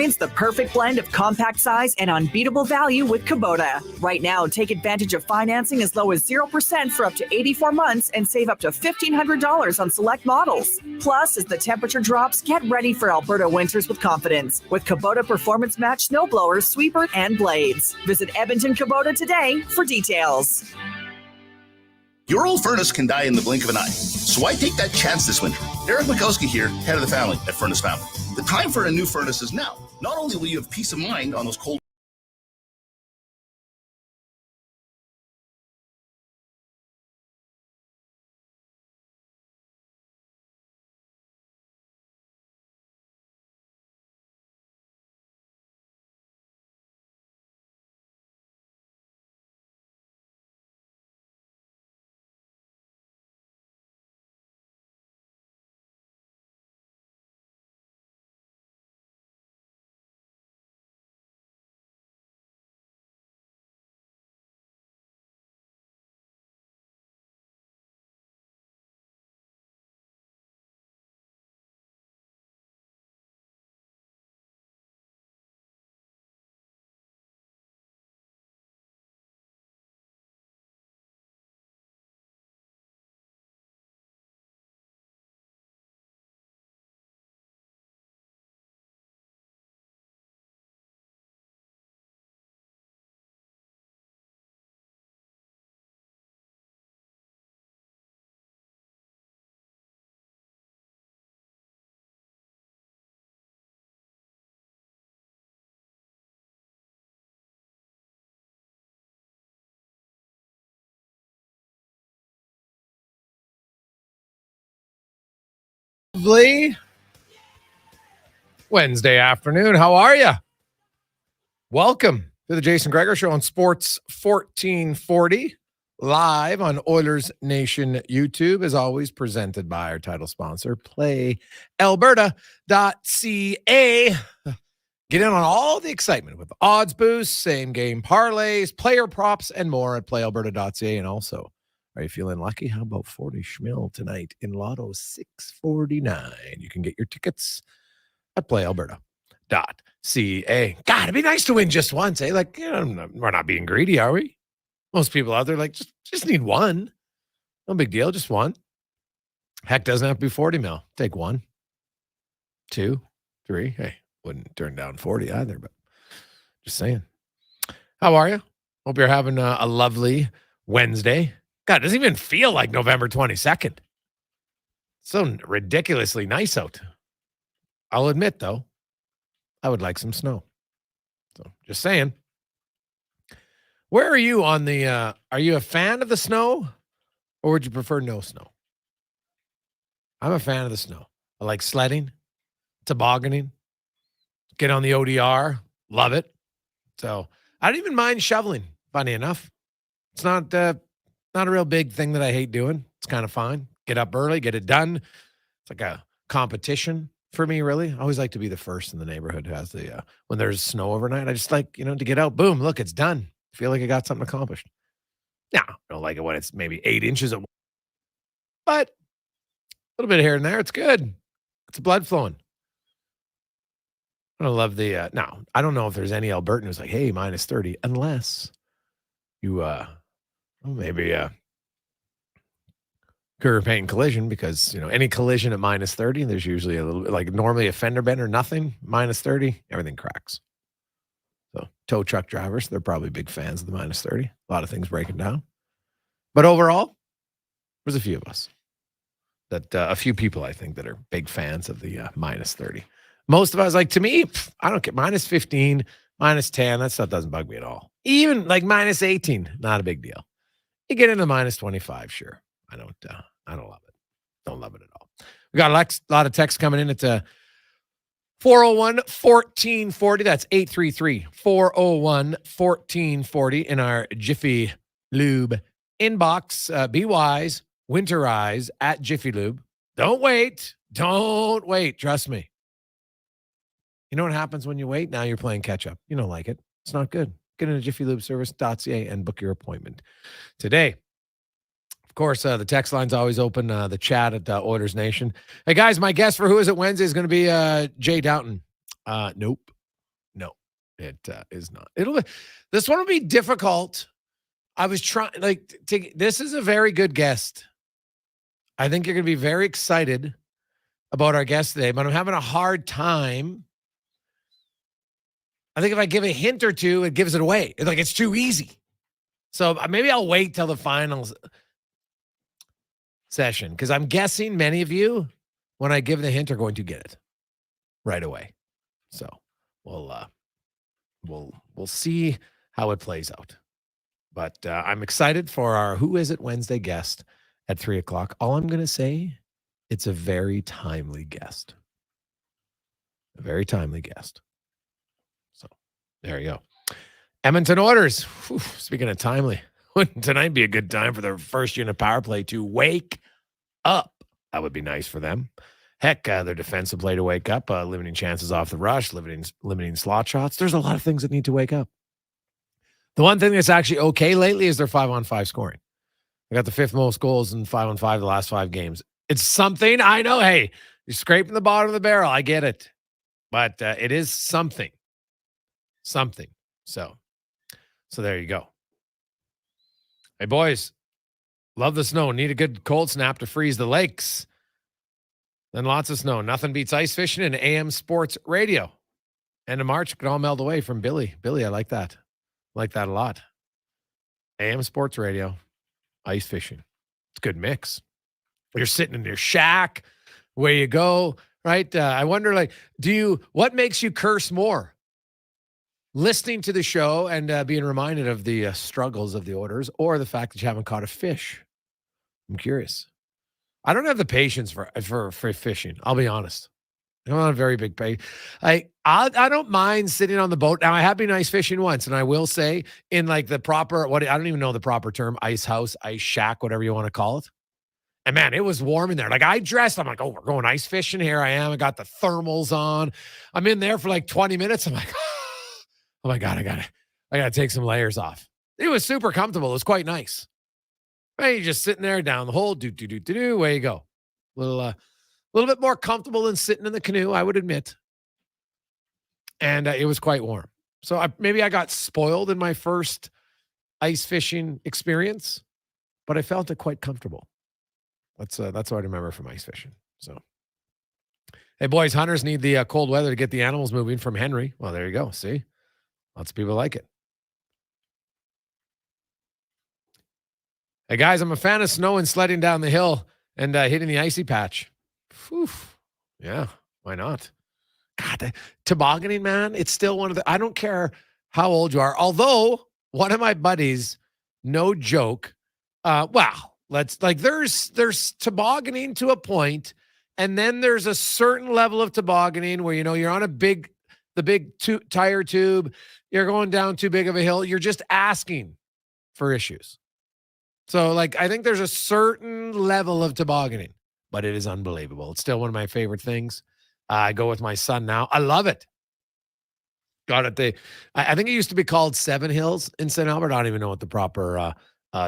It's the perfect blend of compact size and unbeatable value with Kubota. Right now, take advantage of financing as low as 0% for up to 84 months and save up to $1,500 on select models. Plus, as the temperature drops, get ready for Alberta winters with confidence with Kubota Performance Match snowblowers, sweeper, and blades. Visit Edmonton Kubota today for details. Your old furnace can die in the blink of an eye, so why take that chance this winter? Eric Mikowski here, head of the family at Furnace Family. The time for a new furnace is now. Not only will you have peace of mind on those cold Wednesday afternoon. How are you? Welcome to the Jason Gregor Show on Sports 1440, live on Oilers Nation YouTube, as always presented by our title sponsor, PlayAlberta.ca. Get in on all the excitement with odds boosts, same game parlays, player props, and more at PlayAlberta.ca. And also, are you feeling lucky? How about 40 schmil tonight in Lotto 649? You can get your tickets at PlayAlberta.ca. God, it'd be nice to win just once, eh? Like, you know, we're not being greedy, are we? Most people out there like, just need one. No big deal, just one. Heck, doesn't have to be 40 mil. Take 1, 2, 3. Hey, wouldn't turn down 40 either, but just saying. How are you? Hope you're having a lovely Wednesday. God, it doesn't even feel like November 22nd. So ridiculously nice out. I'll admit, though, I would like some snow. So just saying. Where are you on the, are you a fan of the snow or would you prefer no snow? I'm a fan of the snow. I like sledding, tobogganing, get on the ODR, love it. So I don't even mind shoveling, funny enough. It's not a real big thing that I hate doing. It's kind of fine. Get up early, get it done. It's like a competition for me, really. I always like to be the first in the neighborhood who has the, when there's snow overnight, I just like, to get out. Boom, look, it's done. Feel like I got something accomplished. Now, I don't like it when it's maybe 8 inches of, but a little bit here and there. It's good. It's blood flowing. I don't love the, now, I don't know if there's any Albertan who's like, hey, minus 30, unless you, maybe curve paint and collision, because any collision at minus 30, there's usually a little bit, like normally a fender bender, nothing, minus 30, everything cracks. So tow truck drivers, they're probably big fans of the minus 30. A lot of things breaking down. But overall, there's a few of us that a few people I think that are big fans of the minus 30. Most of us, like, to me, I don't care. Minus 15, minus 10, that stuff doesn't bug me at all. Even like minus 18, not a big deal. You get into minus 25, sure. I don't love it. Don't love it at all. We got a lot of text coming in at 401-1440. That's 833-401-1440 in our Jiffy Lube inbox. Be wise, winterize at Jiffy Lube. Don't wait. Trust me. You know what happens when you wait? Now you're playing catch up. You don't like it. It's not good. Get into jiffylubeservice.ca and book your appointment today. Of course, the text line's always open. The chat at Oilers Nation. Hey, guys, my guess for Who Is It Wednesday is going to be Jay Downton. Nope. It is not. This one will be difficult. I was trying, this is a very good guest. I think you're going to be very excited about our guest today, but I'm having a hard time. I think if I give a hint or two, it gives it away. It's too easy. So maybe I'll wait till the final session, because I'm guessing many of you, when I give the hint, are going to get it right away. So we'll see how it plays out. But I'm excited for our Who Is It Wednesday guest at 3:00. All I'm going to say, it's a very timely guest. A very timely guest. So there you go. Edmonton Oilers. Whew, speaking of timely, wouldn't tonight be a good time for their first unit power play to wake up? That would be nice for them. Heck, their defensive play to wake up, limiting chances off the rush, limiting slot shots. There's a lot of things that need to wake up. The one thing that's actually okay lately is their 5-on-5 scoring. They got the 5th most goals in 5-on-5 the last 5 games. It's something. I know. Hey, you're scraping the bottom of the barrel. I get it. But it is something. Something. So there you go. Hey, boys. Love the snow. Need a good cold snap to freeze the lakes. Then lots of snow. Nothing beats ice fishing and AM sports radio. End of March, can all melt away from Billy. Billy, I like that. Like that a lot. AM sports radio, ice fishing. It's a good mix. You're sitting in your shack, where you go, right? I wonder, what makes you curse more? Listening to the show and being reminded of the struggles of the Oilers, or the fact that you haven't caught a fish? I'm curious. I don't have the patience for fishing. I'll be honest. I'm not a very big pay. I don't mind sitting on the boat. Now, I have been ice fishing once, and I will say, in the proper, I don't even know the proper term, ice house, ice shack, whatever you want to call it. And man, it was warm in there. I dressed, I'm like, oh, we're going ice fishing. Here I am. I got the thermals on. I'm in there for 20 minutes. I'm like, oh my God, I gotta take some layers off. It was super comfortable. It was quite nice. Right, you're just sitting there down the hole, away you go. A little bit more comfortable than sitting in the canoe, I would admit. And it was quite warm. So maybe I got spoiled in my first ice fishing experience, but I felt it quite comfortable. That's what I remember from ice fishing. So, hey, boys, hunters need the cold weather to get the animals moving from Henry. Well, there you go. See? Lots of people like it. Hey, guys, I'm a fan of snow and sledding down the hill and hitting the icy patch. Whew. Yeah, why not? God, tobogganing, man, it's still one of the, I don't care how old you are. Although, one of my buddies, no joke, there's tobogganing to a point, and then there's a certain level of tobogganing where, you're on the big tire tube, you're going down too big of a hill, you're just asking for issues. So, I think there's a certain level of tobogganing, but it is unbelievable. It's still one of my favorite things. I go with my son now. I love it. Got it. I think it used to be called Seven Hills in St. Albert. I don't even know what the proper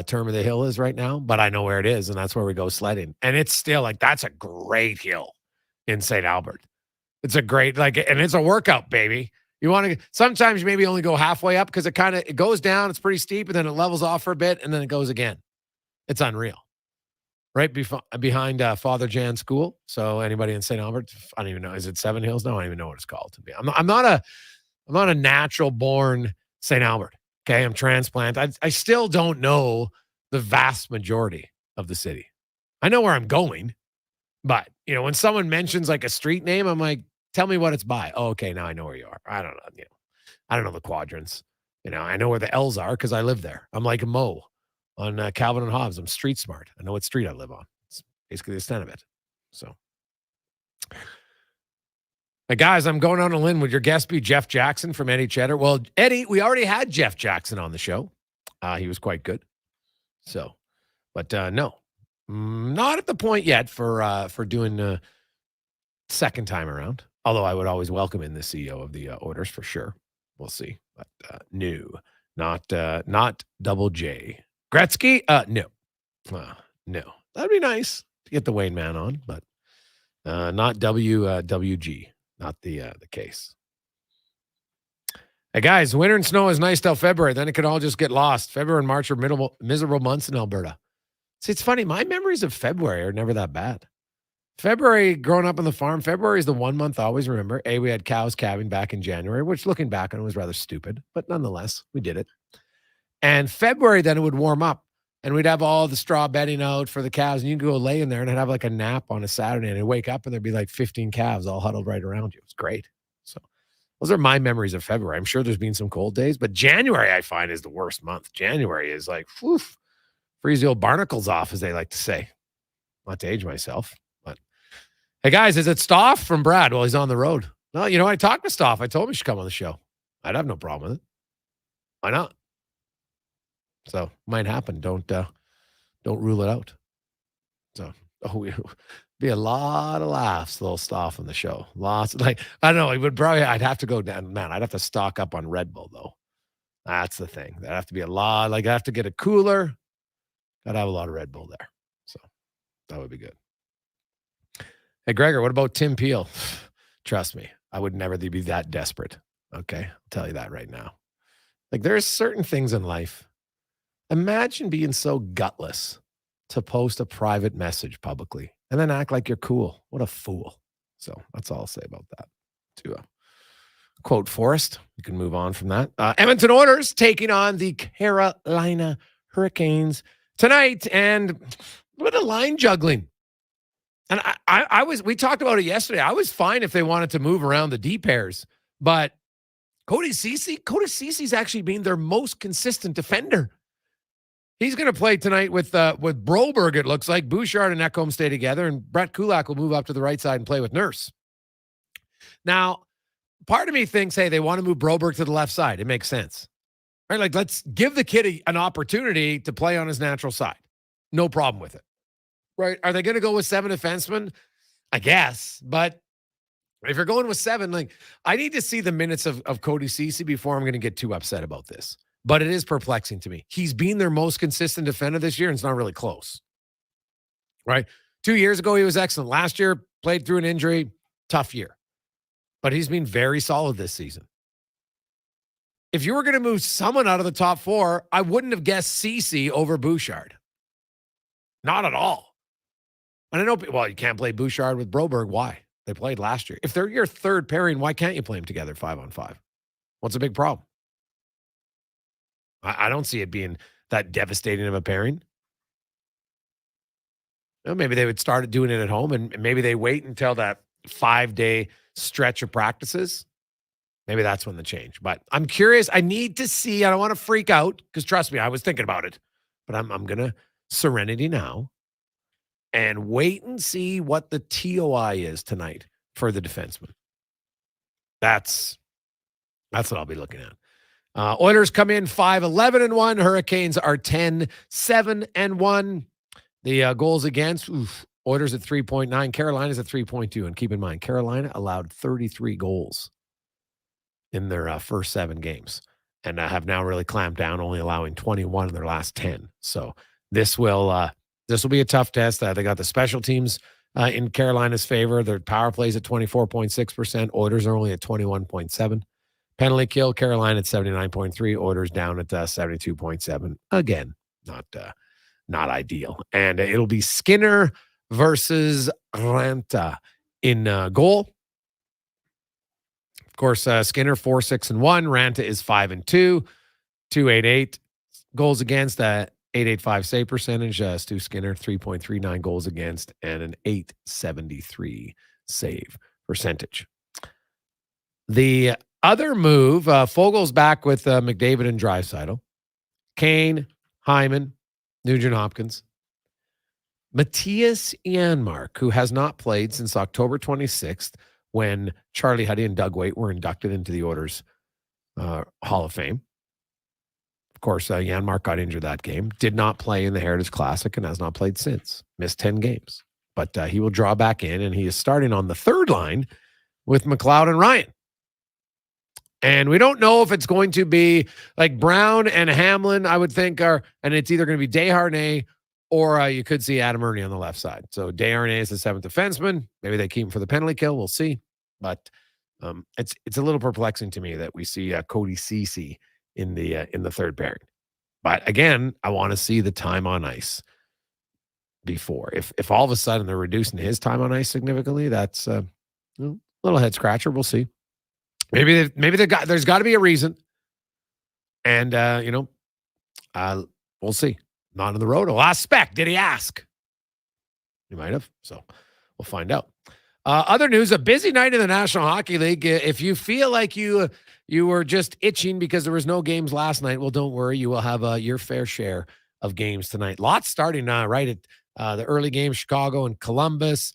term of the hill is right now, but I know where it is, and that's where we go sledding. And it's still that's a great hill in St. Albert. It's a great, and it's a workout, baby. You want to, sometimes you maybe only go halfway up because it goes down. It's pretty steep, and then it levels off for a bit, and then it goes again. It's unreal. Right behind Father Jan School. So anybody in St. Albert, I don't even know. Is it Seven Hills? No, I don't even know what it's called. To be, I'm not a natural born St. Albert. Okay, I'm transplant. I still don't know the vast majority of the city. I know where I'm going, but when someone mentions a street name, I'm like, tell me what it's by. Oh, okay, now I know where you are. I don't know. I don't know the quadrants. I know where the L's are because I live there. I'm like Mo on Calvin and Hobbes. I'm street smart. I know what street I live on. It's basically the extent of it. So, hey guys, I'm going on a limb. Would your guest be Jeff Jackson from Eddie Cheddar? Well, Eddie, we already had Jeff Jackson on the show. He was quite good. So, but no, not at the point yet for doing second time around. Although I would always welcome in the CEO of the Oilers for sure. We'll see. But no, not Double J. Gretzky? No. No. That'd be nice to get the Wayne man on, but not WG. Not the case. Hey, guys, winter and snow is nice till February. Then it could all just get lost. February and March are miserable months in Alberta. See, it's funny. My memories of February are never that bad. February, growing up on the farm, February is the 1 month I always remember. We had cows calving back in January, which looking back on it was rather stupid, but nonetheless, we did it. And February, then it would warm up and we'd have all the straw bedding out for the calves and you could go lay in there and I'd have like a nap on a Saturday and I'd wake up and there'd be like 15 calves all huddled right around you. It was great. So those are my memories of February. I'm sure there's been some cold days, but January I find is the worst month. January is like, whew, freeze the old barnacles off, as they like to say. Not to age myself. Hey, guys, is it Stoff from Brad? Well, he's on the road. No, you know, I talked to Stoff. I told him he should come on the show. I'd have no problem with it. Why not? So, might happen. Don't rule it out. So, be a lot of laughs, little Stoff on the show. Lots, like, I don't know. It would probably, I'd have to go down. Man, I'd have to stock up on Red Bull, though. That's the thing. That'd have to be a lot. Like, I have to get a cooler. Gotta have a lot of Red Bull there. So, that would be good. Hey, Gregor, what about Tim Peel? Trust me, I would never be that desperate. Okay, I'll tell you that right now. Like, there's certain things in life. Imagine being so gutless to post a private message publicly and then act like you're cool. What a fool. So that's all I'll say about that. To quote Forrest, you can move on from that. Edmonton Oilers taking on the Carolina Hurricanes tonight, and a bit of line juggling. And we talked about it yesterday. I was fine if they wanted to move around the D pairs, but Cody Ceci's actually been their most consistent defender. He's going to play tonight with Broberg, it looks like. Bouchard and Ekholm stay together, and Brett Kulak will move up to the right side and play with Nurse. Now, part of me thinks, hey, they want to move Broberg to the left side. It makes sense. Right? Like, let's give the kid an opportunity to play on his natural side. No problem with it. Right? Are they going to go with 7 defensemen? I guess. But if you're going with 7, like, I need to see the minutes of Cody Ceci before I'm going to get too upset about this. But it is perplexing to me. He's been their most consistent defender this year, and it's not really close. Right? 2 years ago, he was excellent. Last year, played through an injury. Tough year. But he's been very solid this season. If you were going to move someone out of the top 4, I wouldn't have guessed Ceci over Bouchard. Not at all. And I know, well, you can't play Bouchard with Broberg. Why? They played last year. If they're your third pairing, why can't you play them together 5-on-5? What's the big problem? I don't see it being that devastating of a pairing. Well, maybe they would start doing it at home, and maybe they wait until that 5-day stretch of practices. Maybe that's when the change. But I'm curious. I need to see. I don't want to freak out because, trust me, I was thinking about it. But I'm going to serenity now and wait and see what the TOI is tonight for the defenseman. That's what I'll be looking at. Oilers come in 5-11-1. Hurricanes are 10-7-1. The goals against, Oilers at 3.9. Carolina's at 3.2. And keep in mind, Carolina allowed 33 goals in their first 7 games and have now really clamped down, only allowing 21 in their last 10. So this will be a tough test. They got the special teams in Carolina's favor. Their power plays at 24.6%. Oilers are only at 21.7%. Penalty kill, Carolina at 79.3%. Oilers down at 72.7%. Again, not ideal. And it'll be Skinner versus Ranta in goal. Of course, Skinner 4-6-1. Ranta is 5-2, 2.88 goals against, 8.85 save percentage. Stu Skinner 3.39 goals against and an 8.73 save percentage. The other move, Fogel's back with McDavid and Draisaitl. Kane, Hyman, Nugent-Hopkins. Matthias Janmark, who has not played since October 26th, when Charlie Huddy and Doug Waite were inducted into the Oilers Hall of Fame. Of course, Janmark got injured that game. Did not play in the Heritage Classic and has not played since. Missed 10 games. But he will draw back in, and he is starting on the third line with McLeod and Ryan. And we don't know if it's going to be like Brown and Hamlin, I would think, and it's either going to be Desharnais or you could see Adam Ernie on the left side. So Desharnais is the 7th defenseman. Maybe they keep him for the penalty kill. We'll see. But It's a little perplexing to me that we see Cody Ceci in the third pairing. But again, I want to see the time on ice before. If all of a sudden they're reducing his time on ice significantly, that's a little head scratcher. We'll see. Maybe there's got to be a reason. And we'll see. Not on the road. Last spec. Did he ask? He might have. So we'll find out. Other news, a busy night in the National Hockey League. If you feel like you were just itching because there was no games last night, well, don't worry. You will have your fair share of games tonight. Lots starting right at the early games, Chicago and Columbus.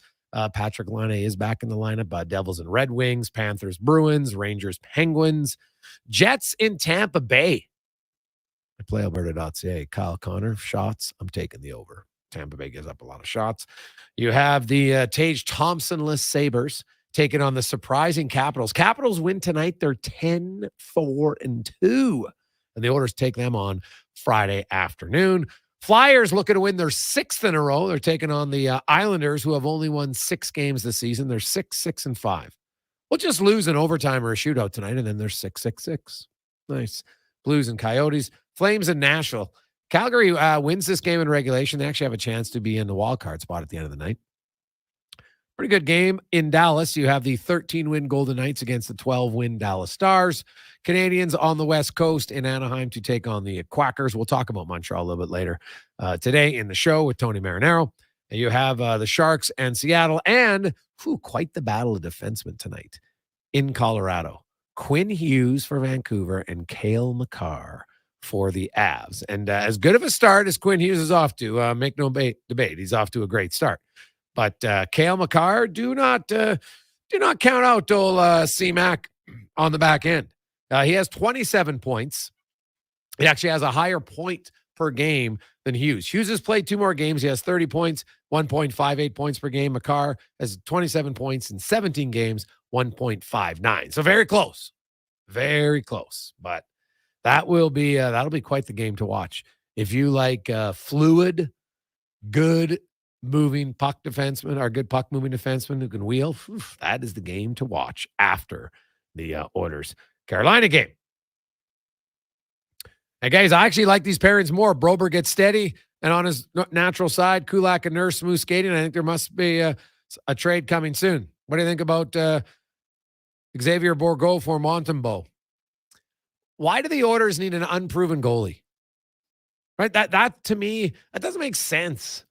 Patrick Laine is back in the lineup. Devils and Red Wings, Panthers, Bruins, Rangers, Penguins, Jets in Tampa Bay. I play Alberta.ca. Kyle Connor, shots. I'm taking the over. Tampa Bay gives up a lot of shots. You have the Tage Thompson-less Sabres taking on the surprising Capitals. Capitals win tonight. They're 10-4-2. And the Oilers take them on Friday afternoon. Flyers looking to win their 6th in a row. They're taking on the Islanders, who have only won 6 games this season. They're 6-6-5. We'll just lose an overtime or a shootout tonight, and then they're 6-6-6. Nice. Blues and Coyotes. Flames and Nashville. Calgary wins this game in regulation. They actually have a chance to be in the wild card spot at the end of the night. Pretty good game in Dallas. You have the 13-win Golden Knights against the 12-win Dallas Stars. Canadians on the West Coast in Anaheim to take on the Quackers. We'll talk about Montreal a little bit later today in the show with Tony Marinaro. And you have the Sharks and Seattle, and quite the battle of defensemen tonight in Colorado. Quinn Hughes for Vancouver and Cale Makar for the Avs. And as good of a start as Quinn Hughes is off to, make no debate, he's off to a great start. But Cale Makar, do not count out old C-Mac on the back end. He has 27 points. He actually has a higher point per game than Hughes. Hughes has played 2 more games. He has 30 points, 1.58 points per game. Makar has 27 points in 17 games, 1.59. So very close. Very close. But that'll be quite the game to watch. If you like fluid, good moving puck defenseman or good puck moving defenseman who can wheel, that is the game to watch after the Oilers Carolina game. Hey guys, I actually like these pairings more. Broberg gets steady and on his natural side. Kulak and Nurse smooth skating. I think there must be a trade coming soon. What do you think about Xavier Bourgault for Montembeault? Why do the Oilers need an unproven goalie? Right? That to me, that doesn't make sense.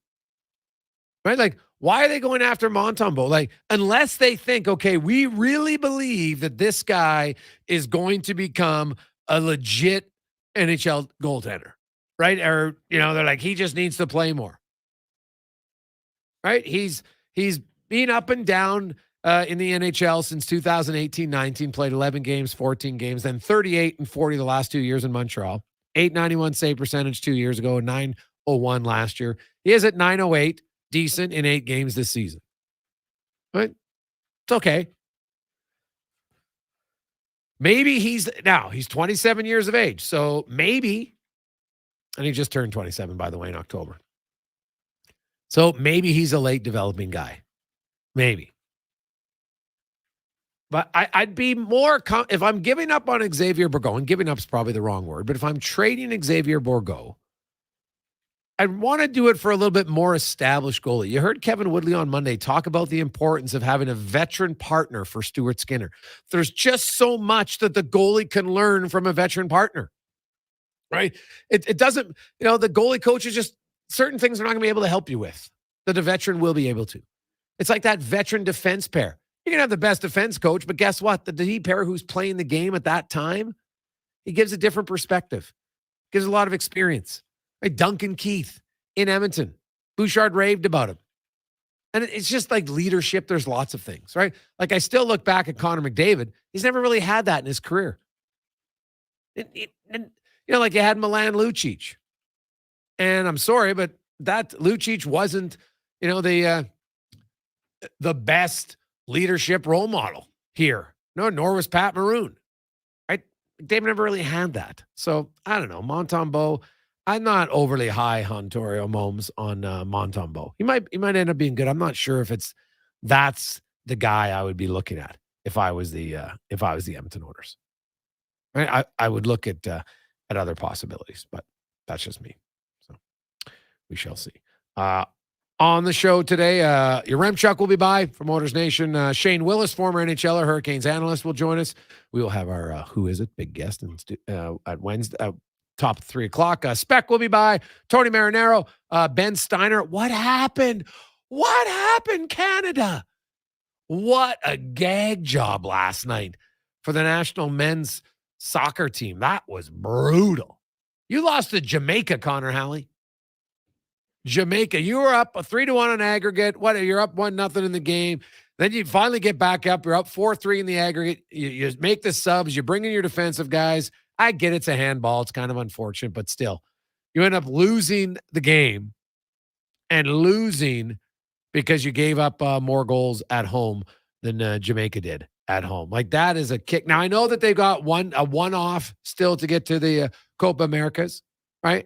Right? Like, why are they going after Montembeault? Like, unless they think, okay, we really believe that this guy is going to become a legit NHL goaltender. Right? Or, they're like, he just needs to play more. Right? He's been up and down in the NHL since 2018-19, played 11 games, 14 games, then 38 and 40 the last 2 years in Montreal. 891 save percentage 2 years ago, 901 last year. He is at 908, decent in 8 games this season. But it's okay. Maybe he's 27 years of age. So maybe, and he just turned 27, by the way, in October. So maybe he's a late developing guy. Maybe. But I'd be more, if I'm giving up on Xavier Bourgault, and giving up is probably the wrong word, but if I'm trading Xavier Bourgault, I want to do it for a little bit more established goalie. You heard Kevin Woodley on Monday talk about the importance of having a veteran partner for Stuart Skinner. There's just so much that the goalie can learn from a veteran partner, right? It doesn't, the goalie coach is just, certain things they're not going to be able to help you with that a veteran will be able to. It's like that veteran defense pair. You can have the best defense coach, but guess what? The D pair who's playing the game at that time, he gives a different perspective, gives a lot of experience. Right? Duncan Keith in Edmonton. Bouchard raved about him. And it's just like leadership. There's lots of things, right? Like I still look back at Connor McDavid. He's never really had that in his career. And like you had Milan Lucic. And I'm sorry, but that Lucic wasn't, the best leadership role model here. No, nor was Pat Maroon. Right? They've never really had that. So I don't know. Montembeault, I'm not overly high on Torio Momes on Montembeault. He might end up being good. I'm not sure if that's the guy I would be looking at. if I was the Edmonton Oilers. Right? I would look at other possibilities, but that's just me. So we shall see. On the show today, Yaremchuk will be by from Oilers Nation. Shane Willis, former NHLer, Hurricanes analyst, will join us. We will have our Who Is It? Big guest at Wednesday, top 3 o'clock. Speck will be by. Tony Marinaro, Ben Steiner. What happened? What happened, Canada? What a gag job last night for the national men's soccer team. That was brutal. You lost to Jamaica, Connor Halley. Jamaica, you were up 3-1 on aggregate. You're up 1-0 in the game. Then you finally get back up. You're up 4-3 in the aggregate. You make the subs. You bring in your defensive guys. I get it's a handball. It's kind of unfortunate, but still, you end up losing the game and losing because you gave up more goals at home than Jamaica did at home. Like, that is a kick. Now, I know that they've got a one-off still to get to the Copa Americas, right?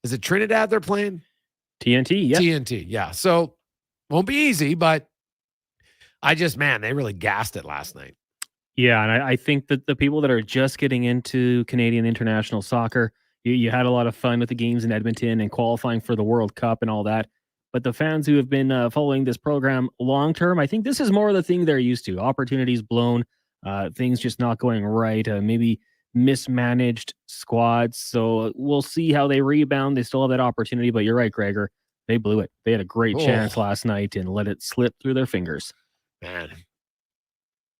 Is it Trinidad they're playing? TNT, yeah. TNT, yeah. So, won't be easy, but they really gassed it last night. Yeah, and I think that the people that are just getting into Canadian international soccer, you had a lot of fun with the games in Edmonton and qualifying for the World Cup and all that. But the fans who have been following this program long term, I think this is more of the thing they're used to. Opportunities blown, things just not going right, maybe mismanaged squads. So we'll see how they rebound. They still have that opportunity, but you're right, Gregor. They blew it. They had a great chance last night and let it slip through their fingers. Man,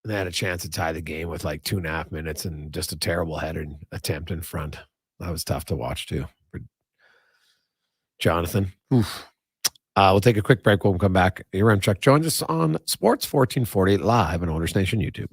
they had a chance to tie the game with like 2.5 minutes and just a terrible header attempt in front. That was tough to watch too for Jonathan. Oof. We'll take a quick break. When we come back, Yaremchuk joins us on Sports 1440 live on Oilers Nation YouTube.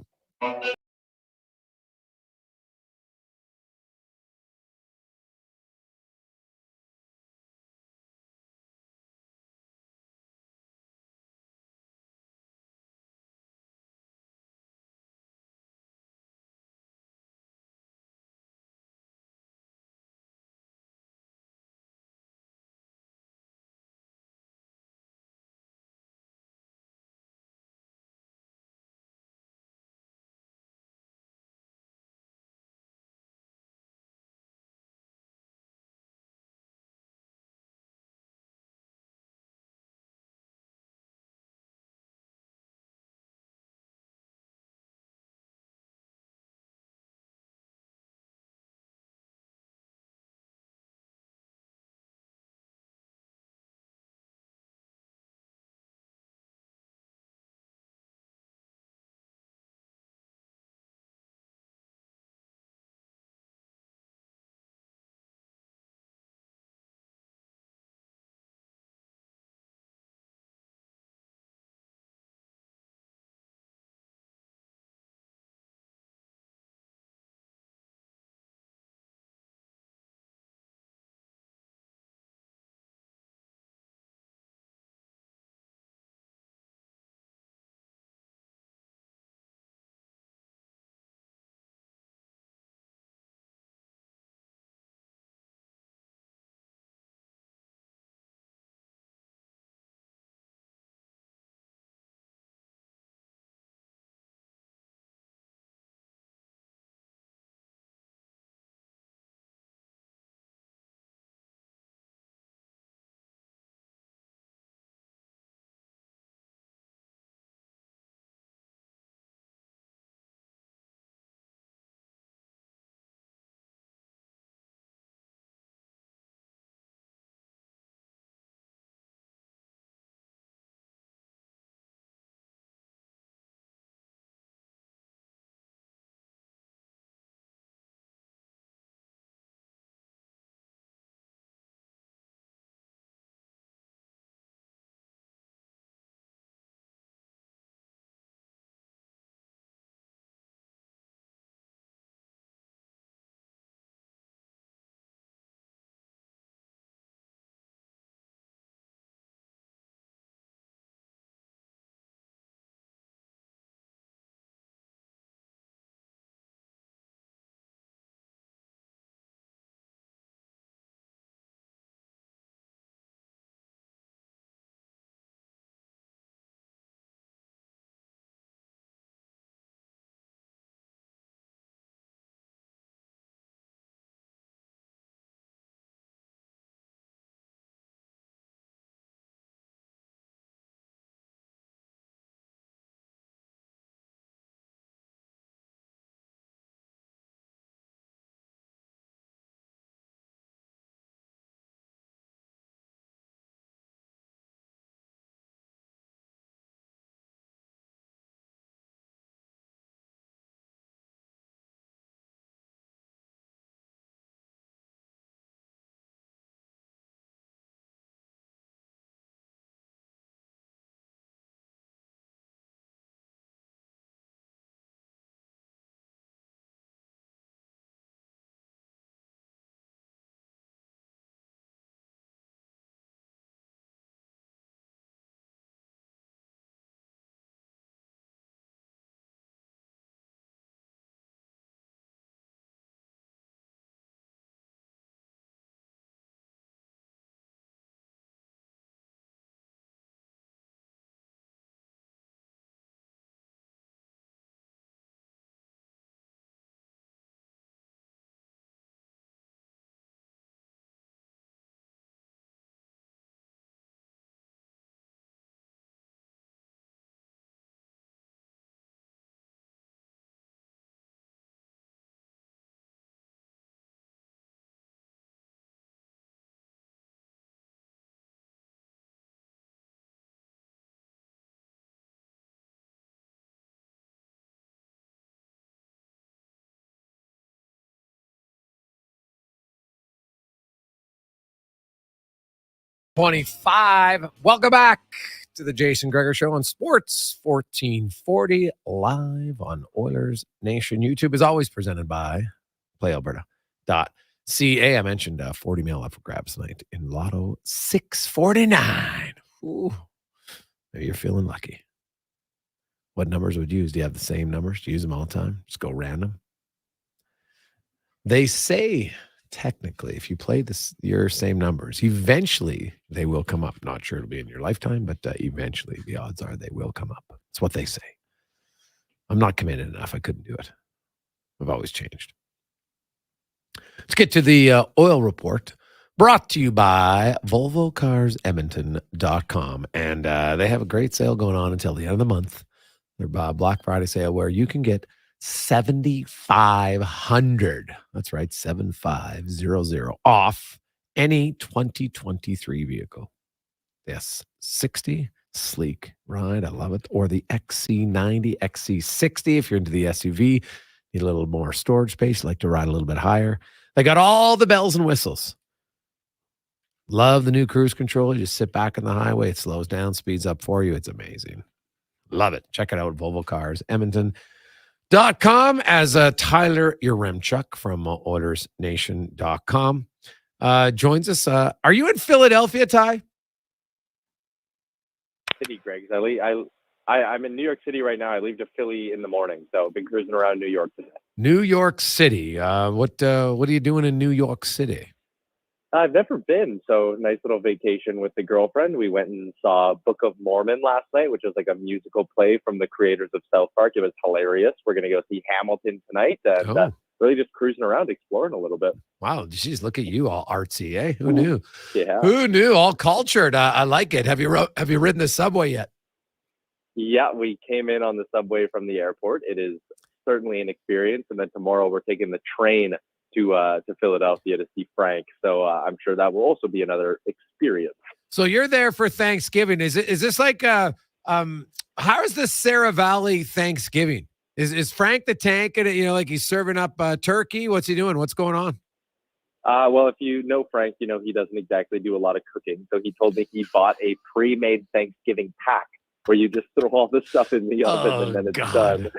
25. Welcome back to the Jason Gregor Show on Sports 1440, live on Oilers Nation. YouTube is always presented by PlayAlberta.ca. I mentioned 40 mil up for grabs tonight in Lotto 649. Ooh, maybe you're feeling lucky. What numbers would you use? Do you have the same numbers? Do you use them all the time? Just go random? They say, technically, if you play your same numbers, eventually they will come up. Not sure it'll be in your lifetime, but eventually the odds are they will come up. That's what they say. I'm not committed enough. I couldn't do it. I've always changed. Let's get to the oil report, brought to you by VolvoCarsEdmonton.com. And they have a great sale going on until the end of the month. Their Black Friday sale where you can get $7,500. That's right, 7,500 off any 2023 vehicle. Yes, 60 sleek ride. I love it. Or the XC90, XC60 if you're into the SUV, need a little more storage space, like to ride a little bit higher. They got all the bells and whistles. Love the new cruise control. You just sit back on the highway. It slows down, speeds up for you. It's amazing. Love it. Check it out at Volvo Cars Edmonton.com as Tyler Yaremchuk from OilersNation.com joins us. Are you in Philadelphia, Ty? City, Greg. I'm in New York City right now. I leave to Philly in the morning, so I've been cruising around New York today. New York City. What are you doing in New York City? I've never been, so nice little vacation with the girlfriend. We went and saw Book of Mormon last night, which is like a musical play from the creators of South Park. It was hilarious. We're going to go see Hamilton tonight and really just cruising around, exploring a little bit. Wow, geez, look at you, all artsy, eh? Who knew? Yeah. Who knew? All cultured. I like it. Have you ridden the subway yet? Yeah, we came in on the subway from the airport. It is certainly an experience, and then tomorrow we're taking the train to Philadelphia to see Frank. So I'm sure that will also be another experience. So you're there for Thanksgiving. Is this like how is the Sarah Valley Thanksgiving? Is Frank the tank and like he's serving up turkey? What's he doing? What's going on? Well, if you know Frank, you know he doesn't exactly do a lot of cooking. So he told me he bought a pre-made Thanksgiving pack where you just throw all the stuff in the oven and then it's done.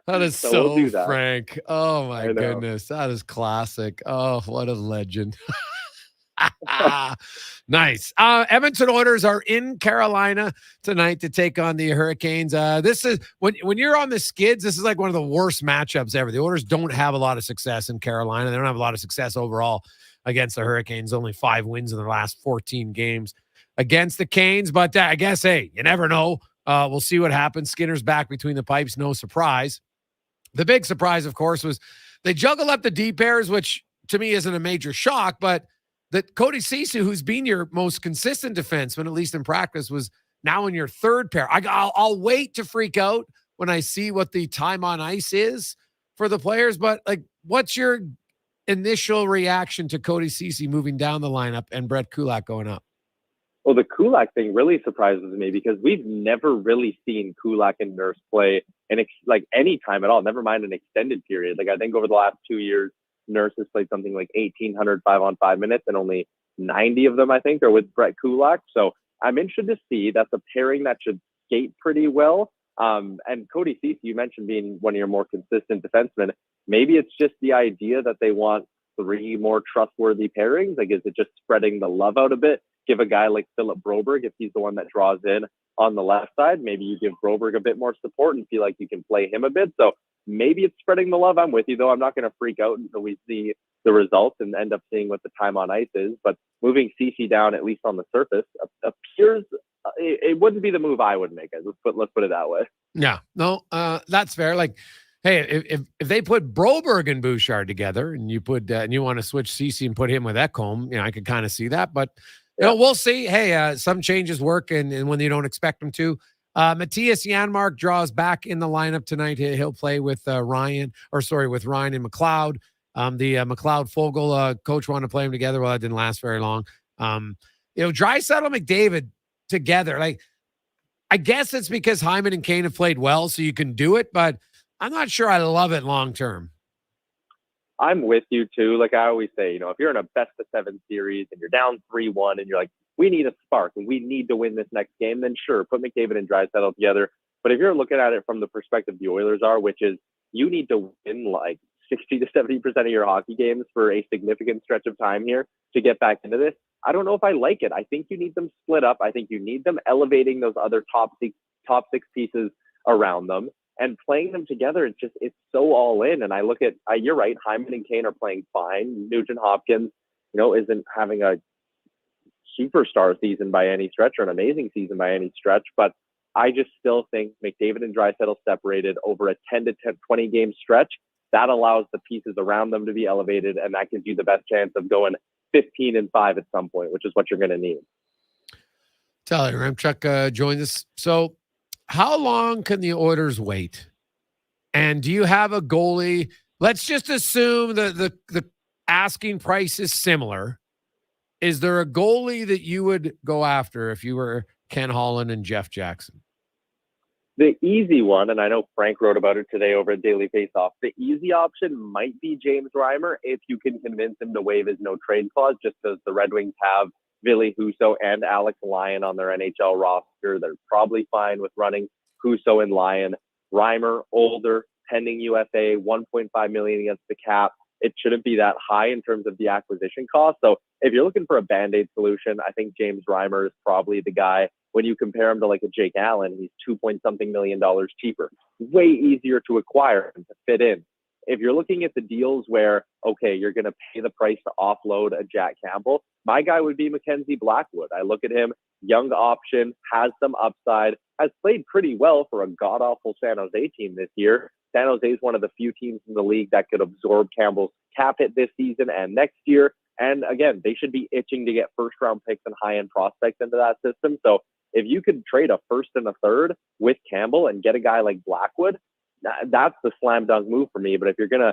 That is so we'll do that. Frank. Oh my goodness. That is classic. Oh, what a legend. Nice. Edmonton Oilers are in Carolina tonight to take on the Hurricanes. This is when you're on the skids, this is like one of the worst matchups ever. The Oilers don't have a lot of success in Carolina. They don't have a lot of success overall against the Hurricanes. Only 5 wins in their last 14 games against the Canes. But I guess, hey, you never know. We'll see what happens. Skinner's back between the pipes. No surprise. The big surprise, of course, was they juggled up the D pairs, which to me isn't a major shock, but that Cody Ceci, who's been your most consistent defenseman, at least in practice, was now in your third pair. I'll wait to freak out when I see what the time on ice is for the players. But like, what's your initial reaction to Cody Ceci moving down the lineup and Brett Kulak going up? Well, the Kulak thing really surprises me because we've never really seen Kulak and Nurse play like any time at all, never mind an extended period. Like I think over the last 2 years, Nurse has played something like 1,800 5-on-5 minutes and only 90 of them, I think, are with Brett Kulak. So I'm interested to see. That's a pairing that should skate pretty well. And Cody Ceci, you mentioned being one of your more consistent defensemen. Maybe it's just the idea that they want 3 more trustworthy pairings. Like, is it just spreading the love out a bit? Give a guy like Philip Broberg, if he's the one that draws in on the left side, maybe you give Broberg a bit more support and feel like you can play him a bit. So maybe it's spreading the love. I'm with you, though. I'm not going to freak out until we see the results and end up seeing what the time on ice is. But moving Ceci down, at least on the surface, appears it wouldn't be the move I would make. Let's put it that way. Yeah, no, that's fair. Like, hey, if they put Broberg and Bouchard together, and you put and you want to switch Ceci and put him with Ekholm, I could kind of see that. But we'll see. Hey, some changes work, and when you don't expect them to. Matthias Janmark draws back in the lineup tonight. He'll play with Ryan and McLeod. The McLeod Fogel coach wanted to play them together. Well, that didn't last very long. Draisaitl and McDavid together. Like, I guess it's because Hyman and Kane have played well, so you can do it, but I'm not sure I love it long term. I'm with you too. Like I always say, if you're in a best of 7 series and you're down 3-1 and you're like, we need a spark and we need to win this next game, then sure, put McDavid and Draisaitl together. But if you're looking at it from the perspective the Oilers are, which is you need to win like 60 to 70% of your hockey games for a significant stretch of time here to get back into this, I don't know if I like it. I think you need them split up. I think you need them elevating those other top six pieces around them and playing them together. It's so all in. And I look at, you're right, Hyman and Kane are playing fine. Nugent Hopkins, isn't having a superstar season by any stretch or an amazing season by any stretch. But I just still think McDavid and Draisaitl separated over a 10 to 20 game stretch. That allows the pieces around them to be elevated, and that gives you the best chance of going 15-5 at some point, which is what you're going to need. Tyler Yaremchuk joined us. So how long can the Oilers wait? And do you have a goalie? Let's just assume that the asking price is similar. Is there a goalie that you would go after if you were Ken Holland and Jeff Jackson? The easy one, and I know Frank wrote about it today over at Daily Faceoff, the easy option might be James Reimer if you can convince him to waive his no-trade clause, just because the Red Wings have Ville Husso and Alex Lyon on their NHL roster. They're probably fine with running Husso and Lyon. Reimer, older, pending UFA, $1.5 million against the cap. It shouldn't be that high in terms of the acquisition cost. So if you're looking for a Band-Aid solution, I think James Reimer is probably the guy. When you compare him to like a Jake Allen, he's $2 million cheaper. Way easier to acquire and to fit in. If you're looking at the deals where, okay, you're going to pay the price to offload a Jack Campbell, my guy would be Mackenzie Blackwood. I look at him, young option, has some upside, has played pretty well for a god-awful San Jose team this year. San Jose is one of the few teams in the league that could absorb Campbell's cap hit this season and next year. And again, they should be itching to get first-round picks and high-end prospects into that system. So if you could trade a first and a third with Campbell and get a guy like Blackwood, that's the slam dunk move for me. But if you're going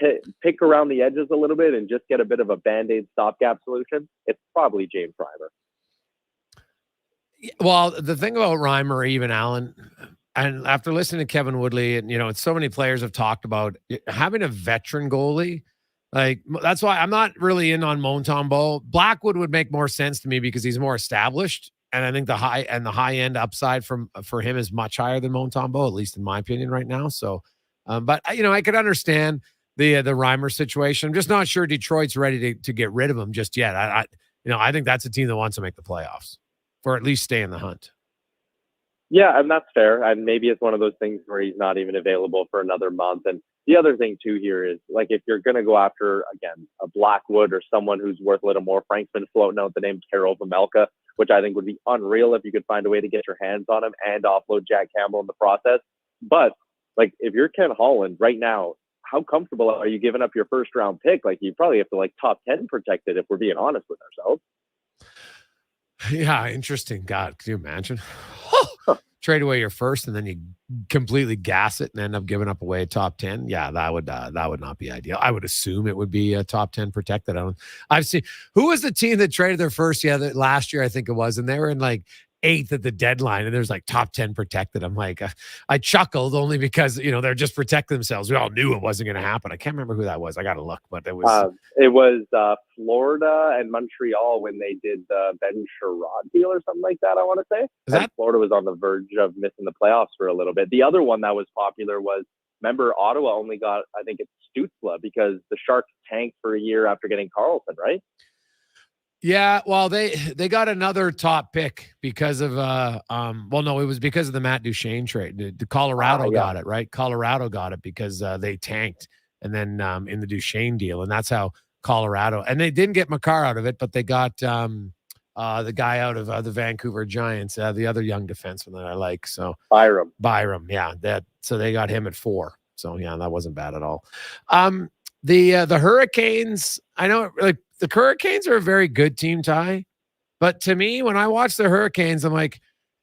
to pick around the edges a little bit and just get a bit of a Band-Aid stopgap solution, it's probably James Reimer. Well, the thing about Reimer or even Allen, and after listening to Kevin Woodley, and it's so many players have talked about having a veteran goalie. Like, that's why I'm not really in on Montembeault. Blackwood would make more sense to me because he's more established. And I think the high end upside for him is much higher than Montembeault, at least in my opinion right now. So, but I could understand the Reimer situation. I'm just not sure Detroit's ready to get rid of him just yet. I think that's a team that wants to make the playoffs or at least stay in the hunt. Yeah, and that's fair. And maybe it's one of those things where he's not even available for another month. And the other thing too here is, like, if you're going to go after, again, a Blackwood or someone who's worth a little more, Frank's been floating out the name Karel Vejmelka, which I think would be unreal if you could find a way to get your hands on him and offload Jack Campbell in the process. But like, if you're Ken Holland right now, how comfortable are you giving up your first round pick? Like, you probably have to top 10 protect it if we're being honest with ourselves. Yeah, interesting. God, could you imagine? Trade away your first and then you completely gas it and end up giving up away a top 10. Yeah, that would not be ideal. I would assume it would be a top 10 protected. I've seen, who was the team that traded their first? Yeah, last year I think it was, and they were in like 8th at the deadline, and there's like top 10 protected. I'm like, I chuckled only because they're just protecting themselves. We all knew it wasn't going to happen. I can't remember who that was. I got to look, but it was Florida and Montreal when they did the Ben Sherrod deal or something like that. I want to say Florida was on the verge of missing the playoffs for a little bit. The other one that was popular was, remember, Ottawa only got, I think it's Stützle, because the Sharks tanked for a year after getting Carlson, right? Yeah, well, they got another top pick because of it was because of the Matt Duchene trade. The Colorado got it, right? Colorado got it because they tanked, and then in the Duchene deal, and that's how Colorado, and they didn't get Makar out of it, but they got the guy out of the Vancouver Giants, the other young defenseman that I like. So Byram, yeah, so they got him at 4. So yeah, that wasn't bad at all. The Hurricanes, I know, like, the Hurricanes are a very good team, Ty. But to me, when I watch the Hurricanes, I'm like,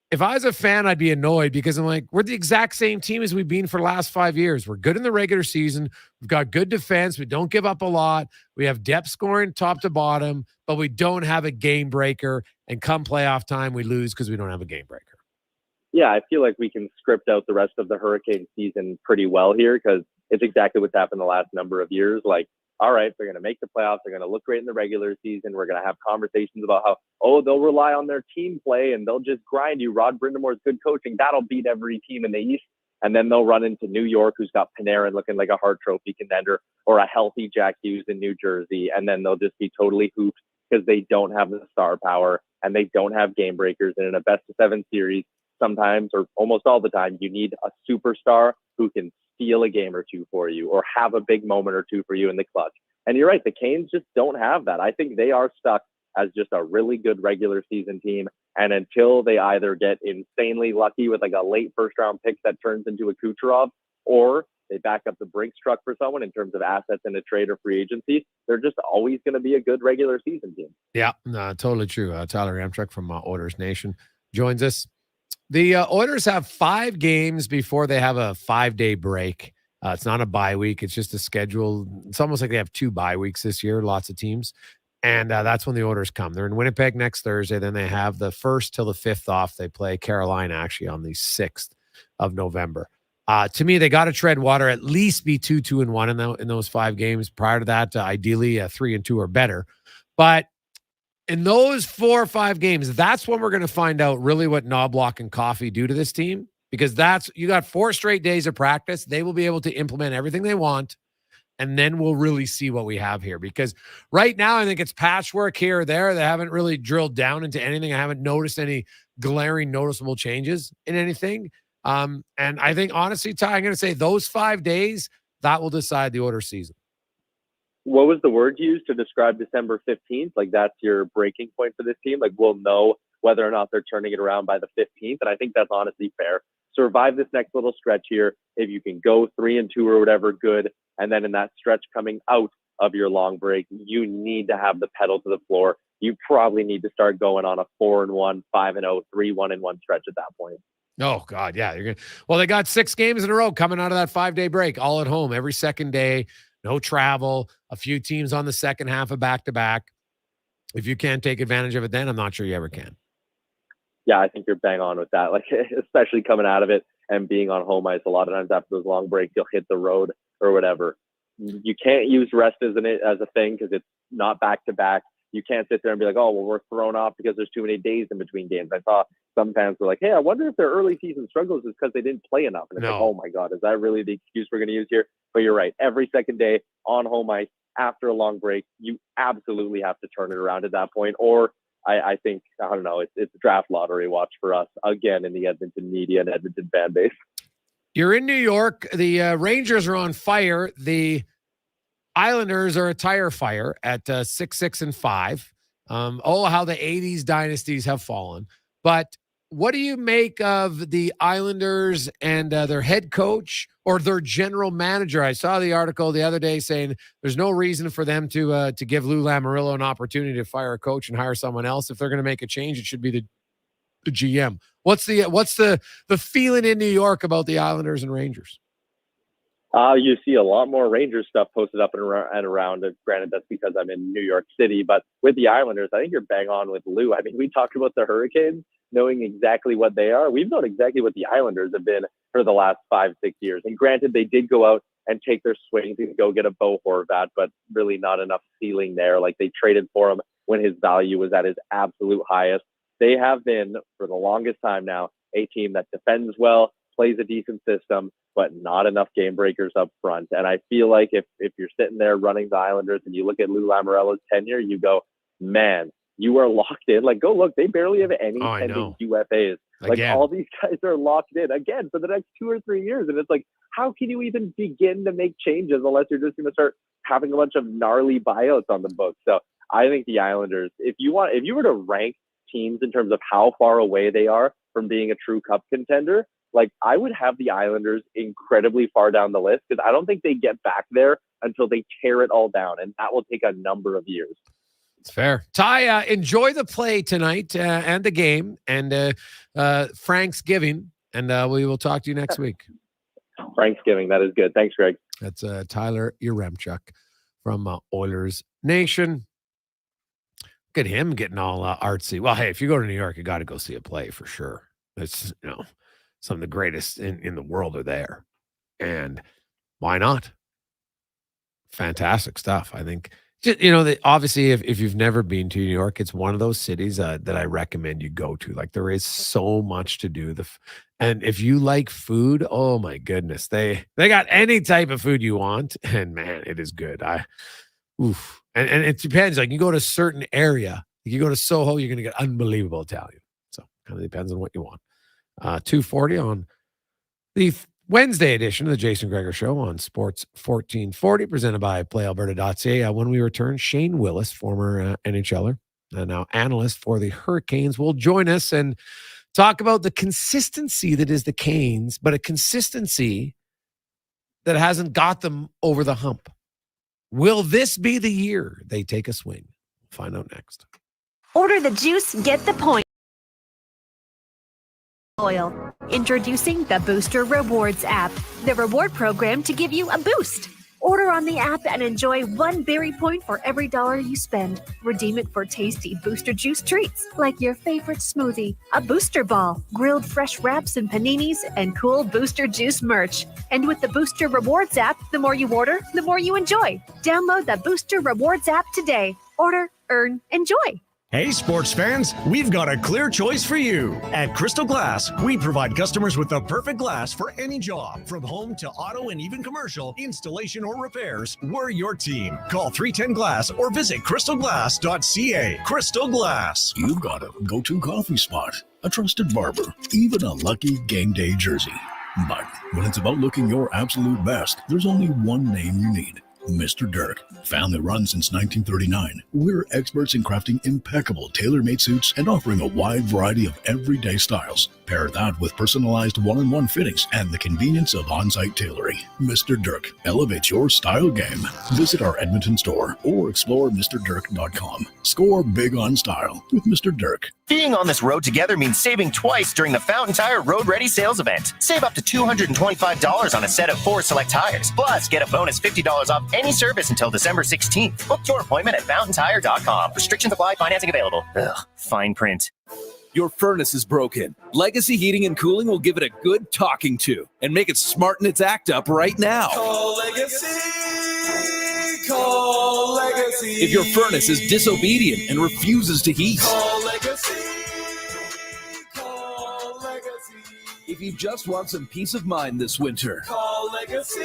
if I was a fan, I'd be annoyed because I'm like, we're the exact same team as we've been for the last 5 years. We're good in the regular season. We've got good defense. We don't give up a lot. We have depth scoring top to bottom, but we don't have a game breaker. And come playoff time, we lose because we don't have a game breaker. Yeah, I feel like we can script out the rest of the Hurricane season pretty well here because it's exactly what's happened the last number of years. Like, all right, they're going to make the playoffs. They're going to look great in the regular season. We're going to have conversations about how, they'll rely on their team play and they'll just grind you. Rod Brindamore's good coaching. That'll beat every team in the East. And then they'll run into New York, who's got Panarin looking like a Hart Trophy contender, or a healthy Jack Hughes in New Jersey. And then they'll just be totally hooped because they don't have the star power and they don't have game breakers. And in a best-of-7 series, sometimes or almost all the time, you need a superstar who can steal a game or two for you or have a big moment or two for you in the clutch. And you're right, the Canes just don't have that. I think they are stuck as just a really good regular season team. And until they either get insanely lucky with like a late first round pick that turns into a Kucherov, or they back up the Brinks truck for someone in terms of assets in a trade or free agency, they're just always going to be a good regular season team. Yeah, totally true. Tyler Yaremchuk from Oilers Nation joins us. The Oilers have 5 games before they have a 5-day break. It's not a bye week. It's just a schedule. It's almost like they have 2 bye weeks this year, lots of teams. And that's when the Oilers come. They're in Winnipeg next Thursday. Then they have the 1st till the 5th off. They play Carolina actually on the 6th of November. To me, they got to tread water, at least be 2-1 in those 5 games. Prior to that, ideally 3-2 or better. But in those 4 or 5 games, that's when we're going to find out really what Knobloch and Coffey do to this team, because you got 4 straight days of practice. They will be able to implement everything they want, and then we'll really see what we have here. Because right now, I think it's patchwork here or there. They haven't really drilled down into anything. I haven't noticed any glaring, noticeable changes in anything. And I think, honestly, Ty, I'm going to say those 5 days, that will decide the Oilers season. What was the word used to describe December 15th? Like, that's your breaking point for this team. Like, we'll know whether or not they're turning it around by the 15th. And I think that's honestly fair. Survive this next little stretch here. If you can go 3-2 or whatever, good. And then in that stretch coming out of your long break, you need to have the pedal to the floor. You probably need to start going on a 4-1, 5-0, 3-1-1 stretch at that point. Oh, God, yeah. Well, they got 6 games in a row coming out of that 5-day break, all at home, every second day, no travel, a few teams on the second half of back-to-back. If you can't take advantage of it then, I'm not sure you ever can. Yeah, I think you're bang on with that. Like, especially coming out of it and being on home ice, a lot of times after those long breaks, you'll hit the road or whatever. You can't use rest as a thing because it's not back-to-back. You can't sit there and be like, oh, well, we're thrown off because there's too many days in between games. I saw some fans were like, hey, I wonder if their early season struggles is because they didn't play enough. And it's like, oh, my God, is that really the excuse we're going to use here? But you're right. Every second day on home ice after a long break, you absolutely have to turn it around at that point. Or I think, I don't know, it's draft lottery watch for us again in the Edmonton media and Edmonton fan base. You're in New York. The Rangers are on fire. The Islanders are a tire fire at 6-5. How the 80s dynasties have fallen. But what do you make of the Islanders and their head coach or their general manager? I saw the article the other day saying there's no reason for them to give Lou Lamoriello an opportunity to fire a coach and hire someone else. If they're going to make a change, it should be the GM. What's the feeling in New York about the Islanders and Rangers? You see a lot more Rangers stuff posted up and around. Granted, that's because I'm in New York City. But with the Islanders, I think you're bang on with Lou. I mean, we talked about the Hurricanes knowing exactly what they are. We've known exactly what the Islanders have been for the last 5-6 years. And granted, they did go out and take their swings and go get a Bo Horvat, but really not enough ceiling there. Like, they traded for him when his value was at his absolute highest. They have been, for the longest time now, a team that defends well, plays a decent system, but not enough game breakers up front. And I feel like if you're sitting there running the Islanders and you look at Lou Lamoriello's tenure, you go, man, you are locked in. Like, go look, they barely have any pending UFAs. Like, all these guys are locked in again for the next 2 or 3 years. And it's like, how can you even begin to make changes unless you're just going to start having a bunch of gnarly buyouts on the books? So I think the Islanders, if you were to rank teams in terms of how far away they are from being a true cup contender, like, I would have the Islanders incredibly far down the list because I don't think they get back there until they tear it all down. And that will take a number of years. It's fair. Ty, enjoy the play tonight and the game and Frank's giving. And we will talk to you next week. Thanksgiving. That is good. Thanks, Greg. That's Tyler Yaremchuk from Oilers Nation. Look at him getting all artsy. Well, hey, if you go to New York, you got to go see a play for sure. It's, some of the greatest in the world are there. And why not? fantastic stuff. I think, obviously, if you've never been to New York, it's one of those cities that I recommend you go to. Like, there is so much to do. And if you like food, oh my goodness, they got any type of food you want, and man, it is good. Oof. And it depends. Like, you go to a certain area, you go to Soho, you're going to get unbelievable Italian. So kind of depends on what you want. 240 on the Wednesday edition of the Jason Gregor Show on Sports 1440, presented by PlayAlberta.ca. When we return, Shane Willis, former NHLer and now analyst for the Hurricanes, will join us and talk about the consistency that is the Canes, but a consistency that hasn't got them over the hump. Will this be the year they take a swing? We'll find out next. Order the juice, get the point. Oil. Introducing the Booster Rewards app, the reward program to give you a boost. Order on the app and enjoy 1 berry point for every $1 you spend. Redeem it for tasty Booster Juice treats like your favorite smoothie, a Booster Ball, grilled fresh wraps and paninis, and cool Booster Juice merch. And with the Booster Rewards app, the more you order, the more you enjoy. Download the Booster Rewards app today. Order, earn, enjoy. Hey, sports fans, we've got a clear choice for you. At Crystal Glass, we provide customers with the perfect glass for any job. From home to auto and even commercial, installation or repairs, we're your team. Call 310 Glass or visit crystalglass.ca. Crystal Glass. You've got a go-to coffee spot, a trusted barber, even a lucky game day jersey. But when it's about looking your absolute best, there's only one name you need. Mr. Dirk. Family run since 1939. We're experts in crafting impeccable tailor-made suits and offering a wide variety of everyday styles. Pair that with personalized one-on-one fittings and the convenience of on-site tailoring. Mr. Dirk elevates your style game. Visit our Edmonton store or explore MrDirk.com. Score big on style with Mr. Dirk. Being on this road together means saving twice during the Fountain Tire Road Ready sales event. Save up to $225 on a set of 4 select tires. Plus, get a bonus $50 off any service until December 16th. Book your appointment at FountainTire.com. Restrictions apply. Financing available. Ugh, fine print. Your furnace is broken. Legacy Heating and Cooling will give it a good talking to and make it smarten its act up right now. Call Legacy. Call Legacy. If your furnace is disobedient and refuses to heat. Call Legacy. Call Legacy. If you just want some peace of mind this winter. Call Legacy.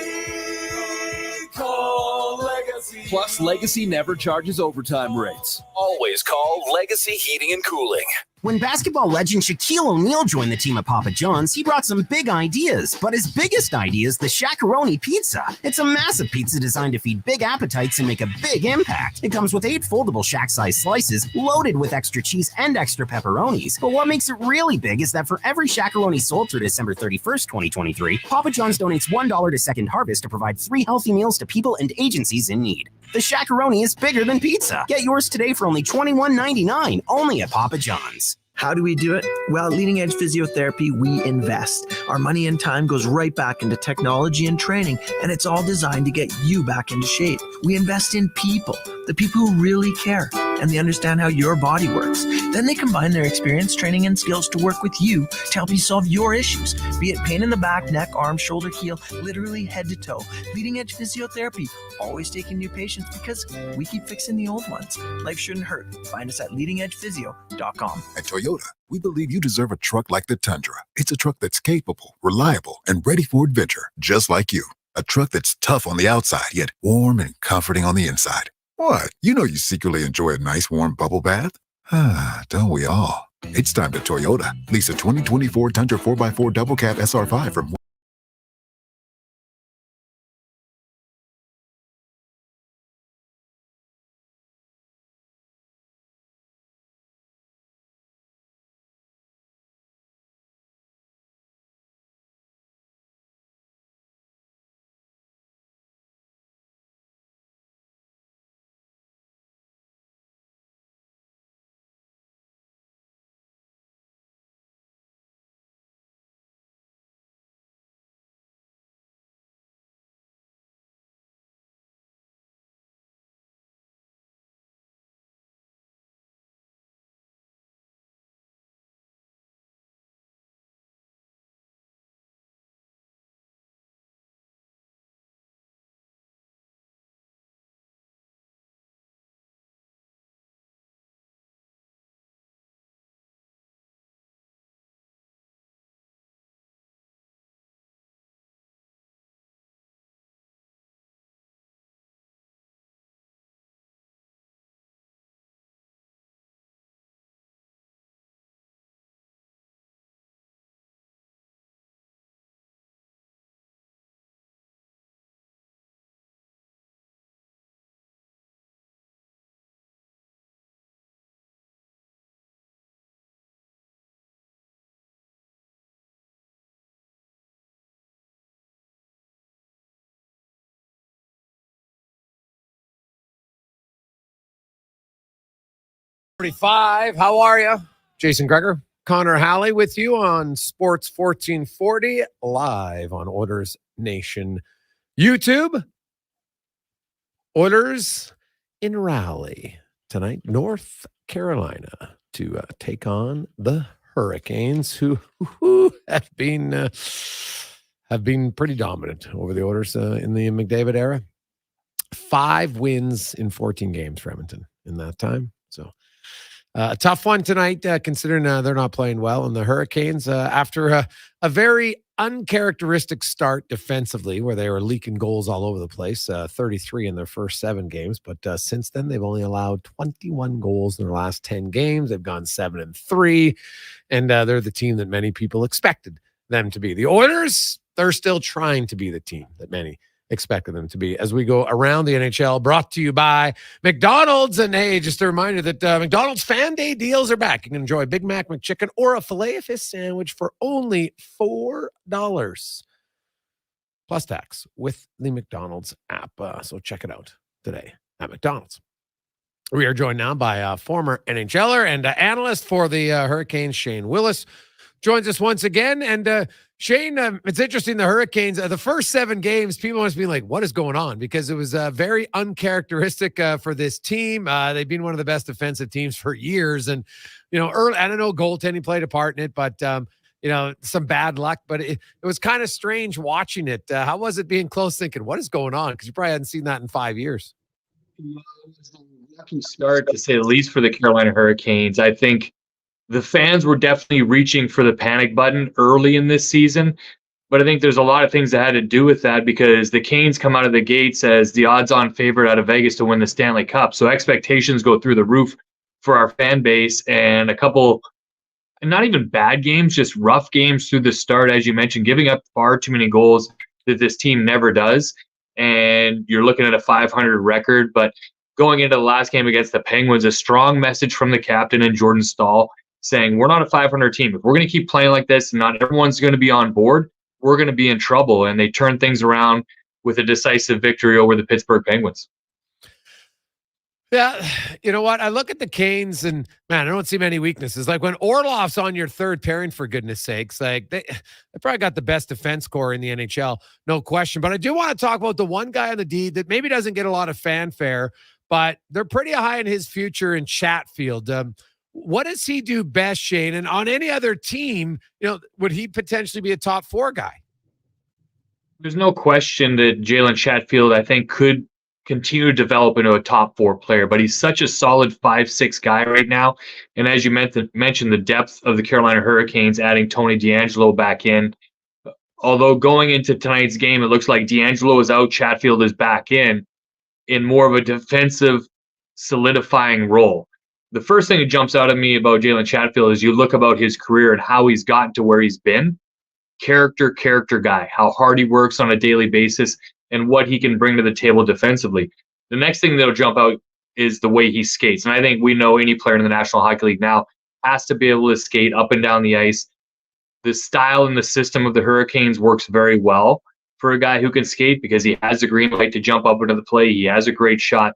Call Legacy. Plus, Legacy never charges overtime rates. Always call Legacy Heating and Cooling. When basketball legend Shaquille O'Neal joined the team at Papa John's, he brought some big ideas. But his biggest idea is the Shaq-a-Roni pizza. It's a massive pizza designed to feed big appetites and make a big impact. It comes with 8 foldable Shaq-sized slices, loaded with extra cheese and extra pepperonis. But what makes it really big is that for every Shaq-a-Roni sold through December 31st, 2023, Papa John's donates $1 to Second Harvest to provide 3 healthy meals to people and agencies in need. The Shaq-a-Roni is bigger than pizza. Get yours today for only $21.99, only at Papa John's. How do we do it? Well, at Leading Edge Physiotherapy, we invest. Our money and time goes right back into technology and training, and it's all designed to get you back into shape. We invest in people, the people who really care, and they understand how your body works. Then they combine their experience, training, and skills to work with you to help you solve your issues, be it pain in the back, neck, arm, shoulder, heel, literally head to toe. Leading Edge Physiotherapy, always taking new patients because we keep fixing the old ones. Life shouldn't hurt. Find us at leadingedgephysio.com. At Toyota, we believe you deserve a truck like the Tundra. It's a truck that's capable, reliable, and ready for adventure, just like you. A truck that's tough on the outside, yet warm and comforting on the inside. What? You know you secretly enjoy a nice warm bubble bath? Don't we all? It's time to Toyota. Lease a 2024 Tundra 4x4 double cab SR5 from 6:45. How are you? Jason Gregor, Connor Halley with you on Sports 1440, live on Oilers Nation YouTube. Oilers in Raleigh tonight, North Carolina, to take on the Hurricanes, who have been pretty dominant over the Oilers in the McDavid era. 5 wins in 14 games for Edmonton in that time. So a tough one tonight, considering they're not playing well. And the Hurricanes, after a very uncharacteristic start defensively, where they were leaking goals all over the place, 33 in their first 7 games. But since then, they've only allowed 21 goals in their last 10 games. They've gone 7-3, and they're the team that many people expected them to be. The Oilers, they're still trying to be the team that many expected them to be. As we go around the NHL, brought to you by McDonald's. And hey, just a reminder that McDonald's Fan Day deals are back. You can enjoy a Big Mac McChicken or a Filet-O-Fish sandwich for only $4 plus tax with the McDonald's app. So check it out today at McDonald's. We are joined now by former NHLer and analyst for the Hurricanes, Shane Willis, joins us once again. And Shane, it's interesting, the Hurricanes, the first 7 games, people must be like, what is going on? Because it was very uncharacteristic for this team. They've been one of the best defensive teams for years. And, early, I don't know, goaltending played a part in it, but, some bad luck. But it was kind of strange watching it. How was it being close, thinking, what is going on? Because you probably hadn't seen that in 5 years. It was a lucky start, to say the least, for the Carolina Hurricanes. I think the fans were definitely reaching for the panic button early in this season, but I think there's a lot of things that had to do with that, because the Canes come out of the gates as the odds-on favorite out of Vegas to win the Stanley Cup. So expectations go through the roof for our fan base, and a couple, not even bad games, just rough games through the start, as you mentioned, giving up far too many goals that this team never does. And you're looking at a 500 record, but going into the last game against the Penguins, a strong message from the captain and Jordan Stahl, saying we're not a 500 team. If we're going to keep playing like this and not everyone's going to be on board, we're going to be in trouble. And they turned things around with a decisive victory over the Pittsburgh Penguins. Yeah, you know what? I look at the Canes and, man, I don't see many weaknesses. Like when Orlov's on your third pairing, for goodness sakes, like they probably got the best defense core in the NHL, no question. But I do want to talk about the one guy on the D that maybe doesn't get a lot of fanfare, but they're pretty high in his future in Chatfield. What does he do best, Shane? And on any other team, would he potentially be a top 4 guy? There's no question that Jalen Chatfield, I think, could continue to develop into a top 4 player, but he's such a solid 5'6" guy right now. And as you mentioned, the depth of the Carolina Hurricanes, adding Tony DeAngelo back in. Although going into tonight's game, it looks like DeAngelo is out, Chatfield is back in more of a defensive solidifying role. The first thing that jumps out at me about Jalen Chatfield is you look about his career and how he's gotten to where he's been. Character guy, how hard he works on a daily basis and what he can bring to the table defensively. The next thing that'll jump out is the way he skates. And I think we know any player in the National Hockey League now has to be able to skate up and down the ice. The style and the system of the Hurricanes works very well for a guy who can skate, because he has the green light to jump up into the play. He has a great shot.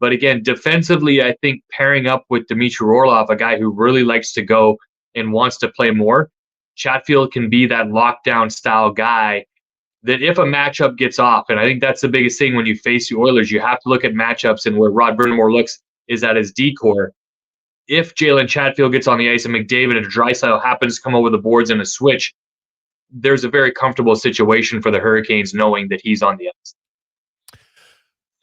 But again, defensively, I think pairing up with Dmitry Orlov, a guy who really likes to go and wants to play more, Chatfield can be that lockdown style guy that if a matchup gets off, and I think that's the biggest thing when you face the Oilers, you have to look at matchups, and where Rod Brind'Amour looks is at his D-core. If Jalen Chatfield gets on the ice and McDavid and Draisaitl happens to come over the boards in a switch, there's a very comfortable situation for the Hurricanes knowing that he's on the ice.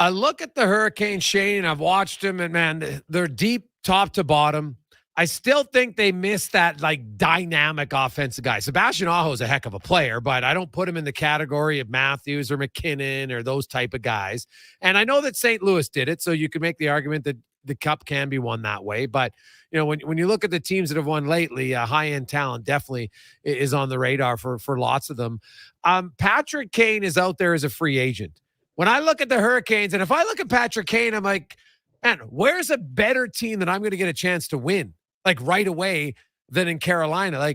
I look at the Hurricanes, Shane, and I've watched them, and man, they're deep top to bottom. I still think they miss that dynamic offensive guy. Sebastian Aho is a heck of a player, but I don't put him in the category of Matthews or McKinnon or those type of guys. And I know that St. Louis did it, so you could make the argument that the Cup can be won that way. But when you look at the teams that have won lately, high-end talent definitely is on the radar for lots of them. Patrick Kane is out there as a free agent. When I look at the Hurricanes, and if I look at Patrick Kane, I'm like, man, where's a better team that I'm going to get a chance to win right away than in Carolina?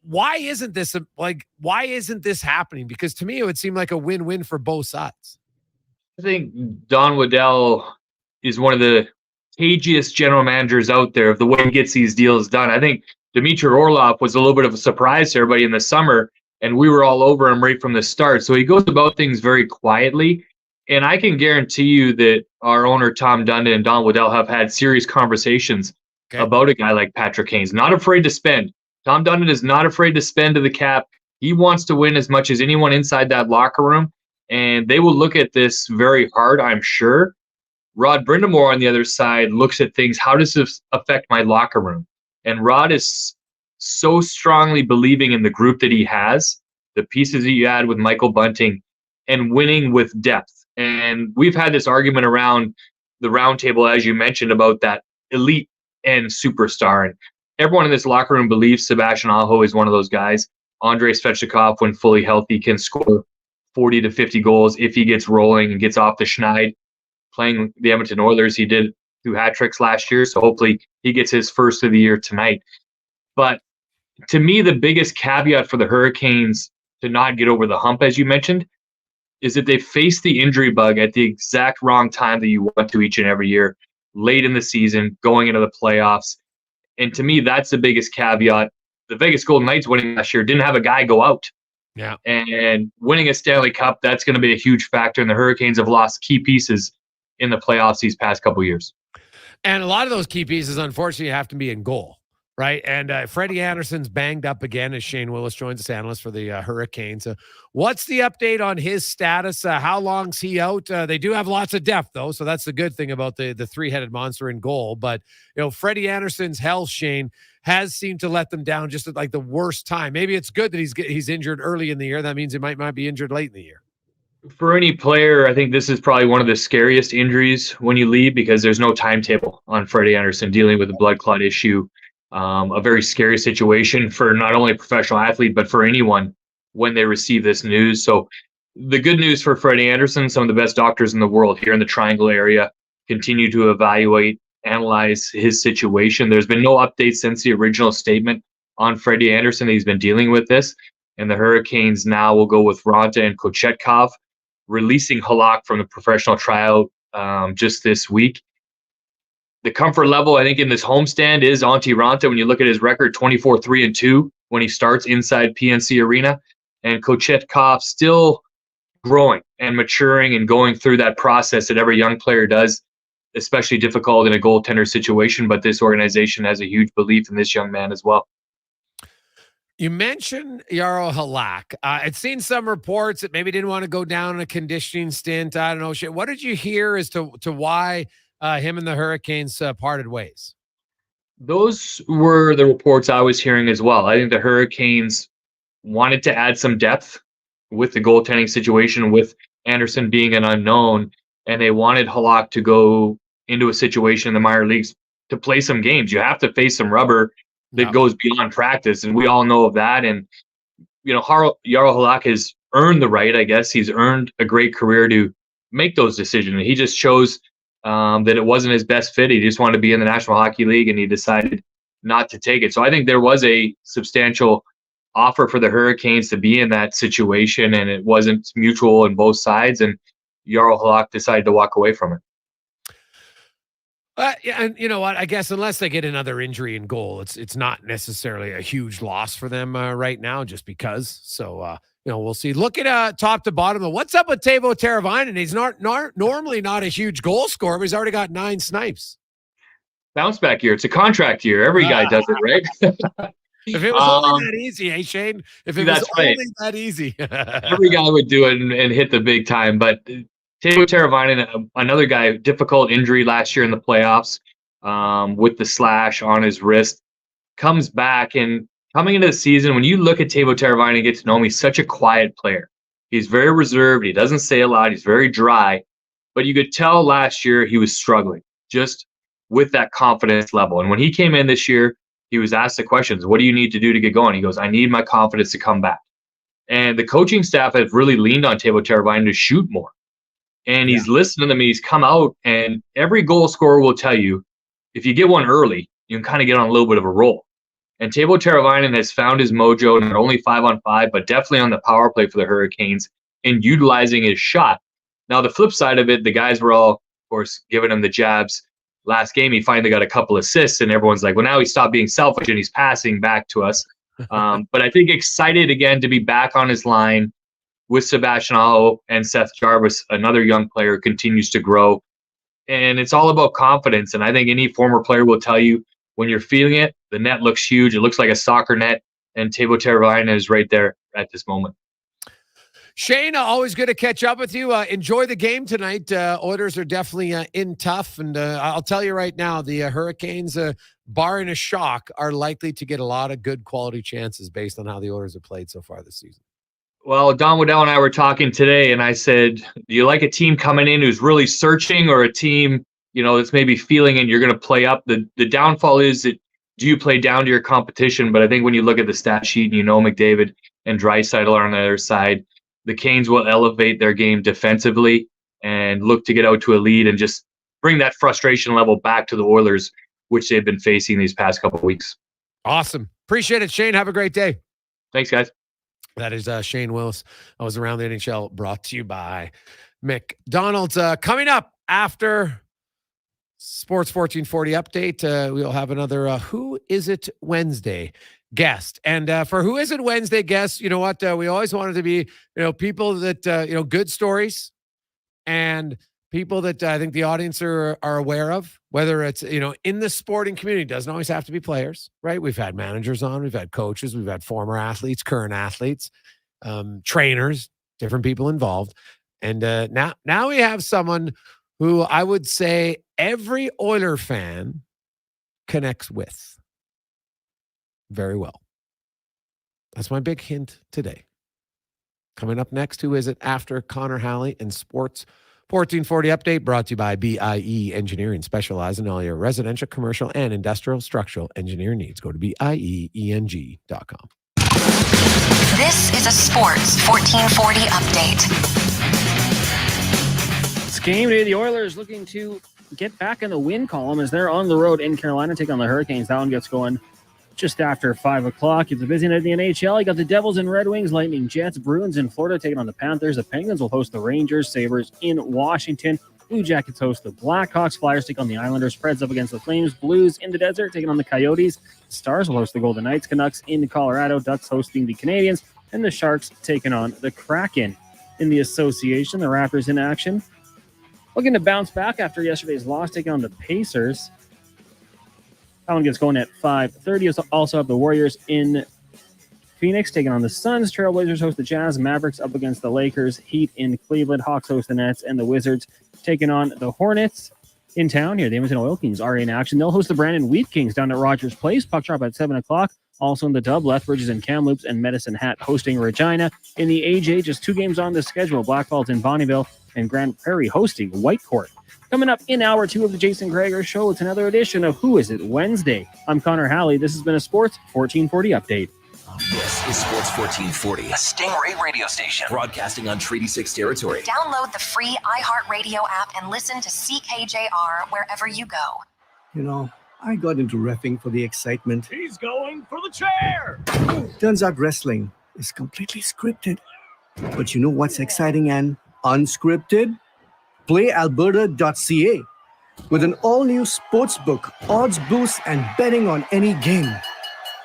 Why isn't this happening? Because to me, it would seem like a win-win for both sides. I think Don Waddell is one of the cagiest general managers out there of the way he gets these deals done. I think Dmitry Orlov was a little bit of a surprise to everybody in the summer, and we were all over him right from the start. So he goes about things very quietly. And I can guarantee you that our owner, Tom Dundon, and Don Waddell have had serious conversations about a guy like Patrick Kane. Not afraid to spend. Tom Dundon is not afraid to spend to the cap. He wants to win as much as anyone inside that locker room. And they will look at this very hard, I'm sure. Rod Brindamore on the other side looks at things. How does this affect my locker room? And Rod is so strongly believing in the group that he has, the pieces that you add with Michael Bunting, and winning with depth. And we've had this argument around the roundtable, as you mentioned, about that elite and superstar. And everyone in this locker room believes Sebastian Aho is one of those guys. Andrei Svechnikov, when fully healthy, can score 40 to 50 goals if he gets rolling and gets off the schneid. Playing the Edmonton Oilers, he did 2 hat tricks last year, so hopefully he gets his first of the year tonight. But to me, the biggest caveat for the Hurricanes to not get over the hump, as you mentioned, is that they face the injury bug at the exact wrong time that you want to each and every year, late in the season, going into the playoffs. And to me, that's the biggest caveat. The Vegas Golden Knights winning last year didn't have a guy go out. Yeah. And winning a Stanley Cup, that's going to be a huge factor. And the Hurricanes have lost key pieces in the playoffs these past couple of years. And a lot of those key pieces, unfortunately, have to be in goal. Right. And Freddie Anderson's banged up again as Shane Willis joins us, analyst for the Hurricanes. What's the update on his status? How long's he out? They do have lots of depth, though. So that's the good thing about the three-headed monster in goal. But, Freddie Anderson's health, Shane, has seemed to let them down just at like the worst time. Maybe it's good that he's injured early in the year. That means he might be injured late in the year. For any player, I think this is probably one of the scariest injuries when you leave, because there's no timetable on Freddie Anderson dealing with a blood clot issue. A very scary situation for not only a professional athlete, but for anyone when they receive this news. So the good news for Freddie Anderson, some of the best doctors in the world here in the Triangle area continue to evaluate, analyze his situation. There's been no updates since the original statement on Freddie Anderson. He's been dealing with this. And the Hurricanes now will go with Ronta and Kochetkov, releasing Halak from the professional tryout just this week. The comfort level, I think, in this homestand is Antti Ronta. When you look at his record, 24-3-2 when he starts inside PNC Arena. And Kochetkov still growing and maturing and going through that process that every young player does, especially difficult in a goaltender situation. But this organization has a huge belief in this young man as well. You mentioned Jaro Halak. I'd seen some reports that maybe didn't want to go down on a conditioning stint. I don't know. What did you hear as to why him and the Hurricanes parted ways? Those were the reports I was hearing as well. I think the Hurricanes wanted to add some depth with the goaltending situation, with Anderson being an unknown, and they wanted Halak to go into a situation in the minor leagues to play some games. You have to face some rubber that goes beyond practice, and we all know of that. And Jaro Halak has earned the right, I guess. He's earned a great career to make those decisions. He just chose that it wasn't his best fit. He just wanted to be in the National Hockey League, and he decided not to take it. So I think there was a substantial offer for the Hurricanes to be in that situation, and it wasn't mutual on both sides, and Jaro Halak decided to walk away from it. Yeah, and you know what? I guess unless they get another injury in goal, it's not necessarily a huge loss for them right now, just because. So we'll see. Look at top to bottom. What's up with Teuvo Teravainen? He's normally not a huge goal scorer, but he's already got 9 snipes. Bounce back year. It's a contract year. Every guy does it, right? If it was only that easy, hey Shane. If it was only that easy, every guy would do it and hit the big time. But Teuvo Teravainen, another guy, difficult injury last year in the playoffs with the slash on his wrist, comes back. And coming into the season, when you look at Teuvo Teravainen and get to know him, he's such a quiet player. He's very reserved. He doesn't say a lot. He's very dry. But you could tell last year he was struggling just with that confidence level. And when he came in this year, he was asked the questions, what do you need to do to get going? He goes, I need my confidence to come back. And the coaching staff have really leaned on Teuvo Teravainen to shoot more. And he's listened to them, and he's come out, and every goal scorer will tell you, if you get one early, you can kind of get on a little bit of a roll. And Teuvo Teravainen has found his mojo, not only 5-on-5, but definitely on the power play for the Hurricanes, in utilizing his shot. Now, the flip side of it, the guys were all, of course, giving him the jabs last game, he finally got a couple assists, and everyone's like, well, now he stopped being selfish and he's passing back to us. But I think excited again to be back on his line with Sebastian Aho and Seth Jarvis, another young player who continues to grow. And it's all about confidence. And I think any former player will tell you when you're feeling it, the net looks huge. It looks like a soccer net. And Teuvo Teravainen is right there at this moment. Shane, always good to catch up with you. Enjoy the game tonight. Oilers are definitely in tough. And I'll tell you right now, the Hurricanes, barring a shock, are likely to get a lot of good quality chances based on how the Oilers have played so far this season. Well, Don Waddell and I were talking today, and I said, do you like a team coming in who's really searching, or a team, that's maybe feeling and you're going to play up? The downfall is that do you play down to your competition? But I think when you look at the stat sheet and McDavid and Draisaitl are on the other side, the Canes will elevate their game defensively and look to get out to a lead and just bring that frustration level back to the Oilers, which they've been facing these past couple of weeks. Awesome. Appreciate it, Shane. Have a great day. Thanks, guys. That is Shane Willis. I was around the NHL, brought to you by McDonald's. Coming up after Sports 1440 update, we'll have another Who Is It Wednesday guest. And for Who Is It Wednesday guests, you know what? We always wanted to be, people that, good stories and people that I think the audience are aware of, whether it's, in the sporting community. It doesn't always have to be players, right? We've had managers on, we've had coaches, we've had former athletes, current athletes, trainers, different people involved. And now we have someone who I would say every Oiler fan connects with very well. That's my big hint today. Coming up next, Who Is It? After Connor Halley and Sports 1440 update, brought to you by BIE Engineering, specializing in all your residential, commercial, and industrial structural engineering needs. Go to BIEENG.com. This is a Sports 1440 update. It's game day. The Oilers looking to get back in the win column as they're on the road in Carolina, take on the Hurricanes. That one gets going just after 5 o'clock. It's a busy night in the NHL. You got the Devils and Red Wings, Lightning, Jets, Bruins in Florida taking on the Panthers. The Penguins will host the Rangers, Sabres in Washington. Blue Jackets host the Blackhawks. Flyers take on the Islanders. Preds up against the Flames. Blues in the desert taking on the Coyotes. Stars will host the Golden Knights. Canucks in Colorado. Ducks hosting the Canadiens. And the Sharks taking on the Kraken. In the association, the Raptors in action, looking to bounce back after yesterday's loss, taking on the Pacers. That one gets going at 5:30. Also have the Warriors in Phoenix taking on the Suns. Trailblazers host the Jazz. Mavericks up against the Lakers. Heat in Cleveland. Hawks host the Nets. And the Wizards taking on the Hornets in town here. The Edmonton Oil Kings are in action. They'll host the Brandon Wheat Kings down at Rogers Place. Puck drop at 7 o'clock. Also in the dub, Lethbridge and Kamloops and Medicine Hat hosting Regina. In the AJ, just 2 games on the schedule. Blackfalds in Bonnyville and Grand Prairie hosting Whitecourt. Coming up in hour 2 of the Jason Gregor Show, it's another edition of Who Is It Wednesday. I'm Connor Halley. This has been a Sports 1440 update. This is Sports 1440, a Stingray radio station broadcasting on Treaty 6 territory. Download the free iHeartRadio app and listen to CKJR wherever you go. I got into reffing for the excitement. He's going for the chair. Turns out wrestling is completely scripted. But you know what's exciting and unscripted? PlayAlberta.ca. With an all-new sportsbook, odds boosts, and betting on any game.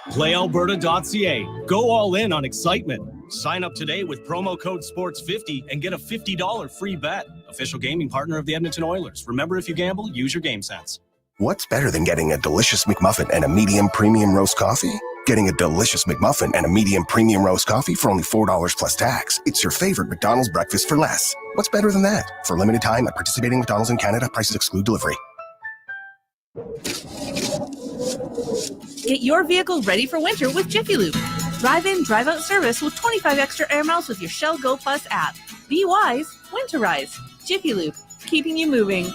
PlayAlberta.ca. Go all in on excitement. Sign up today with promo code SPORTS50 and get a $50 free bet. Official gaming partner of the Edmonton Oilers. Remember, if you gamble, use your game sense. What's better than getting a delicious McMuffin and a medium premium roast coffee? Getting a delicious McMuffin and a medium premium roast coffee for only $4 plus tax. It's your favorite McDonald's breakfast for less. What's better than that? For a limited time at participating McDonald's in Canada, prices exclude delivery. Get your vehicle ready for winter with Jiffy Lube. Drive-in, drive-out service with 25 extra air miles with your Shell Go Plus app. Be wise, winterize. Jiffy Lube, keeping you moving.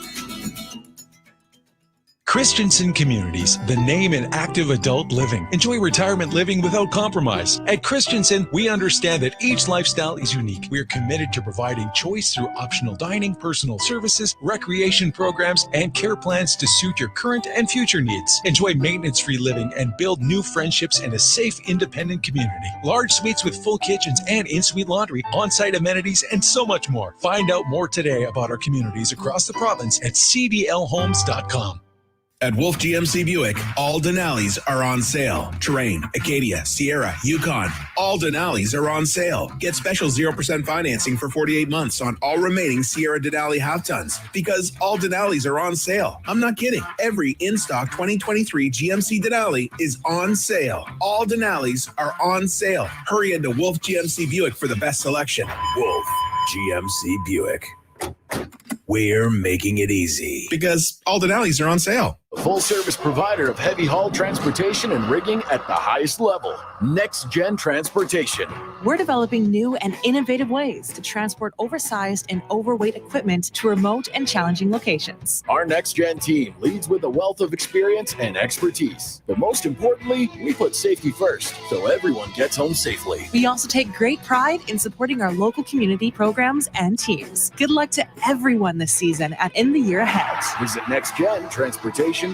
Christensen Communities, the name in active adult living. Enjoy retirement living without compromise. At Christensen, we understand that each lifestyle is unique. We are committed to providing choice through optional dining, personal services, recreation programs, and care plans to suit your current and future needs. Enjoy maintenance-free living and build new friendships in a safe, independent community. Large suites with full kitchens and in-suite laundry, on-site amenities, and so much more. Find out more today about our communities across the province at cdlhomes.com. At Wolf GMC Buick, all Denali's are on sale. Terrain, Acadia, Sierra, Yukon, all Denali's are on sale. Get special 0% financing for 48 months on all remaining Sierra Denali half-tons because all Denali's are on sale. I'm not kidding. Every in-stock 2023 GMC Denali is on sale. All Denali's are on sale. Hurry into Wolf GMC Buick for the best selection. Wolf GMC Buick. We're making it easy because all Denali's are on sale. A full-service provider of heavy haul transportation and rigging at the highest level. Next Gen Transportation. We're developing new and innovative ways to transport oversized and overweight equipment to remote and challenging locations. Our Next Gen team leads with a wealth of experience and expertise. But most importantly, we put safety first so everyone gets home safely. We also take great pride in supporting our local community programs and teams. Good luck to everyone this season and in the year ahead. Visit nextgentransportation.com.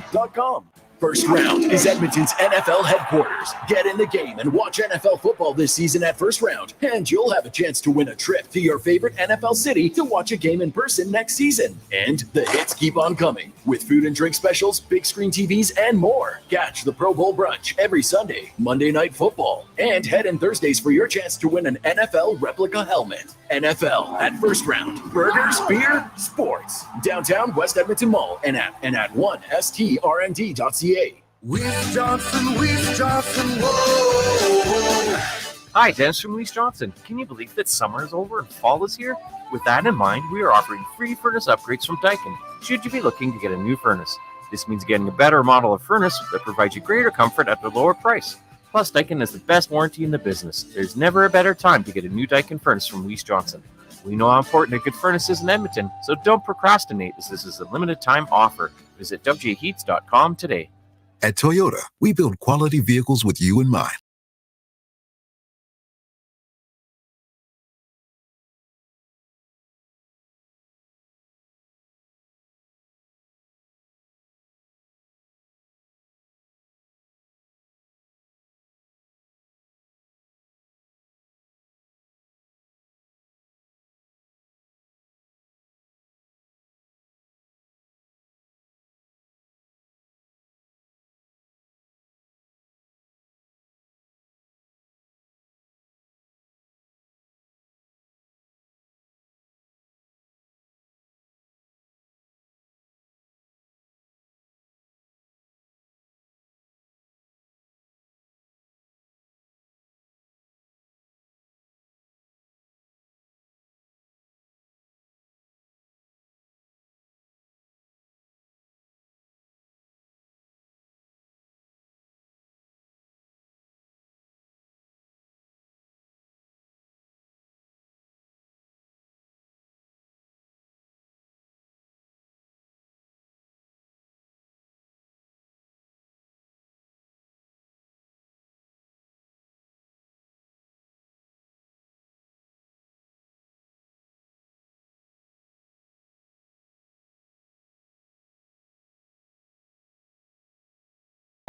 First Round is Edmonton's NFL headquarters. Get in the game and watch NFL football this season at First Round, and you'll have a chance to win a trip to your favorite NFL city to watch a game in person next season. And the hits keep on coming with food and drink specials, big screen TVs, and more. Catch the Pro Bowl brunch every Sunday, Monday Night Football, and head in Thursdays for your chance to win an NFL replica helmet. NFL at First Round. Burgers, beer, sports. Downtown West Edmonton Mall and at 1strnd.ca. Weiss Johnson, whoa! Hi, Dennis from Weiss Johnson. Can you believe that summer is over and fall is here? With that in mind, we are offering free furnace upgrades from Daikin, should you be looking to get a new furnace. This means getting a better model of furnace that provides you greater comfort at a lower price. Plus, Daikin has the best warranty in the business. There's never a better time to get a new Daikin furnace from Weiss Johnson. We know how important a good furnace is in Edmonton, so don't procrastinate as this is a limited time offer. Visit wjheats.com today. At Toyota, we build quality vehicles with you in mind.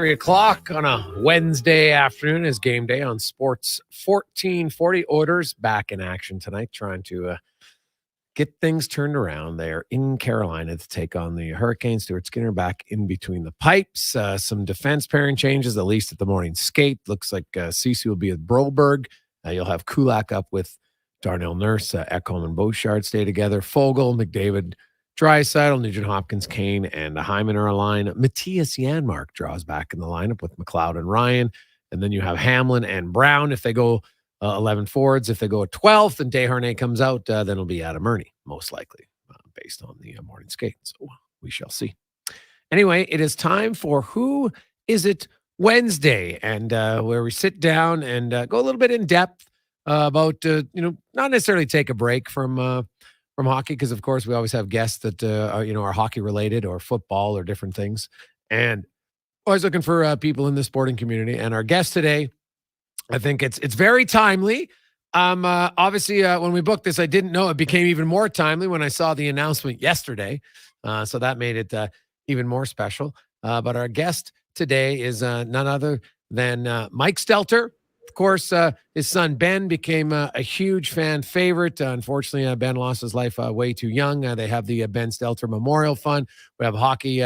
$3 on a Wednesday afternoon is game day on Sports 1440. Oilers back in action tonight, trying to get things turned around. They are in Carolina to take on the Hurricanes. Stuart Skinner back in between the pipes. Some defense pairing changes, at least at the morning skate. Looks like Cece will be at Broberg. You'll have Kulak up with Darnell Nurse. Ekholm and Beauchard stay together. Fogle, McDavid, Draisaitl, Nugent Hopkins, Kane, and Hyman are a line. Matthias Janmark draws back in the lineup with McLeod and Ryan. And then you have Hamlin and Brown if they go 11 forwards. If they go at 12th and Desharnais comes out, then it'll be Adam Murney, most likely, based on the morning skate. So we shall see. Anyway, it is time for Who Is It Wednesday, and where we sit down and go a little bit in depth about, not necessarily take a break from hockey, because of course we always have guests that are hockey related or football or different things, and always looking for people in the sporting community. And our guest today, I think it's very timely. Obviously, when we booked this, I didn't know it became even more timely when I saw the announcement yesterday, so that made it even more special. But our guest today is none other than Mike Stelter. Of course, his son Ben became a huge fan favorite. Unfortunately, Ben lost his life way too young. They have the Ben Stelter Memorial Fund. We have hockey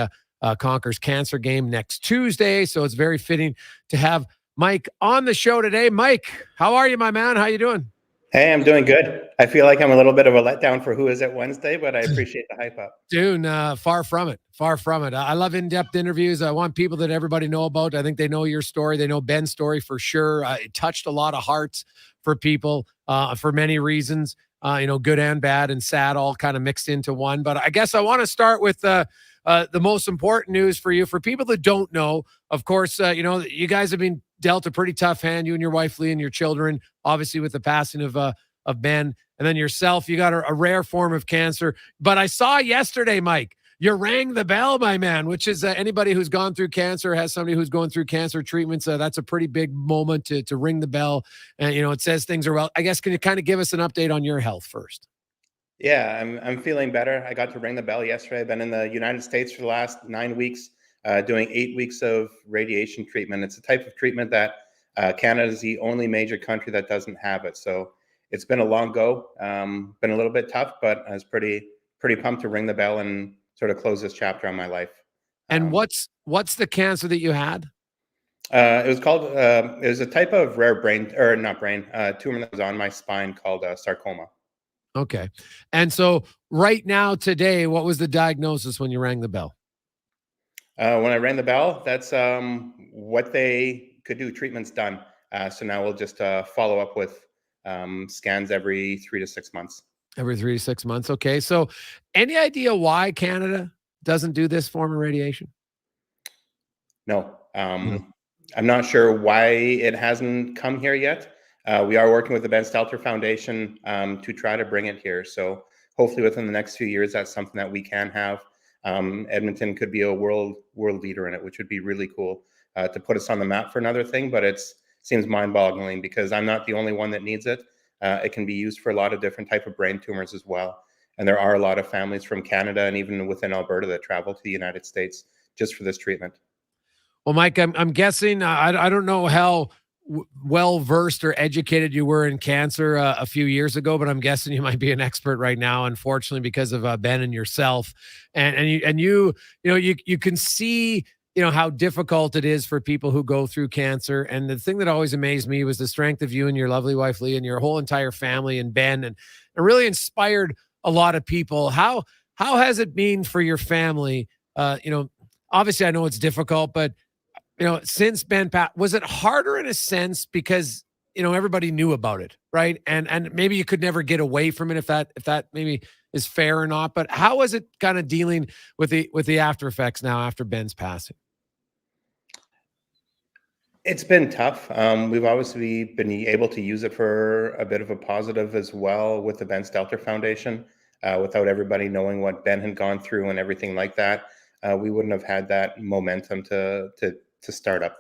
Conquer's Cancer game next Tuesday. So it's very fitting to have Mike on the show today. Mike, how are you, my man? How you doing? Hey, I'm doing good. I feel like I'm a little bit of a letdown for Who Is It Wednesday, but I appreciate the hype up. Dude, far from it. Far from it. I love in-depth interviews. I want people that everybody know about. I think they know your story. They know Ben's story for sure. It touched a lot of hearts for people for many reasons, good and bad and sad all kind of mixed into one. But I guess I want to start with the most important news for you. For people that don't know, of course, you guys have been dealt a pretty tough hand, you and your wife, Lee, and your children, obviously with the passing of Ben, and then yourself, you got a rare form of cancer. But I saw yesterday, Mike, you rang the bell, my man, which is anybody who's gone through cancer, has somebody who's going through cancer treatments. That's a pretty big moment to ring the bell. And, it says things are well. I guess, can you kind of give us an update on your health first? Yeah, I'm feeling better. I got to ring the bell yesterday. I've been in the United States for the last 9 weeks, doing 8 weeks of radiation treatment. It's a type of treatment that Canada is the only major country that doesn't have it. So it's been a long go, been a little bit tough, but I was pretty pumped to ring the bell and sort of close this chapter on my life. And what's the cancer that you had? It was called, it was a type of rare tumor that was on my spine called sarcoma. Okay. And so right now, today, what was the diagnosis when you rang the bell? When I rang the bell, that's what they could do. Treatment's done. So now we'll just follow up with scans every 3 to 6 months. Every 3 to 6 months. Okay. So any idea why Canada doesn't do this form of radiation? No. I'm not sure why it hasn't come here yet. We are working with the Ben Stelter Foundation to try to bring it here. So hopefully within the next few years, that's something that we can have. Edmonton could be a world leader in it, which would be really cool to put us on the map for another thing. But it seems mind-boggling because I'm not the only one that needs it. It can be used for a lot of different type of brain tumors as well. And there are a lot of families from Canada and even within Alberta that travel to the United States just for this treatment. Well, Mike, I'm guessing, I don't know how well-versed or educated you were in cancer a few years ago, but I'm guessing you might be an expert right now, unfortunately, because of Ben and yourself. And you can see, how difficult it is for people who go through cancer. And the thing that always amazed me was the strength of you and your lovely wife, Lee, and your whole entire family and Ben, and it really inspired a lot of people. How has it been for your family? Obviously I know it's difficult, but since Ben was it harder in a sense because everybody knew about it, right? And maybe you could never get away from it if that maybe is fair or not. But how was it kind of dealing with the after effects now after Ben's passing? It's been tough. We've obviously been able to use it for a bit of a positive as well with the Ben Stelter Foundation. Without everybody knowing what Ben had gone through and everything like that, we wouldn't have had that momentum to start up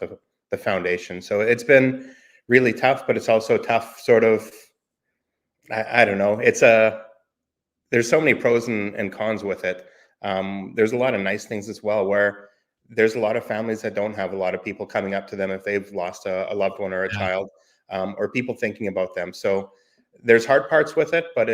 the foundation. So it's been really tough, but it's also tough sort of, I don't know. There's so many pros and cons with it. There's a lot of nice things as well, where there's a lot of families that don't have a lot of people coming up to them if they've lost a loved one or a child, or people thinking about them. So there's hard parts with it, but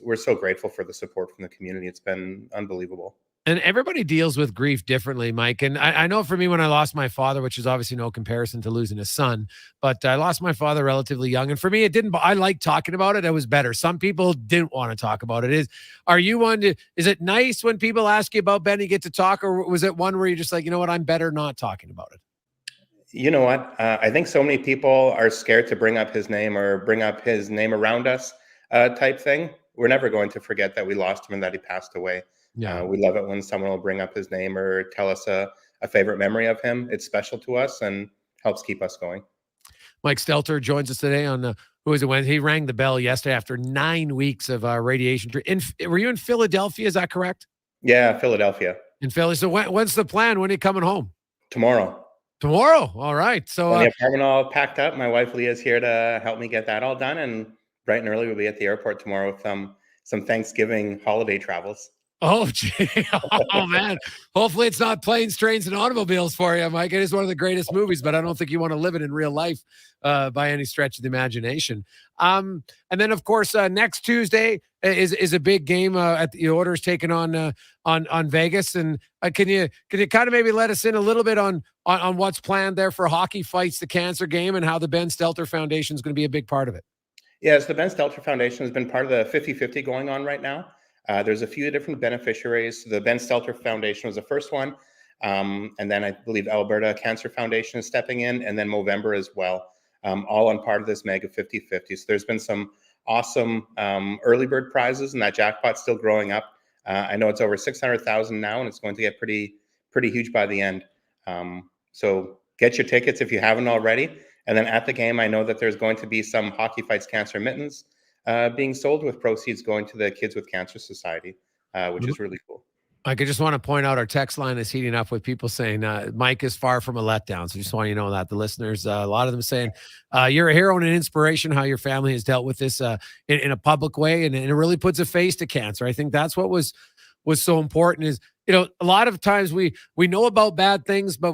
we're so grateful for the support from the community. It's been unbelievable. And everybody deals with grief differently, Mike. And I know for me, when I lost my father, which is obviously no comparison to losing a son, but I lost my father relatively young. And for me, I like talking about it. It was better. Some people didn't want to talk about it. Is it nice when people ask you about Ben, you get to talk, or was it one where you're just like, you know what, I'm better not talking about it? You know what? I think so many people are scared to bring up his name or bring up his name around us type thing. We're never going to forget that we lost him and that he passed away. Yeah, we love it when someone will bring up his name or tell us a favorite memory of him. It's special to us and helps keep us going. Mike Stelter joins us today on Who Is It Wednesday. He rang the bell yesterday after 9 weeks of radiation. Were you in Philadelphia? Is that correct? Yeah, Philadelphia. In Philly. So when's the plan? When are you coming home? Tomorrow. All right. So the apartment all packed up. My wife Leah is here to help me get that all done. And bright and early, we'll be at the airport tomorrow with some Thanksgiving holiday travels. Oh, gee. Oh, man. Hopefully it's not Planes, Trains, and Automobiles for you, Mike. It is one of the greatest movies, but I don't think you want to live it in real life by any stretch of the imagination. And then, of course, next Tuesday is a big game at the Oilers taking on Vegas. And can you kind of maybe let us in a little bit on what's planned there for Hockey Fights the Cancer game and how the Ben Stelter Foundation is going to be a big part of it? Yes, the Ben Stelter Foundation has been part of the 50-50 going on right now. There's a few different beneficiaries. The Ben Stelter Foundation was the first one. And then I believe Alberta Cancer Foundation is stepping in, and then Movember as well, all on part of this mega 50-50. So there's been some awesome early bird prizes, and that jackpot's still growing up. I know it's over 600,000 now, and it's going to get pretty huge by the end. So get your tickets if you haven't already. And then at the game, I know that there's going to be some Hockey Fights Cancer mittens being sold with proceeds going to the Kids with Cancer Society, which is really cool. I just want to point out our text line is heating up with people saying Mike is far from a letdown. So just want you to know that the listeners, a lot of them saying you're a hero and an inspiration, how your family has dealt with this in a public way. And it really puts a face to cancer. I think that's what was so important is, a lot of times we know about bad things, but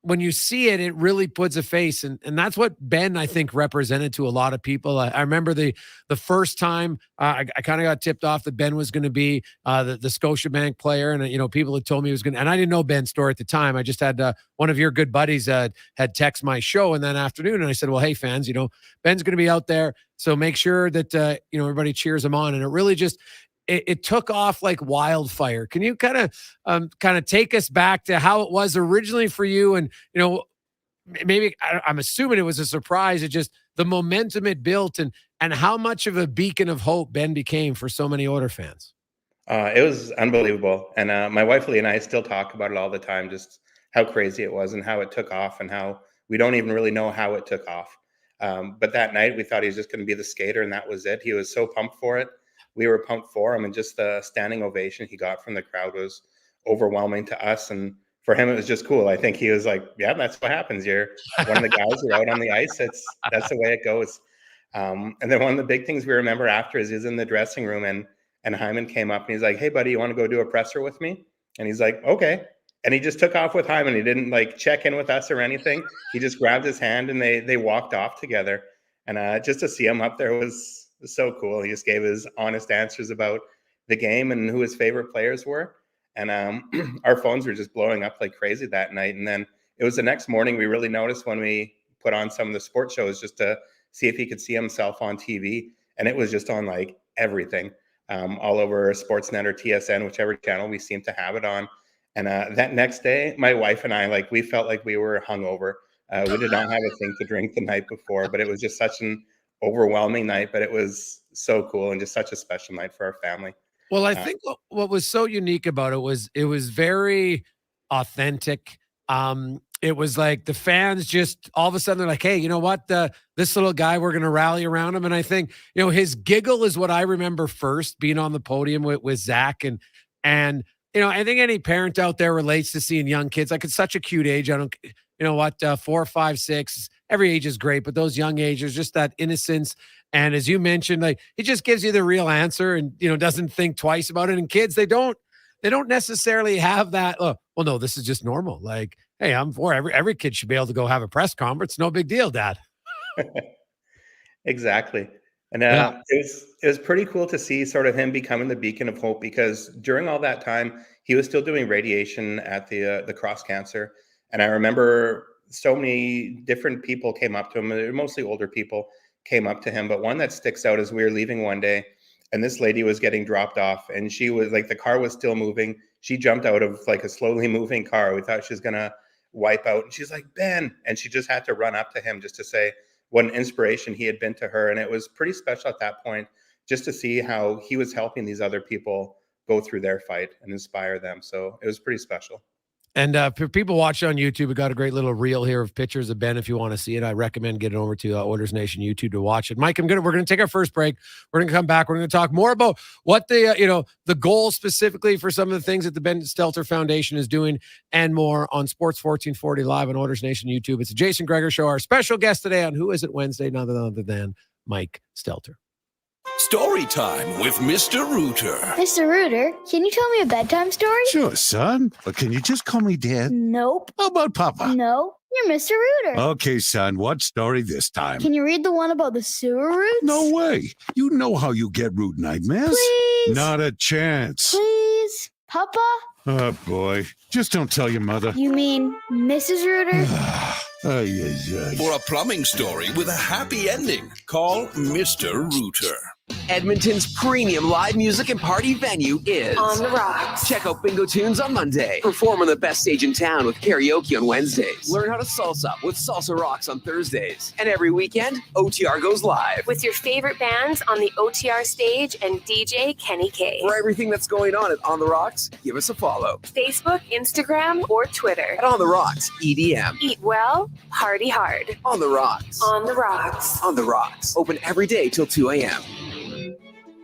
when you see it, it really puts a face. And that's what Ben, I think, represented to a lot of people. I remember the first time I kind of got tipped off that Ben was going to be the Scotiabank player. And, people had told me he was going to, and I didn't know Ben's story at the time. I just had one of your good buddies had text my show in that afternoon. And I said, well, hey, fans, Ben's going to be out there. So make sure that, everybody cheers him on. And it really just, it took off like wildfire. Can you kind of take us back to how it was originally for you? And, maybe I'm assuming it was a surprise. It just the momentum it built and how much of a beacon of hope Ben became for so many Oilers fans. It was unbelievable. And my wife Lee and I still talk about it all the time, just how crazy it was and how it took off and how we don't even really know how it took off. But that night we thought he was just going to be the skater and that was it. He was so pumped for it. We were pumped for him, and just the standing ovation he got from the crowd was overwhelming to us. And for him, it was just cool. I think he was like, yeah, that's what happens. You're one of the guys who are out on the ice. That's the way it goes. And then one of the big things we remember after is he was in the dressing room and Hyman came up and he's like, hey, buddy, you want to go do a presser with me? And he's like, okay. And he just took off with Hyman. He didn't check in with us or anything. He just grabbed his hand and they walked off together. And just to see him up there was so cool. He just gave his honest answers about the game and who his favorite players were. And our phones were just blowing up like crazy that night. And then it was the next morning we really noticed when we put on some of the sports shows just to see if he could see himself on TV. And it was just on everything, all over Sportsnet or TSN, whichever channel we seemed to have it on. And that next day, my wife and I, we felt like we were hungover. We did not have a thing to drink the night before, but it was just such an overwhelming night, but it was so cool and just such a special night for our family. Well, I think what was so unique about it was very authentic. It was like the fans just all of a sudden they're like, hey, you know what? This little guy, we're going to rally around him. And I think, his giggle is what I remember first being on the podium with Zach. And I think any parent out there relates to seeing young kids. It's such a cute age. I don't, 4, 5, 6, every age is great, but those young ages, just that innocence. And as you mentioned, it just gives you the real answer and, doesn't think twice about it. And kids, they don't necessarily have that. Oh, well, no, this is just normal. Hey, I'm for every kid should be able to go have a press conference. No big deal, Dad. Exactly. And it was pretty cool to see sort of him becoming the beacon of hope because during all that time, he was still doing radiation at the Cross Cancer. And I remember so many different people came up to him, mostly older people came up to him. But one that sticks out is we were leaving one day and this lady was getting dropped off and she was the car was still moving. She jumped out of a slowly moving car. We thought she was going to wipe out. And she's like, Ben. And she just had to run up to him just to say what an inspiration he had been to her. And it was pretty special at that point just to see how he was helping these other people go through their fight and inspire them. So it was pretty special. And for people watching on YouTube, we got a great little reel here of pictures of Ben. If you want to see it, I recommend getting over to Oilers Nation YouTube to watch it. Mike, we're going to take our first break. We're going to come back. We're going to talk more about what the goal specifically for some of the things that the Ben Stelter Foundation is doing and more on Sports 1440 live on Oilers Nation YouTube. It's the Jason Gregor Show. Our special guest today on Who Is It Wednesday, none other than Mike Stelter. Story time with Mr. Rooter. Mr. Rooter, can you tell me a bedtime story? Sure, son. But can you just call me Dad? Nope. How about Papa? No, you're Mr. Rooter. Okay, son. What story this time? Can you read the one about the sewer roots? No way. You know how you get root nightmares. Please. Not a chance. Please. Papa? Oh, boy. Just don't tell your mother. You mean Mrs. Rooter? For a plumbing story with a happy ending, call Mr. Rooter. Edmonton's premium live music and party venue is On the Rocks. Check out Bingo Tunes on Monday. Perform on the best stage in town with karaoke on Wednesdays. Learn how to salsa with Salsa Rocks on Thursdays. And every weekend, OTR goes live. With your favorite bands on the OTR stage and DJ Kenny K. For everything that's going on at On the Rocks, give us a follow. Facebook, Instagram, or Twitter. At On the Rocks, EDM. Eat well, party hard. On the Rocks. On the Rocks. On the Rocks. Open every day till 2 a.m.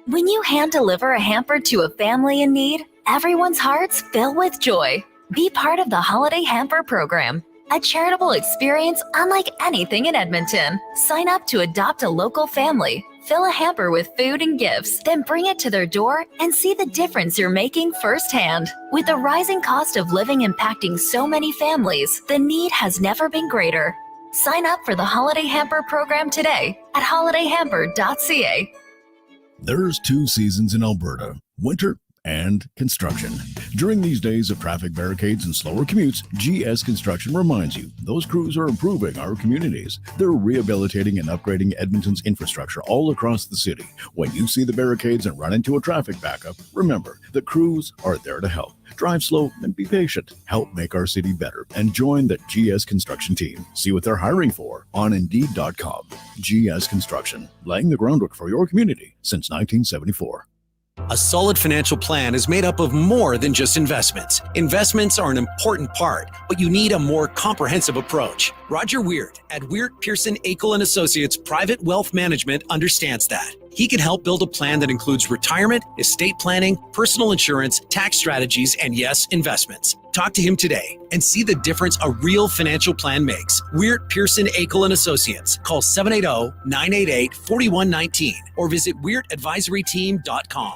When you hand deliver a hamper to a family in need, everyone's hearts fill with joy. Be part of the Holiday Hamper Program, a charitable experience unlike anything in Edmonton. Sign up to adopt a local family, fill a hamper with food and gifts, then bring it to their door and see the difference you're making firsthand. With the rising cost of living impacting so many families, the need has never been greater. Sign up for the Holiday Hamper Program today at holidayhamper.ca. There's two seasons in Alberta, winter and construction. During these days of traffic barricades and slower commutes, GS Construction reminds you those crews are improving our communities. They're rehabilitating and upgrading Edmonton's infrastructure all across the city. When you see the barricades and run into a traffic backup, remember, the crews are there to help. Drive slow and be patient. Help make our city better and join the GS Construction team. See what they're hiring for on Indeed.com. GS Construction, laying the groundwork for your community since 1974. A solid financial plan is made up of more than just investments. Investments are an important part, but you need a more comprehensive approach. Roger Weird at Weird Pearson Akel & Associates Private Wealth Management understands that. He can help build a plan that includes retirement, estate planning, personal insurance, tax strategies, and yes, investments. Talk to him today and see the difference a real financial plan makes. Weird Pearson Akel & Associates. Call 780-988-4119 or visit weirdadvisoryteam.com.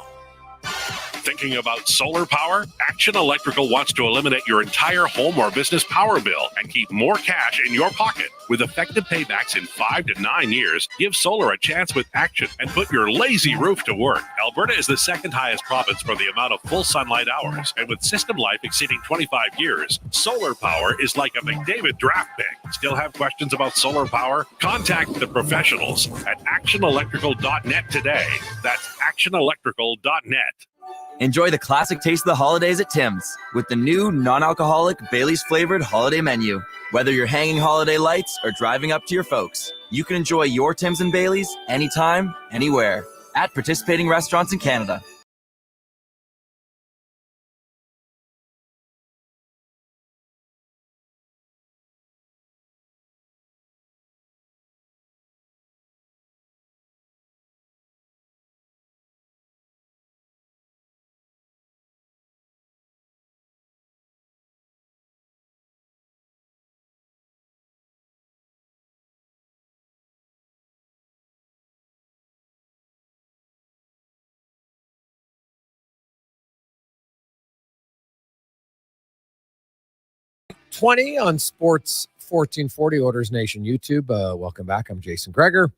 Thinking about solar power? Action Electrical wants to eliminate your entire home or business power bill and keep more cash in your pocket. With effective paybacks in 5 to 9 years, give solar a chance with Action and put your lazy roof to work. Alberta is the second highest province for the amount of full sunlight hours, and with system life exceeding 25 years, solar power is like a McDavid draft pick. Still have questions about solar power? Contact the professionals at actionelectrical.net today. That's actionelectrical.net. Enjoy the classic taste of the holidays at Tim's with the new non-alcoholic Bailey's flavored holiday menu. Whether you're hanging holiday lights or driving up to your folks, you can enjoy your Tim's and Bailey's anytime, anywhere at participating restaurants in Canada. .20 on Sports 1440 Orders Nation YouTube. Welcome back. I'm Jason Gregor.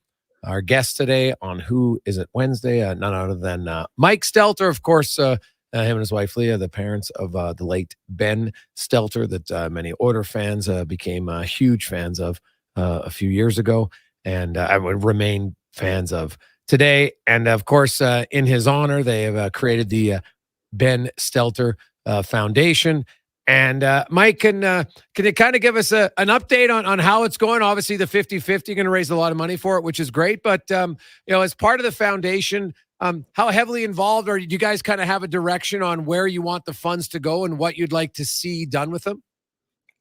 Our guest today on Who Is It Wednesday, none other than Mike Stelter, of course, him and his wife Leah, the parents of the late Ben Stelter that many Order fans became huge fans of a few years ago, and I would remain fans of today. And of course, in his honor, they have created the Ben Stelter Foundation. And Mike, can you kind of give us an update on how it's going? Obviously, the 50-50, you're going to raise a lot of money for it, which is great. But, as part of the foundation, how heavily involved, or do you guys kind of have a direction on where you want the funds to go and what you'd like to see done with them?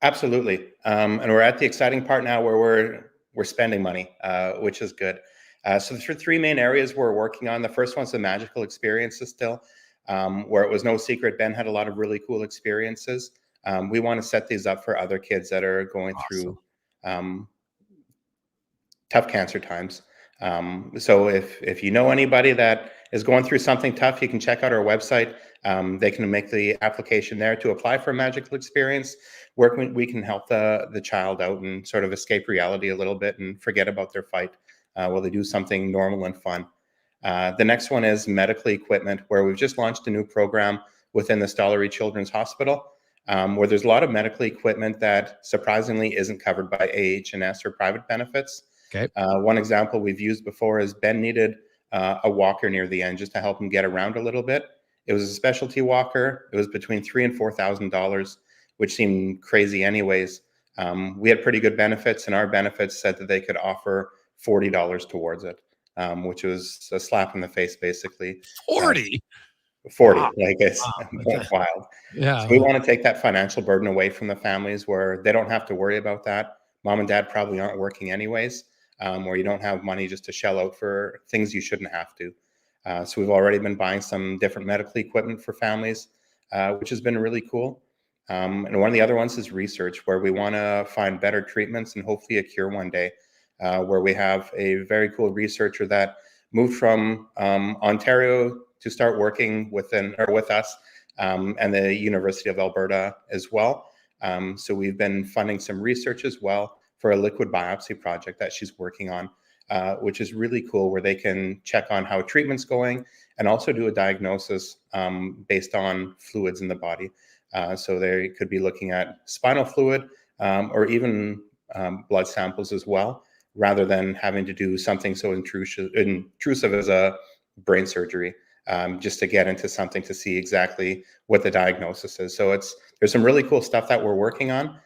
Absolutely. And we're at the exciting part now where we're spending money, which is good. So there's three main areas we're working on. The first one's the magical experiences still. Where it was no secret, Ben had a lot of really cool experiences. We want to set these up for other kids that are going through tough cancer times. So if you know anybody that is going through something tough, you can check out our website. They can make the application there to apply for a magical experience where we can help the child out and sort of escape reality a little bit and forget about their fight while they do something normal and fun. The next one is medical equipment, where we've just launched a new program within the Stollery Children's Hospital, where there's a lot of medical equipment that surprisingly isn't covered by AH&S or private benefits. Okay. One example we've used before is Ben needed a walker near the end just to help him get around a little bit. It was a specialty walker. It was between $3,000 and $4,000, which seemed crazy anyways. We had pretty good benefits, and our benefits said that they could offer $40 towards it, which was a slap in the face, basically. 40? 40, Wow. like it's wild. Yeah. So we want to take that financial burden away from the families where they don't have to worry about that. Mom and dad probably aren't working anyways, where you don't have money just to shell out for things you shouldn't have to. So we've already been buying some different medical equipment for families, which has been really cool. And one of the other ones is research, where we want to find better treatments and hopefully a cure one day, where we have a very cool researcher that moved from Ontario to start working with us and the University of Alberta as well. So we've been funding some research as well for a liquid biopsy project that she's working on, which is really cool, where they can check on how treatment's going and also do a diagnosis based on fluids in the body. So they could be looking at spinal fluid or even blood samples as well, rather than having to do something so intrusive as a brain surgery, just to get into something to see exactly what the diagnosis is. So there's some really cool stuff that we're working on.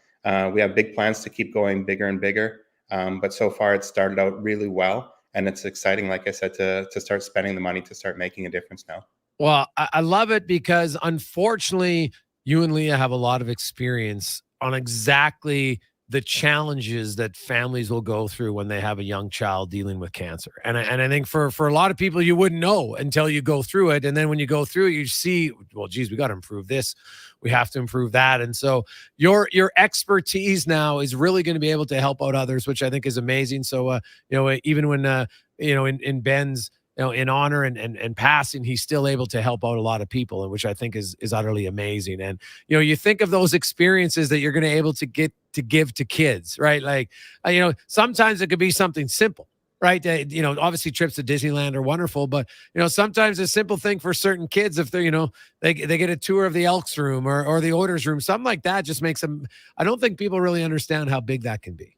We have big plans to keep going bigger and bigger. But so far it started out really well, and it's exciting, like I said, to start spending the money to start making a difference now. Well, I love it because unfortunately, you and Leah have a lot of experience on exactly the challenges that families will go through when they have a young child dealing with cancer. And I think for a lot of people, you wouldn't know until you go through it. And then when you go through it, you see, well, geez, we got to improve this. We have to improve that. And so your expertise now is really going to be able to help out others, which I think is amazing. So, even when, in Ben's, in honor and passing, he's still able to help out a lot of people, and which I think is utterly amazing. And, you think of those experiences that you're going to be able to get to give to kids, right? Like, sometimes it could be something simple, right? Obviously trips to Disneyland are wonderful, but, sometimes a simple thing for certain kids, if they're, they get a tour of the Elks room or the Oilers room, something like that just makes them, I don't think people really understand how big that can be.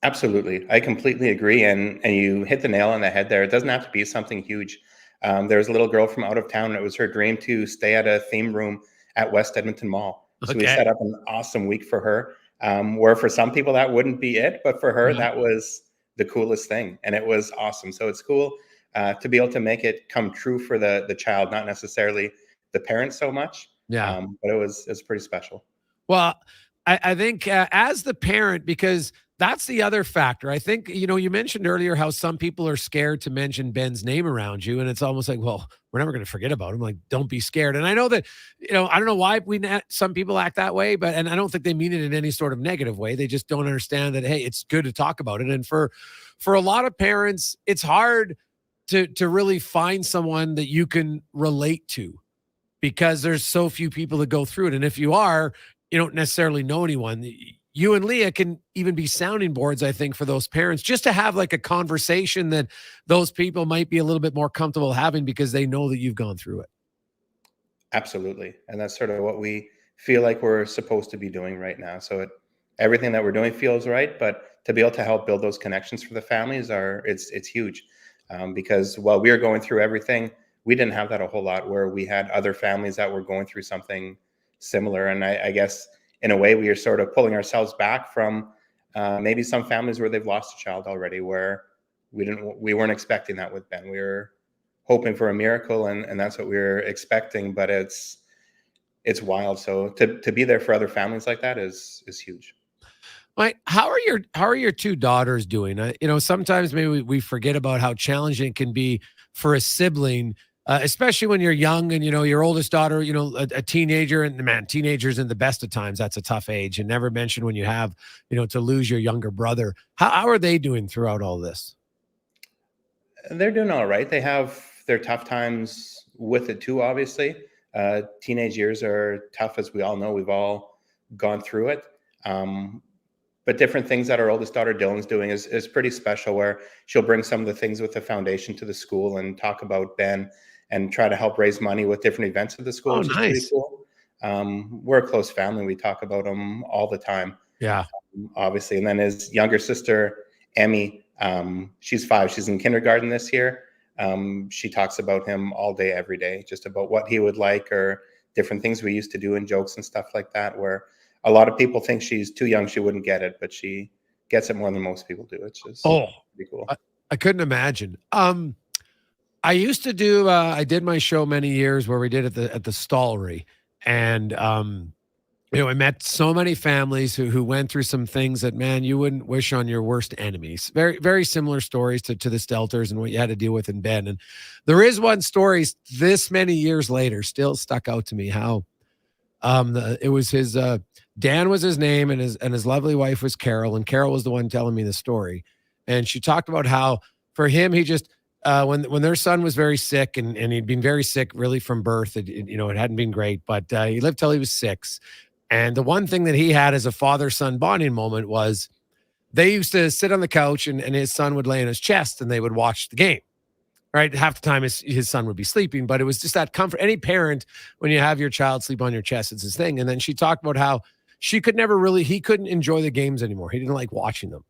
Absolutely. I completely agree. And you hit the nail on the head there. It doesn't have to be something huge. There was a little girl from out of town, and it was her dream to stay at a theme room at West Edmonton Mall. So we set up an awesome week for her, where for some people that wouldn't be it, but for her, that was the coolest thing. And it was awesome. So it's cool to be able to make it come true for the child, not necessarily the parent so much. Yeah. But it's pretty special. Well, I think as the parent, because that's the other factor. I think, you mentioned earlier how some people are scared to mention Ben's name around you. And it's almost like, well, we're never going to forget about him. Like, don't be scared. And I know that, I don't know why some people act that way, and I don't think they mean it in any sort of negative way. They just don't understand that, hey, it's good to talk about it. And for a lot of parents, it's hard to really find someone that you can relate to, because there's so few people that go through it. And if you don't necessarily know anyone. You and Leah can even be sounding boards, I think, for those parents, just to have like a conversation that those people might be a little bit more comfortable having because they know that you've gone through it. Absolutely. And that's sort of what we feel like we're supposed to be doing right now. So everything that we're doing feels right, but to be able to help build those connections for the families it's huge. Because while we were going through everything, we didn't have that a whole lot, where we had other families that were going through something similar. And I guess in a way we are sort of pulling ourselves back from maybe some families where they've lost a child already, where we weren't expecting that with Ben. We were hoping for a miracle, and that's what we were expecting, but it's wild. So to be there for other families like that is huge. Mike, how are your two daughters doing? Sometimes maybe we forget about how challenging it can be for a sibling, especially when you're young and, your oldest daughter, a teenager, and man, teenagers in the best of times, that's a tough age. And never mention when you have, to lose your younger brother. How are they doing throughout all this? They're doing all right. They have their tough times with it too, obviously. Teenage years are tough, as we all know. We've all gone through it. But different things that our oldest daughter Dylan's doing is pretty special, where she'll bring some of the things with the foundation to the school and talk about Ben and try to help raise money with different events at the school, which is pretty cool. We're a close family. We talk about him all the time. Yeah. Obviously. And then his younger sister, Emmy, she's 5. She's in kindergarten this year. She talks about him all day, every day, just about what he would like or different things we used to do and jokes and stuff like that, where a lot of people think she's too young, she wouldn't get it, but she gets it more than most people do. It's just pretty cool. I couldn't imagine. I used to do, I did my show many years where we did it at the Stollery. And, I met so many families who went through some things that, man, you wouldn't wish on your worst enemies. Very, very similar stories to the Stelters and what you had to deal with in Ben. And there is one story this many years later still stuck out to me, how it was his, Dan was his name, and his lovely wife was Carol, and Carol was the one telling me the story. And she talked about how for him, he just, when their son was very sick and he'd been very sick really from birth, it hadn't been great, but he lived till he was 6. And the one thing that he had as a father-son bonding moment was they used to sit on the couch and his son would lay on his chest and they would watch the game. Right. Half the time his son would be sleeping, but it was just that comfort. Any parent, when you have your child sleep on your chest, it's his thing. And then she talked about how he couldn't enjoy the games anymore. He didn't like watching them.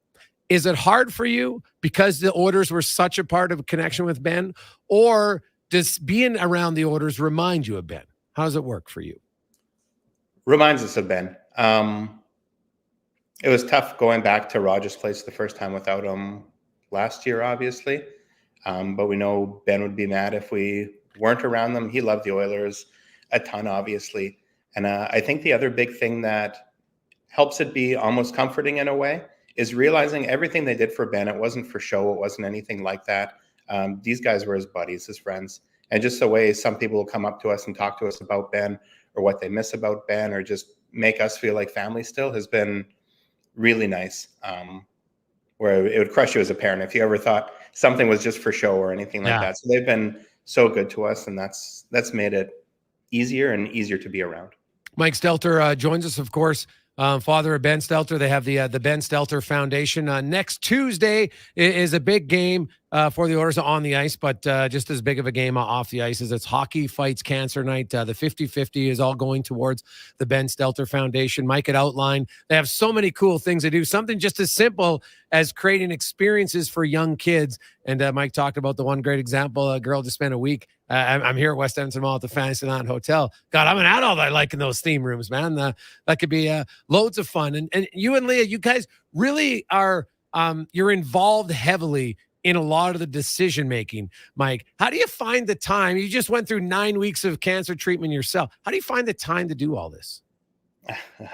Is it hard for you because the Oilers were such a part of a connection with Ben, or does being around the Oilers remind you of Ben? How does it work for you? Reminds us of Ben. It was tough going back to Rogers Place the first time without him last year, obviously. But we know Ben would be mad if we weren't around them. He loved the Oilers a ton, obviously. And I think the other big thing that helps it be almost comforting in a way is realizing everything they did for Ben, it wasn't for show. It wasn't anything like that. These guys were his buddies, his friends. And just the way some people will come up to us and talk to us about Ben or what they miss about Ben or just make us feel like family still has been really nice. Where it would crush you as a parent if you ever thought something was just for show or anything like that. So they've been so good to us, and that's made it easier and easier to be around. Mike Stelter joins us, of course, father of Ben Stelter. They have the Ben Stelter Foundation. Next Tuesday is a big game for the Oilers on the ice, but just as big of a game off the ice as it's Hockey Fights Cancer Night. The 50-50 is all going towards the Ben Stelter Foundation. Mike had outlined they have so many cool things to do, something just as simple as creating experiences for young kids. And Mike talked about the one great example, a girl just spent a week. I'm here at West Edmonton Mall at the Fantasyland Hotel. God, I'm an adult. I like in those theme rooms, man. That could be loads of fun. And you and Leah, you guys really are, you're involved heavily in a lot of the decision-making. Mike, how do you find the time? You just went through 9 weeks of cancer treatment yourself. How do you find the time to do all this?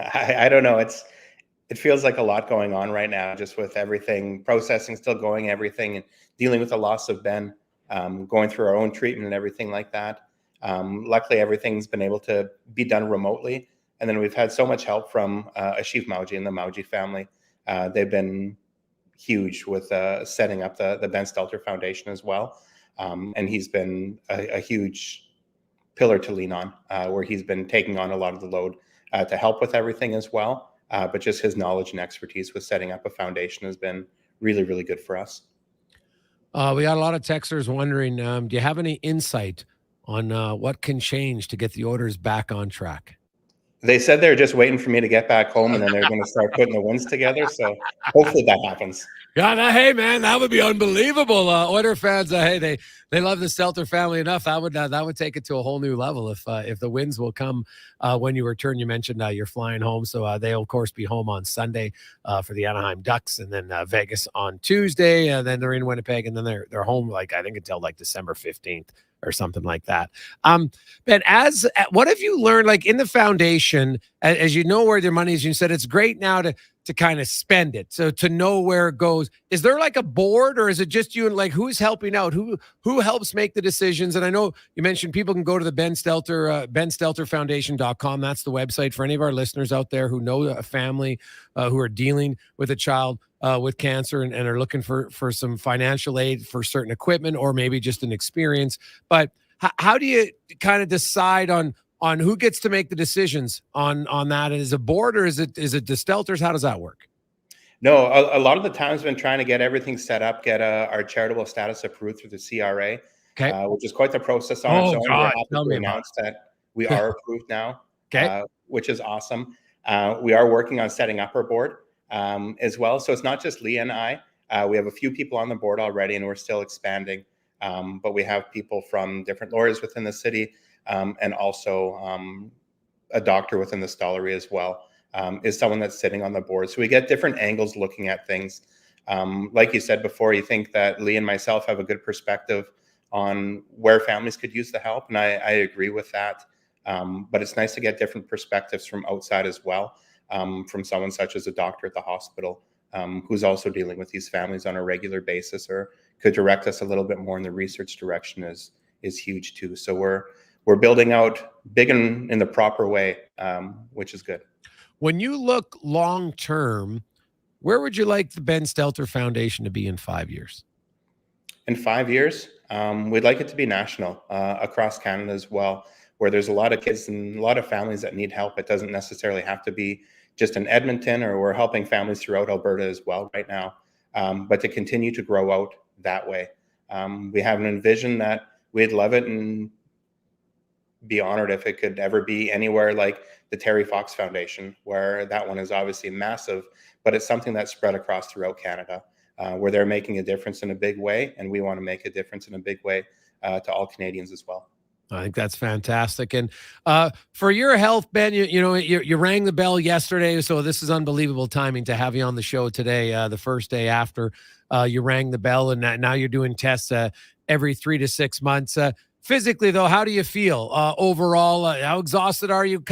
I don't know. It feels like a lot going on right now, just with everything, processing still going, everything, and dealing with the loss of Ben, going through our own treatment and everything like that. Luckily, everything's been able to be done remotely. And then we've had so much help from Ashif Mauji and the Mauji family. They've been huge with setting up the Ben Stelter Foundation as well. And he's been a huge pillar to lean on, where he's been taking on a lot of the load to help with everything as well. But just his knowledge and expertise with setting up a foundation has been really, really good for us. We got a lot of texters wondering, do you have any insight on what can change to get the Oilers back on track? They said they're just waiting for me to get back home, and then they're going to start putting the wins together. So hopefully that happens. Yeah, hey man, that would be unbelievable. Oiler fans, hey, they love the Stelter family enough. That would take it to a whole new level if the wins will come when you return. You mentioned you're flying home, so they'll of course be home on Sunday for the Anaheim Ducks, and then Vegas on Tuesday, and then they're in Winnipeg, and then they're home I think until December 15th. Or something like that. Ben, what have you learned in the foundation, as you know where their money is? You said it's great now to kind of spend it, so to know where it goes. Is there a board, or is it just you and who's helping out? Who helps make the decisions? And I know you mentioned people can go to the Ben Stelter, BenStelterFoundation.com. That's the website for any of our listeners out there who know a family who are dealing with a child with cancer and are looking for some financial aid for certain equipment or maybe just an experience. But how do you kind of decide on who gets to make the decisions on that? Is it board or is it the Stelters? How does that work? No, a lot of the times been trying to get everything set up, get our charitable status approved through the CRA, which is quite the process on its own. We're happy to announce that we are approved now, which is awesome. We are working on setting up our board as well. So it's not just Leah and I. We have a few people on the board already, and we're still expanding. But we have people from different lawyers within the city, and also a doctor within the Stollery as well, is someone that's sitting on the board. So we get different angles looking at things. Like you said before, you think that Lee and myself have a good perspective on where families could use the help, and I agree with that. But it's nice to get different perspectives from outside as well, from someone such as a doctor at the hospital, who's also dealing with these families on a regular basis, or could direct us a little bit more in the research direction is huge too. So we're building out big in the proper way, which is good. When you look long term, where would you like the Ben Stelter Foundation to be in 5 years? In 5 years, we'd like it to be national, across Canada as well, where there's a lot of kids and a lot of families that need help. It doesn't necessarily have to be just in Edmonton, or we're helping families throughout Alberta as well right now, but to continue to grow out that way. We have an envision that we'd love it and be honored if it could ever be anywhere like the Terry Fox Foundation, where that one is obviously massive, but it's something that's spread across throughout Canada, where they're making a difference in a big way, and we want to make a difference in a big way to all Canadians as well. I think that's fantastic. And for your health, Ben, you rang the bell yesterday, so this is unbelievable timing to have you on the show today, the first day after you rang the bell, and now you're doing tests every 3 to 6 months. Physically, though, how do you feel overall? How exhausted are you?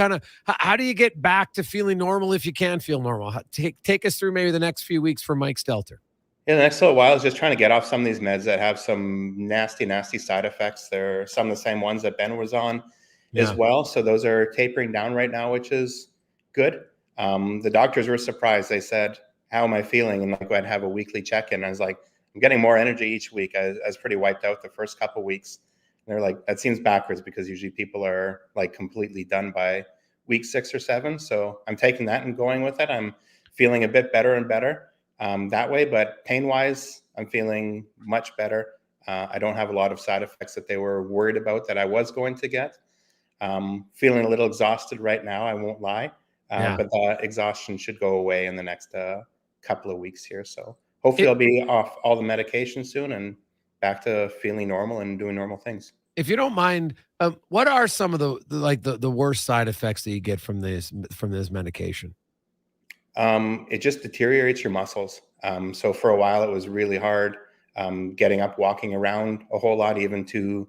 How do you get back to feeling normal if you can feel normal? Take us through maybe the next few weeks for Mike Stelter. Yeah, the next little while is just trying to get off some of these meds that have some nasty side effects. They're some of the same ones that Ben was on as well. So those are tapering down right now, which is good. The doctors were surprised. They said, "How am I feeling?" And I'd go ahead and have a weekly check-in. I was like, "I'm getting more energy each week." I was pretty wiped out the first couple of weeks. And they're like, "That seems backwards," because usually people are like completely done by week 6 or 7. So I'm taking that and going with it. I'm feeling a bit better and better that way, but pain-wise, I'm feeling much better. I don't have a lot of side effects that they were worried about that I was going to get. Feeling a little exhausted right now, I won't lie, but the exhaustion should go away in the next couple of weeks here. So hopefully I'll be off all the medication soon and back to feeling normal and doing normal things. If you don't mind, what are some of the worst side effects that you get from this medication? It just deteriorates your muscles. So for a while, it was really hard getting up, walking around a whole lot, even to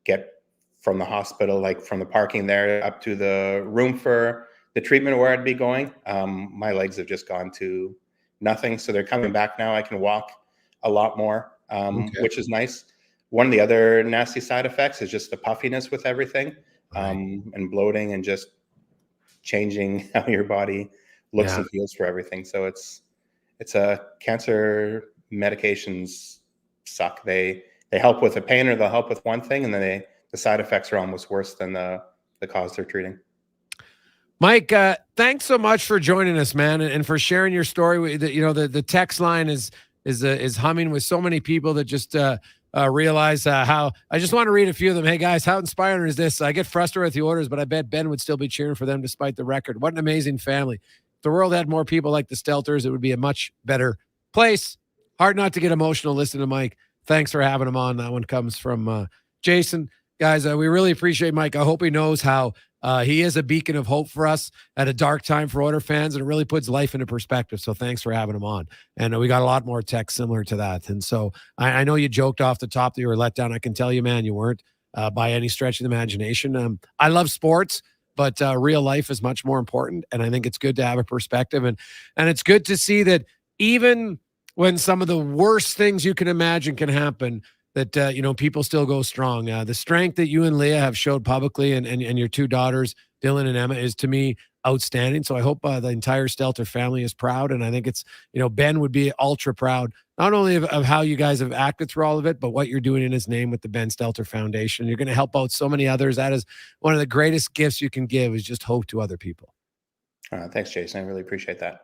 get from the hospital, like from the parking there up to the room for the treatment where I'd be going. My legs have just gone to nothing. So they're coming back now. I can walk a lot more, which is nice. One of the other nasty side effects is just the puffiness with everything, and bloating, and just changing how your body looks and feels for everything. So it's a cancer medications suck. They help with the pain, or they'll help with one thing, and then the side effects are almost worse than the cause they're treating. Mike, thanks so much for joining us, man, and for sharing your story. The text line is humming with so many people that just realize how. I just want to read a few of them. Hey guys, how inspiring is this? I get frustrated with the orders, but I bet Ben would still be cheering for them despite the record. What an amazing family. If the world had more people like the Stelters, it would be a much better place. Hard not to get emotional listening to Mike. Thanks for having him on. That one comes from Jason. Guys, we really appreciate Mike. I hope he knows how he is a beacon of hope for us at a dark time for Oilers fans, and it really puts life into perspective. So thanks for having him on. And we got a lot more texts similar to that. And so I know you joked off the top that you were let down. I can tell you, man, you weren't by any stretch of the imagination. I love sports, but real life is much more important. And I think it's good to have a perspective. And it's good to see that even when some of the worst things you can imagine can happen, that, people still go strong. The strength that you and Leah have showed publicly, and your two daughters Dylan and Emma is, to me, outstanding. So I hope the entire Stelter family is proud. And I think it's, Ben would be ultra proud, not only of how you guys have acted through all of it, but what you're doing in his name with the Ben Stelter Foundation. You're going to help out so many others. That is one of the greatest gifts you can give, is just hope to other people. Thanks, Jason. I really appreciate that.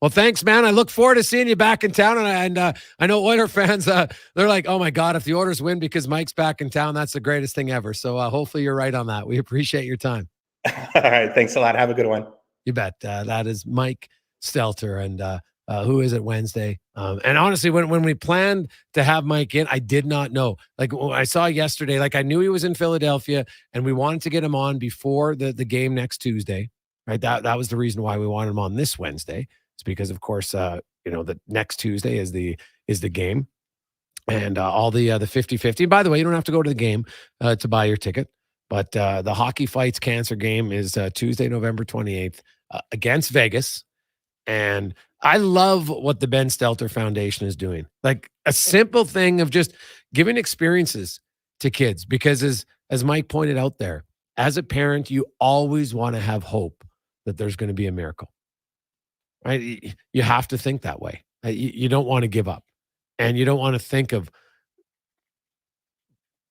Well, thanks, man. I look forward to seeing you back in town. And I know Oiler fans, they're like, oh, my God, if the Oilers win because Mike's back in town, that's the greatest thing ever. So hopefully you're right on that. We appreciate your time. All right. Thanks a lot. Have a good one. You bet. That is Mike Stelter. And who is it Wednesday? And honestly, when we planned to have Mike in, I did not know. Like, I saw yesterday, like, I knew he was in Philadelphia, and we wanted to get him on before the game next Tuesday. Right. That was the reason why we wanted him on this Wednesday. It's because, of course, the next Tuesday is the game, and all the 50-50. By the way, you don't have to go to the game to buy your ticket, but the Hockey Fights Cancer game is Tuesday, November 28th against Vegas. And I love what the Ben Stelter Foundation is doing. Like, a simple thing of just giving experiences to kids, because as Mike pointed out there, as a parent, you always want to have hope that there's going to be a miracle. Right? You have to think that way. You don't want to give up, and you don't want to think of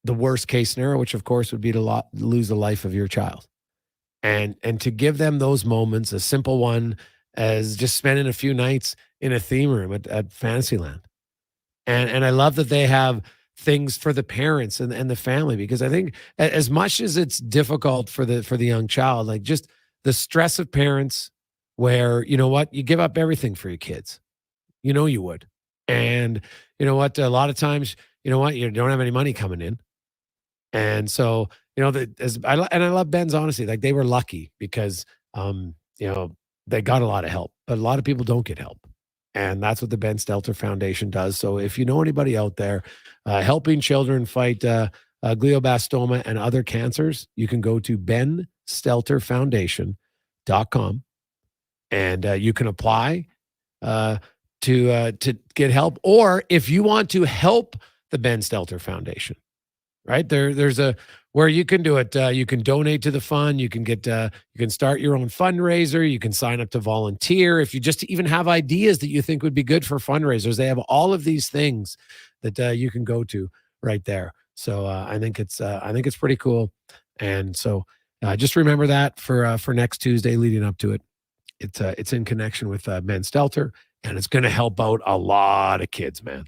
the worst case scenario, which of course would be to lose the life of your child. And to give them those moments, a simple one as just spending a few nights in a theme room at Fantasyland. And I love that they have things for the parents and the family, because I think as much as it's difficult for the young child, like, just the stress of parents, where, you know what, you give up everything for your kids. You would. And you know what, a lot of times, you know what, you don't have any money coming in. And so, I love Ben's honesty. Like, they were lucky because, they got a lot of help, but a lot of people don't get help. And that's what the Ben Stelter Foundation does. So if you know anybody out there helping children fight glioblastoma and other cancers, you can go to benstelterfoundation.com. And you can apply to get help. Or if you want to help the Ben Stelter Foundation, right? There's where you can do it. You can donate to the fund. You can start your own fundraiser. You can sign up to volunteer. If you just even have ideas that you think would be good for fundraisers, they have all of these things that you can go to right there. So I think it's pretty cool. And so just remember that for next Tuesday leading up to it. It's in connection with Ben Stelter, and it's going to help out a lot of kids, man.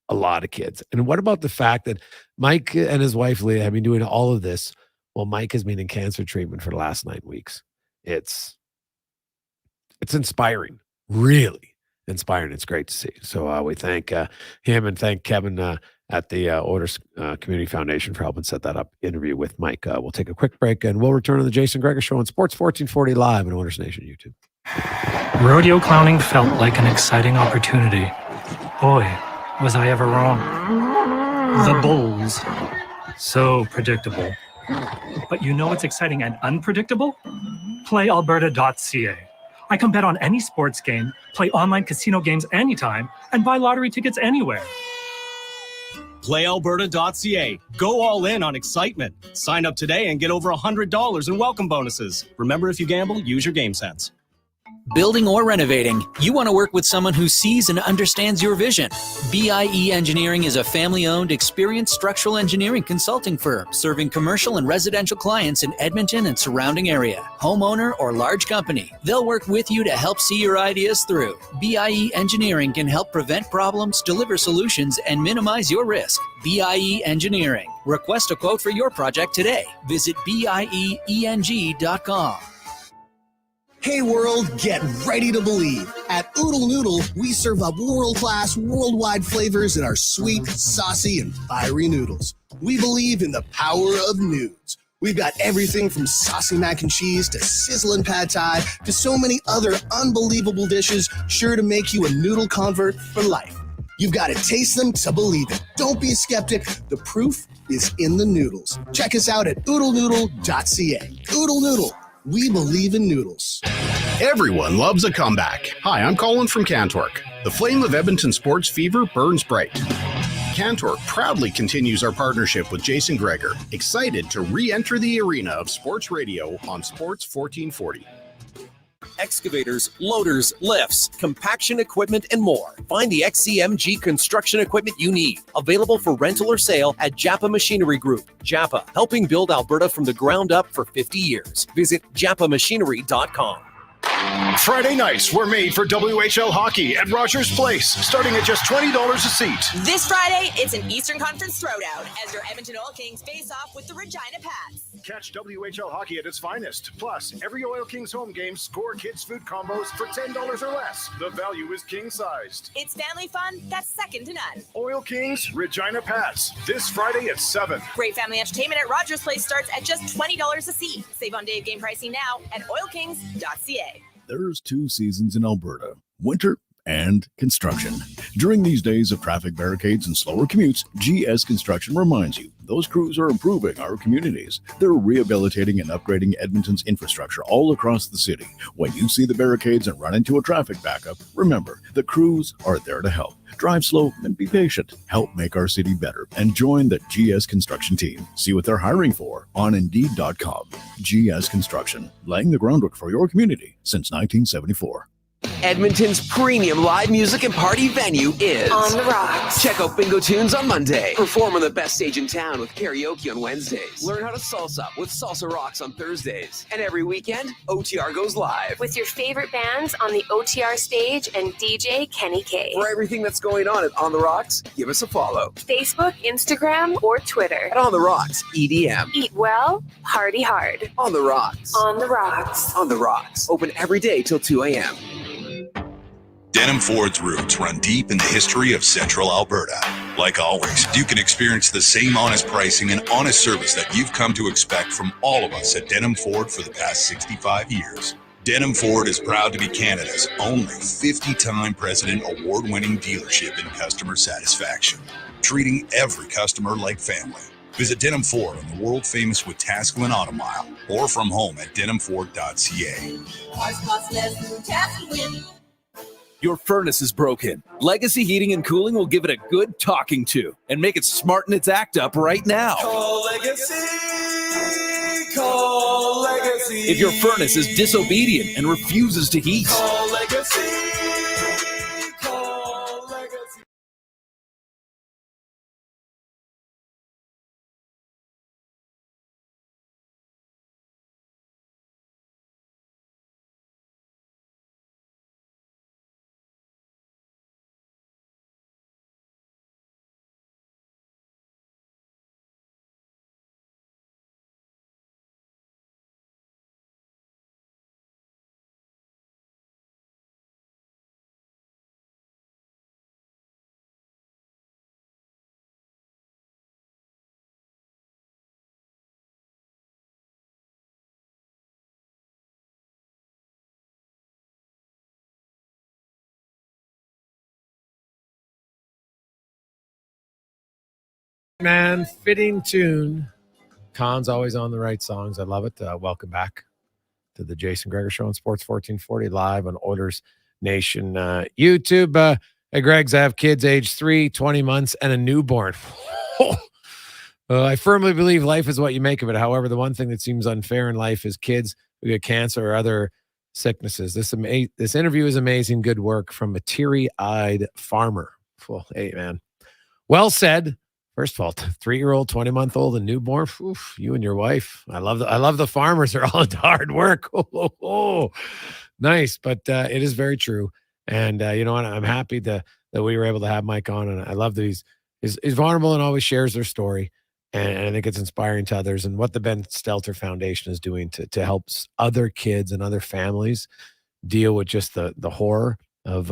A lot of kids. And what about the fact that Mike and his wife, Leah, have been doing all of this while Mike has been in cancer treatment for the last 9 weeks? It's inspiring, really inspiring. It's great to see. So we thank him and thank Kevin at the Oilers Community Foundation for helping set that up interview with Mike. We'll take a quick break, and we'll return to the Jason Gregor Show on Sports 1440 live on Oilers Nation YouTube. Rodeo clowning felt like an exciting opportunity. Boy, was I ever wrong. The bulls. So predictable. But you know what's exciting and unpredictable? PlayAlberta.ca. I can bet on any sports game, play online casino games anytime, and buy lottery tickets anywhere. PlayAlberta.ca. Go all in on excitement. Sign up today and get over $100 in welcome bonuses. Remember, if you gamble, use your game sense. Building or renovating, you want to work with someone who sees and understands your vision. BIE Engineering is a family-owned, experienced structural engineering consulting firm serving commercial and residential clients in Edmonton and surrounding area. Homeowner or large company, they'll work with you to help see your ideas through. BIE Engineering can help prevent problems, deliver solutions, and minimize your risk. BIE Engineering. Request a quote for your project today. Visit BIEENG.com. Hey world, get ready to believe. At Oodle Noodle, we serve up world-class, worldwide flavors in our sweet, saucy, and fiery noodles. We believe in the power of nudes. We've got everything from saucy mac and cheese to sizzling pad thai to so many other unbelievable dishes sure to make you a noodle convert for life. You've got to taste them to believe it. Don't be a skeptic. The proof is in the noodles. Check us out at oodlenoodle.ca. Oodle Noodle. We believe in noodles. Everyone loves a comeback. Hi, I'm Colin from Cantwork. The flame of Edmonton sports fever burns bright. Cantor proudly continues our partnership with Jason Gregor, excited to re-enter the arena of sports radio on Sports 1440. Excavators, loaders, lifts, compaction equipment, and more. Find the XCMG construction equipment you need. Available for rental or sale at Japa Machinery Group. Japa, helping build Alberta from the ground up for 50 years. Visit japamachinery.com. Friday nights were made for WHL hockey at Rogers Place, starting at just $20 a seat. This Friday, it's an Eastern Conference throwdown as your Edmonton Oil Kings face off with the Regina Pats. Catch WHL hockey at its finest. Plus, every Oil Kings home game, score kids' food combos for $10 or less. The value is king-sized. It's family fun that's second to none. Oil Kings, Regina Pats, this Friday at 7. Great family entertainment at Rogers Place starts at just $20 a seat. Save on day of game pricing now at oilkings.ca. There's 2 seasons in Alberta, winter and construction. During these days of traffic barricades and slower commutes, GS Construction reminds you those crews are improving our communities. They're rehabilitating and upgrading Edmonton's infrastructure all across the city. When you see the barricades and run into a traffic backup, remember, the crews are there to help. Drive slow and be patient. Help make our city better and join the GS Construction team. See what they're hiring for on Indeed.com. GS Construction, laying the groundwork for your community since 1974. Edmonton's premium live music and party venue is On the Rocks. Check out Bingo Tunes on Monday. Perform on the best stage in town with karaoke on Wednesdays. Learn how to salsa with Salsa Rocks on Thursdays. And every weekend, OTR goes live. With your favorite bands on the OTR stage and DJ Kenny K. For everything that's going on at On the Rocks, give us a follow. Facebook, Instagram, or Twitter. At On the Rocks, EDM. Eat well, party hard. On the Rocks. On the Rocks. On the Rocks. Open every day till 2 a.m. Denim Ford's roots run deep in the history of Central Alberta. Like always, you can experience the same honest pricing and honest service that you've come to expect from all of us at Denim Ford for the past 65 years. Denim Ford is proud to be Canada's only 50-time President Award-winning dealership in customer satisfaction, treating every customer like family. Visit Denim Ford on the world-famous Wetaskiwin Auto Mile or from home at denimford.ca. Your furnace is broken. Legacy Heating and Cooling will give it a good talking to and make it smarten its act up right now. Call Legacy. Call Legacy. If your furnace is disobedient and refuses to heat, Call Legacy. Call Legacy. Man, fitting tune. Khan's always on the right songs. I love it. Welcome back to the Jason Gregor Show on Sports 1440 live on Oilers Nation YouTube. Hey, Gregs, I have kids age 3, 20 months, and a newborn. I firmly believe life is what you make of it. However, the one thing that seems unfair in life is kids who get cancer or other sicknesses. This interview is amazing. Good work from a teary-eyed farmer. Well, hey, man. Well said. First of all, 3-year-old, 20-month-old, and newborn. Oof, you and your wife. I love the farmers. They're all into hard work. Nice, but it is very true. And you know what? I'm happy that we were able to have Mike on, and I love that he's vulnerable and always shares their story. And I think it's inspiring to others. And what the Ben Stelter Foundation is doing to help other kids and other families deal with just the horror of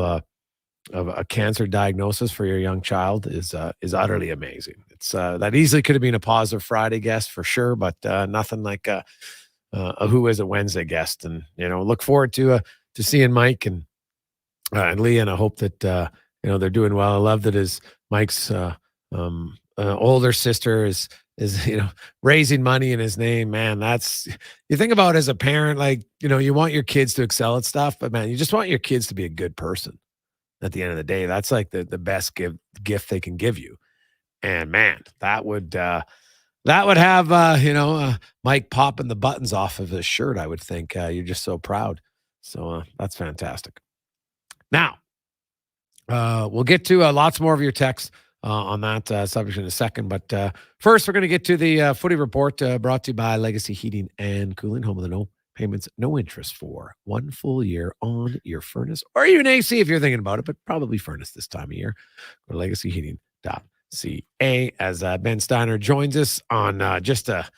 a cancer diagnosis for your young child is utterly amazing. It's that easily could have been a Positive Friday guest for sure, but nothing like a Who Is It Wednesday guest. And look forward to seeing Mike and Leah, and I hope that they're doing well. I love that Mike's older sister is raising money in his name. Man, that's, you think about it as a parent, you want your kids to excel at stuff, but man, you just want your kids to be a good person. At the end of the day, that's like the best gift they can give you. And man, that would have Mike popping the buttons off of his shirt. I would think you're just so proud. So that's fantastic. Now, we'll get to lots more of your texts on that subject in a second. But first, we're going to get to the footy report brought to you by Legacy Heating and Cooling, home of the no payments, no interest for 1 full year on your furnace or even AC if you're thinking about it, but probably furnace this time of year. Go to legacyheating.ca as Ben Steiner joins us on just a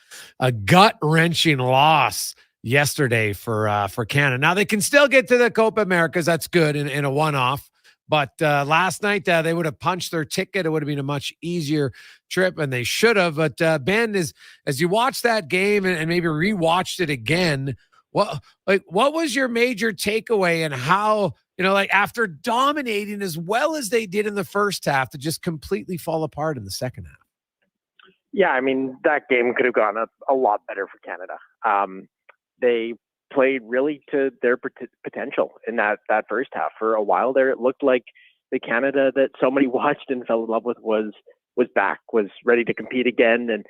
gut-wrenching loss yesterday for Canada. Now, they can still get to the Copa Americas. That's good in a one-off. But last night, they would have punched their ticket. It would have been a much easier trip, and they should have. But Ben, as you watch that game and maybe rewatched it again, what was your major takeaway, and how, after dominating as well as they did in the first half, to just completely fall apart in the second half? Yeah, I mean, that game could have gone a lot better for Canada. They played really to their potential in that first half. For a while there, it looked like the Canada that somebody watched and fell in love with was back, was ready to compete again. And,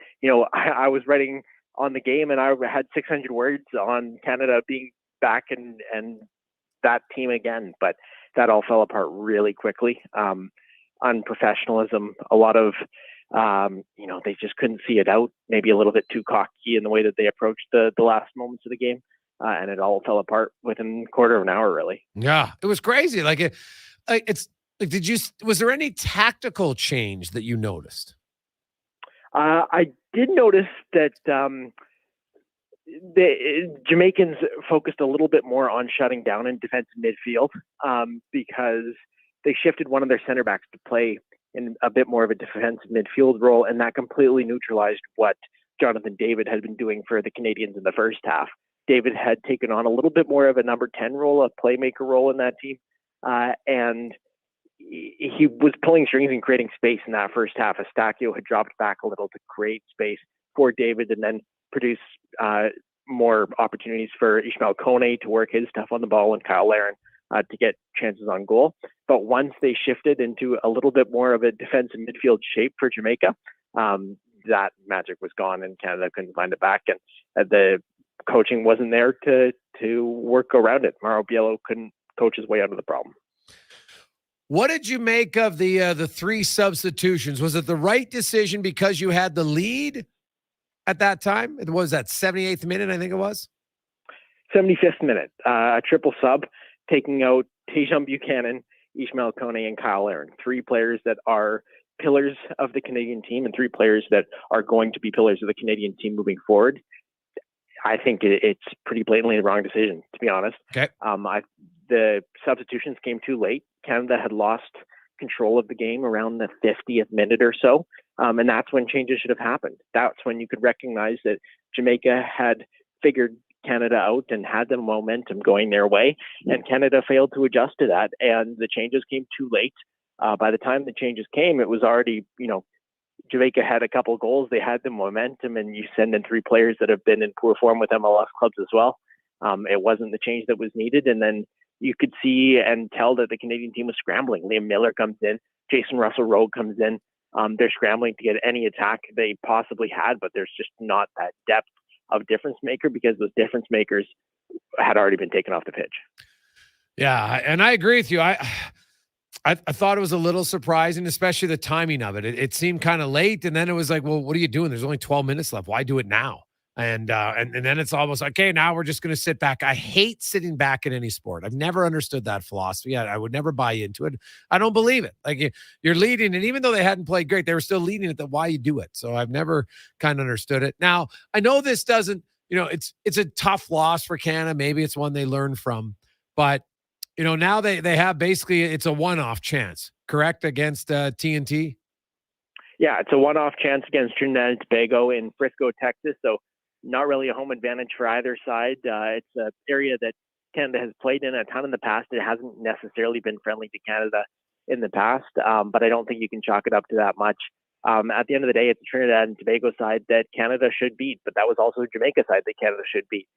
I was writing on the game, and I had 600 words on Canada being back and that team again. But that all fell apart really quickly. Unprofessionalism, a lot of, they just couldn't see it out, maybe a little bit too cocky in the way that they approached the last moments of the game. And it all fell apart within a quarter of an hour, really. Yeah, it was crazy. Was there any tactical change that you noticed? I did notice that the Jamaicans focused a little bit more on shutting down in defensive midfield because they shifted one of their center backs to play in a bit more of a defensive midfield role, and that completely neutralized what Jonathan David had been doing for the Canadians in the first half. David had taken on a little bit more of a number 10 role, a playmaker role in that team. And he was pulling strings and creating space in that first half. Estacio had dropped back a little to create space for David and then produce more opportunities for Ishmael Kone to work his stuff on the ball and Kyle Larin to get chances on goal. But once they shifted into a little bit more of a defensive midfield shape for Jamaica, that magic was gone and Canada couldn't find it back. And the coaching wasn't there to work around it. Mauro Biello couldn't coach his way out of the problem. What did you make of the 3 substitutions? Was it the right decision because you had the lead at that time? It was that 78th minute, I think it was? 75th minute. A triple sub, taking out Tejan Buchanan, Ishmael Kone, and Kyle Larin. 3 players that are pillars of the Canadian team and 3 players that are going to be pillars of the Canadian team moving forward. I think it's pretty blatantly the wrong decision, to be honest. Okay. The substitutions came too late. Canada had lost control of the game around the 50th minute or so. And that's when changes should have happened. That's when you could recognize that Jamaica had figured Canada out and had the momentum going their way. And Canada failed to adjust to that. And the changes came too late. By the time the changes came, it was already, Jamaica had a couple of goals. They had the momentum, and you send in 3 players that have been in poor form with MLS clubs as well. It wasn't the change that was needed. And then you could see and tell that the Canadian team was scrambling. Liam Miller comes in. Jason Russell-Rogue comes in. They're scrambling to get any attack they possibly had, but there's just not that depth of difference maker because those difference makers had already been taken off the pitch. Yeah, and I agree with you. I thought it was a little surprising, especially the timing of it. It seemed kind of late, and then it was like, well, what are you doing? There's only 12 minutes left. Why do it now? And then it's almost like, okay, now we're just going to sit back. I hate sitting back in any sport. I've never understood that philosophy. I would never buy into it. I don't believe it. Like you're leading, and even though they hadn't played great, they were still leading it. Why you do it? So I've never kind of understood it. Now I know this doesn't. It's a tough loss for Canada. Maybe it's one they learn from, but now they have basically it's a one-off chance, correct, against TNT. Yeah, it's a one-off chance against Trinidad and Tobago in Frisco, Texas. So not really a home advantage for either side. It's an area that Canada has played in a ton in the past. It hasn't necessarily been friendly to Canada in the past, but I don't think you can chalk it up to that much. At the end of the day, it's the Trinidad and Tobago side that Canada should beat, but that was also the Jamaica side that Canada should beat.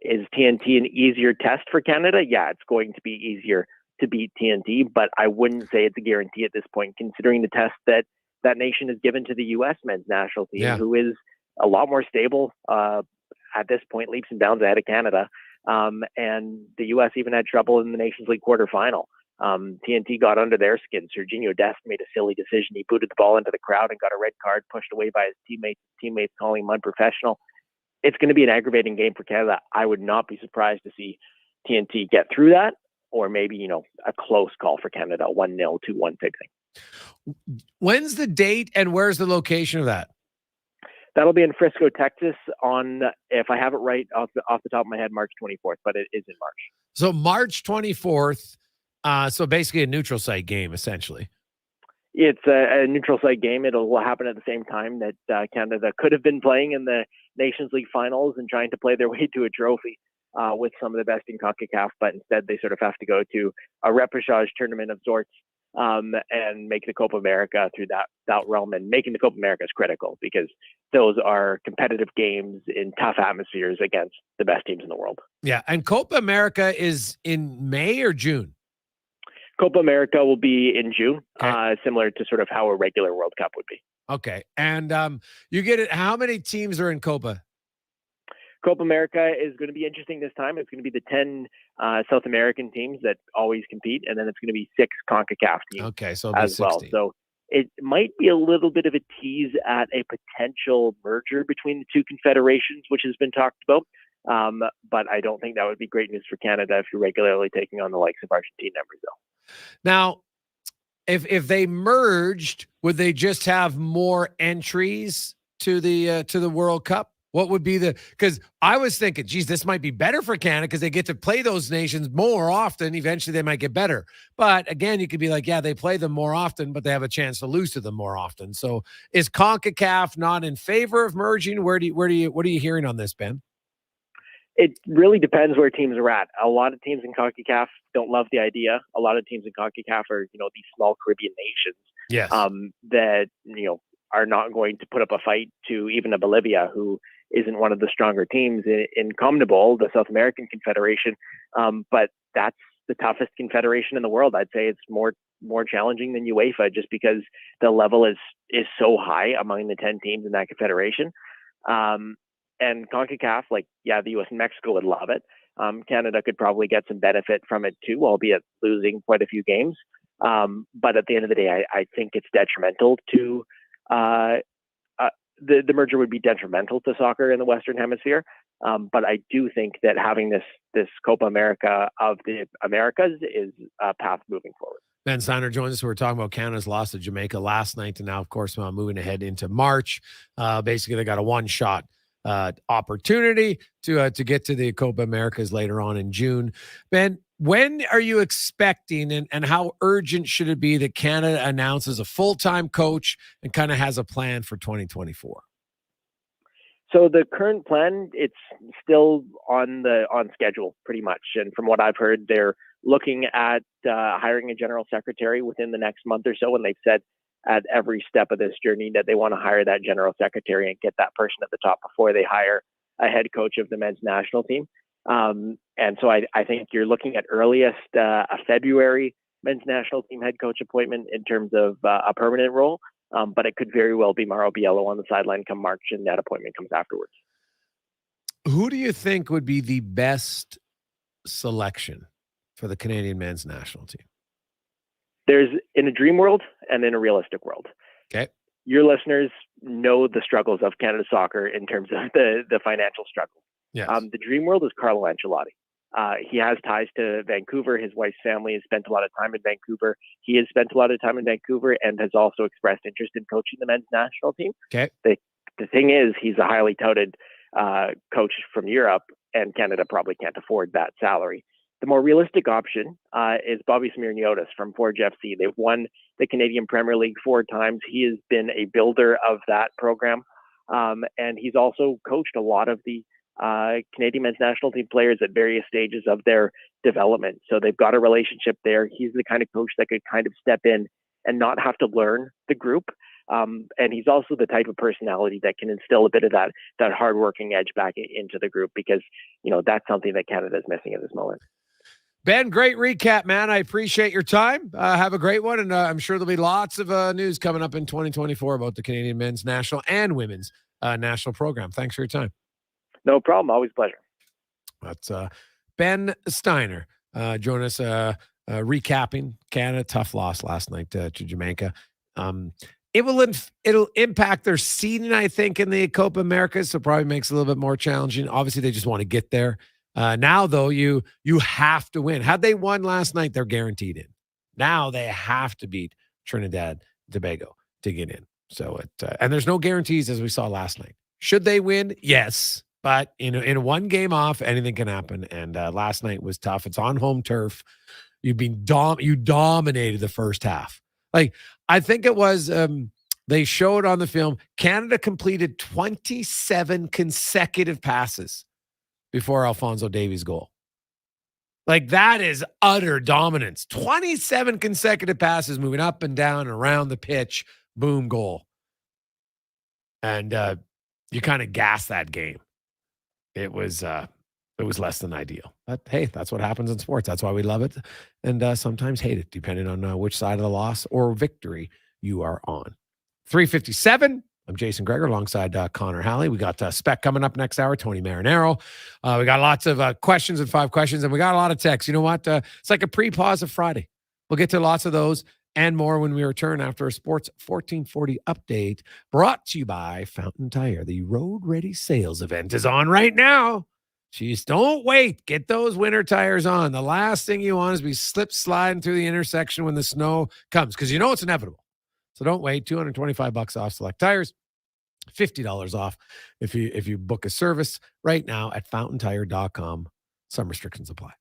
Is TNT an easier test for Canada? Yeah, it's going to be easier to beat TNT, but I wouldn't say it's a guarantee at this point, considering the test that that nation has given to the U.S. men's national team, Yeah. who is a lot more stable at this point, leaps and bounds ahead of Canada. And the U.S. even had trouble in the Nations League quarterfinal. TNT got under their skin. Serginho Dest made a silly decision. He booted the ball into the crowd and got a red card, pushed away by his teammates calling him unprofessional. It's going to be an aggravating game for Canada. I would not be surprised to see TNT get through that, or maybe, a close call for Canada, 1-0, 2-1 fixing. When's the date and where's the location of that? That'll be in Frisco, Texas on, if I have it right off the top of my head, March 24th, but it is in March. So March 24th. So basically a neutral site game, essentially. It's a neutral site game. It'll happen at the same time that Canada could have been playing in the Nations League finals and trying to play their way to a trophy with some of the best in CONCACAF, but instead they sort of have to go to a repechage tournament of sorts and make the Copa America through that realm. And making the Copa America is critical because those are competitive games in tough atmospheres against the best teams in the world. Yeah, and Copa America is in May or June? Copa America will be in June, similar to sort of how a regular World Cup would be. Okay. And you get it. How many teams are in Copa? Copa America is going to be interesting this time. It's going to be the 10 South American teams that always compete, and then it's going to be 6 CONCACAF teams. Okay, so as well. So it might be a little bit of a tease at a potential merger between the two confederations, which has been talked about. But I don't think that would be great news for Canada if you're regularly taking on the likes of Argentina and Brazil. Now, if they merged, would they just have more entries to the World Cup? What would be because I was thinking, geez, this might be better for Canada because they get to play those nations more often. Eventually they might get better. But again, you could be like, yeah, they play them more often, but they have a chance to lose to them more often. So is CONCACAF not in favor of merging? What are you hearing on this, Ben? It really depends where teams are at. A lot of teams in CONCACAF don't love the idea. A lot of teams in CONCACAF are, these small Caribbean nations yes. That, are not going to put up a fight to even a Bolivia, who isn't one of the stronger teams in CONMEBOL, the South American Confederation. But that's the toughest confederation in the world. I'd say it's more challenging than UEFA just because the level is so high among the 10 teams in that confederation. And CONCACAF, the U.S. and Mexico would love it. Canada could probably get some benefit from it too, albeit losing quite a few games. But at the end of the day, I think it's detrimental to the merger would be detrimental to soccer in the Western Hemisphere. But I do think that having this Copa America of the Americas is a path moving forward. Ben Steiner joins us. We're talking about Canada's loss to Jamaica last night, and now, of course, moving ahead into March. Basically, they got a one-shot opportunity to get to the Copa Americas later on in June. Ben, when are you expecting and how urgent should it be that Canada announces a full-time coach and kind of has a plan for 2024? So the current plan, it's still on schedule pretty much. And from what I've heard, they're looking at hiring a general secretary within the next month or so. And they've said at every step of this journey that they want to hire that general secretary and get that person at the top before they hire a head coach of the men's national team. And so I think you're looking at earliest a February men's national team head coach appointment in terms of a permanent role. But it could very well be Mauro Biello on the sideline come March, and that appointment comes afterwards. Who do you think would be the best selection for the Canadian men's national team? There's in a dream world and in a realistic world. Okay. Your listeners know the struggles of Canada soccer in terms of the financial struggle. Yes. The dream world is Carlo Ancelotti. He has ties to Vancouver. His wife's family has spent a lot of time in Vancouver. He has spent a lot of time in Vancouver and has also expressed interest in coaching the men's national team. Okay. The thing is, he's a highly touted coach from Europe, and Canada probably can't afford that salary. The more realistic option is Bobby Smirniotis from Forge FC. They've won the Canadian Premier League 4 times. He has been a builder of that program, and he's also coached a lot of the Canadian men's national team players at various stages of their development. So they've got a relationship there. He's the kind of coach that could kind of step in and not have to learn the group. And he's also the type of personality that can instill a bit of that hardworking edge back into the group because, that's something that Canada is missing at this moment. Ben, great recap, man. I appreciate your time. Have a great one, and I'm sure there'll be lots of news coming up in 2024 about the Canadian men's national and women's national program. Thanks for your time. No problem. Always a pleasure. That's Ben Steiner joining us recapping Canada. Tough loss last night to Jamaica. It'll impact their seeding, I think, in the Copa Americas, so probably makes it a little bit more challenging. Obviously, they just want to get there. Now, though, you have to win. Had they won last night, they're guaranteed in. Now they have to beat Trinidad and Tobago to get in. So and there's no guarantees, as we saw last night. Should they win? Yes. But in one game off, anything can happen. And last night was tough. It's on home turf. You dominated the first half. Like, I think it was they showed on the film, Canada completed 27 consecutive passes before Alphonso Davies' goal. Like, that is utter dominance. 27 consecutive passes moving up and down and around the pitch. Boom, goal. And you kind of gassed that game. It was less than ideal. But hey, that's what happens in sports. That's why we love it and sometimes hate it, depending on which side of the loss or victory you are on. 3:57. I'm Jason Gregor alongside Connor Halley. We got Spec coming up next hour, Tony Marinaro. We got lots of questions and 5 questions, and we got a lot of texts. You know what? It's like a pre-pause of Friday. We'll get to lots of those and more when we return after a Sports 1440 update brought to you by Fountain Tire. The Road Ready Sales event is on right now. Jeez, don't wait. Get those winter tires on. The last thing you want is be sliding through the intersection when the snow comes, because you know it's inevitable. So don't wait. $225 off select tires, $50 off if you book a service right now at fountaintire.com. Some restrictions apply.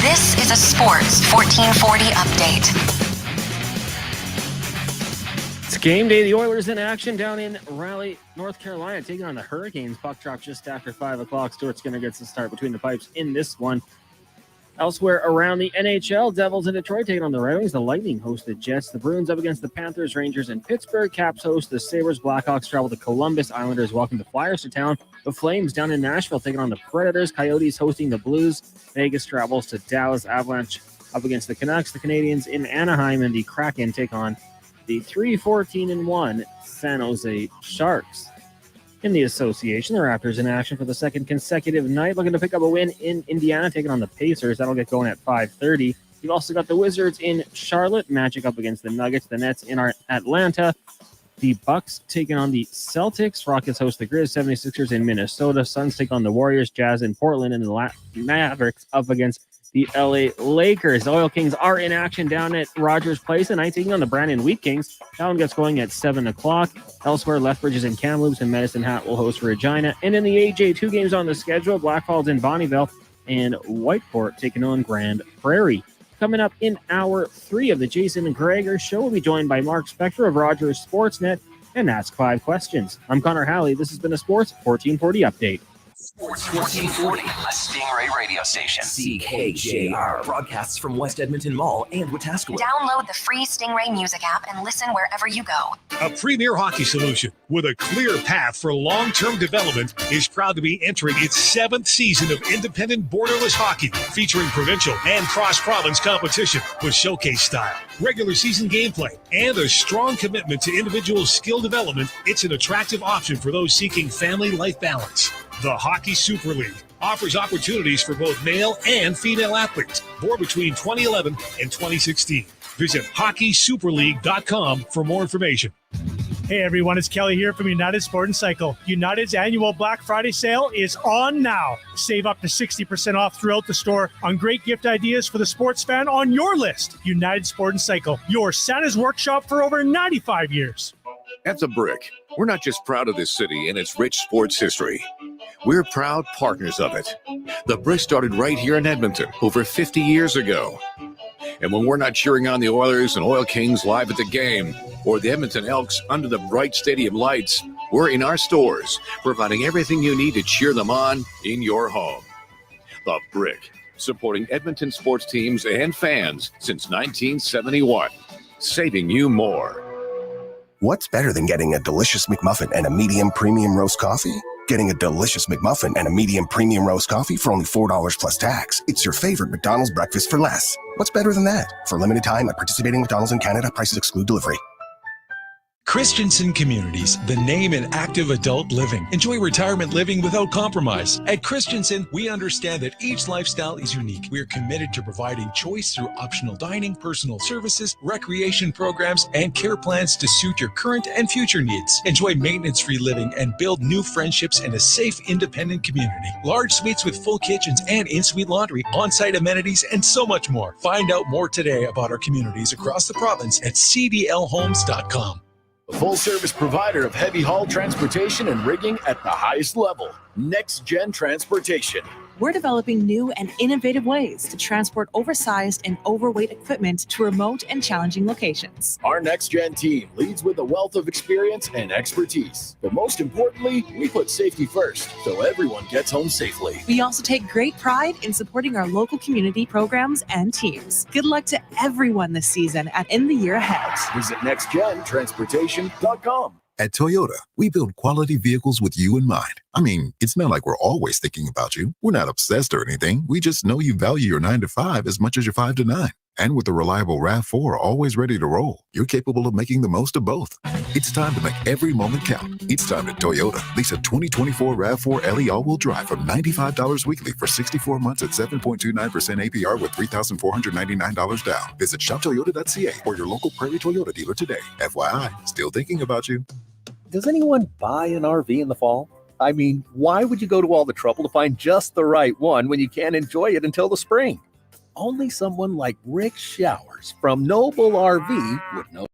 This is a Sports 1440 update. It's game day. The Oilers in action down in Raleigh, North Carolina, taking on the Hurricanes. Puck drop just after 5 o'clock. Stuart Skinner gets the start between the pipes in this one. Elsewhere around the NHL, Devils in Detroit taking on the Red Wings. The Lightning host the Jets. The Bruins up against the Panthers, Rangers, and Pittsburgh. Caps host the Sabres. Blackhawks travel to Columbus. Islanders welcome the Flyers to town. The Flames down in Nashville taking on the Predators. Coyotes hosting the Blues. Vegas travels to Dallas. Avalanche up against the Canucks. The Canadians in Anaheim, and the Kraken take on the 3-14-1 San Jose Sharks. In the association, the Raptors in action for the second consecutive night, looking to pick up a win in Indiana, taking on the Pacers. That'll get going at 5:30. You've also got the Wizards in Charlotte, Magic up against the Nuggets, the Nets in Atlanta, the Bucks taking on the Celtics, Rockets host the Grizz, 76ers in Minnesota, Suns take on the Warriors, Jazz in Portland, and the Mavericks up against the LA Lakers. The Oil Kings are in action down at Rogers Place tonight, taking on the Brandon Wheat Kings. That one gets going at 7 o'clock. Elsewhere, Lethbridge is in Kamloops, and Medicine Hat will host Regina. And in the AJ, 2 games on the schedule. Black Falls in Bonnieville, and Whiteport taking on Grand Prairie. Coming up in hour 3 of the Jason Gregor Show, we'll be joined by Mark Spector of Rogers Sportsnet and Ask 5 Questions. I'm Connor Halley. This has been a Sports 1440 update. Sports 1440, a Stingray radio station. CKJR broadcasts from West Edmonton Mall and Wetaskiwin. Download the free Stingray music app and listen wherever you go. A premier hockey solution with a clear path for long-term development is proud to be entering its 7th season of independent borderless hockey, featuring provincial and cross-province competition with showcase style, regular season gameplay, and a strong commitment to individual skill development. It's an attractive option for those seeking family life balance. The Hockey Super League offers opportunities for both male and female athletes, born between 2011 and 2016. Visit hockeysuperleague.com for more information. Hey everyone, it's Kelly here from United Sport and Cycle. United's annual Black Friday sale is on now. Save up to 60% off throughout the store on great gift ideas for the sports fan on your list. United Sport and Cycle, your Santa's workshop for over 95 years. At The Brick, we're not just proud of this city and its rich sports history. We're proud partners of it. The Brick started right here in Edmonton over 50 years ago. And when we're not cheering on the Oilers and Oil Kings live at the game, or the Edmonton Elks under the bright stadium lights, we're in our stores, providing everything you need to cheer them on in your home. The Brick, supporting Edmonton sports teams and fans since 1971, saving you more. What's better than getting a delicious McMuffin and a medium premium roast coffee? getting a delicious McMuffin and a medium premium roast coffee for only $4 plus tax. It's your favorite McDonald's breakfast for less. What's better than that? For a limited time at participating McDonald's in Canada, prices exclude delivery. Christensen Communities, the name in active adult living. Enjoy retirement living without compromise. At Christensen, we understand that each lifestyle is unique. We are committed to providing choice through optional dining, personal services, recreation programs, and care plans to suit your current and future needs. Enjoy maintenance-free living and build new friendships in a safe, independent community. Large suites with full kitchens and in-suite laundry, on-site amenities, and so much more. Find out more today about our communities across the province at cdlhomes.com. A full-service provider of heavy haul transportation and rigging at the highest level. Next Gen Transportation. We're developing new and innovative ways to transport oversized and overweight equipment to remote and challenging locations. Our Next Gen team leads with a wealth of experience and expertise. But most importantly, we put safety first, so everyone gets home safely. We also take great pride in supporting our local community programs and teams. Good luck to everyone this season and in the year ahead. Visit nextgentransportation.com. At Toyota, we build quality vehicles with you in mind. I mean, it's not like we're always thinking about you. We're not obsessed or anything. We just know you value your 9 to 5 as much as your 5 to 9. And with the reliable RAV4 always ready to roll, you're capable of making the most of both. It's time to make every moment count. It's time at Toyota. Lease a 2024 RAV4 LE all-wheel drive from $95 weekly for 64 months at 7.29% APR with $3,499 down. Visit shoptoyota.ca or your local Prairie Toyota dealer today. FYI, still thinking about you. Does anyone buy an RV in the fall? I mean, why would you go to all the trouble to find just the right one when you can't enjoy it until the spring? Only someone like Rick Showers from Noble RV would know.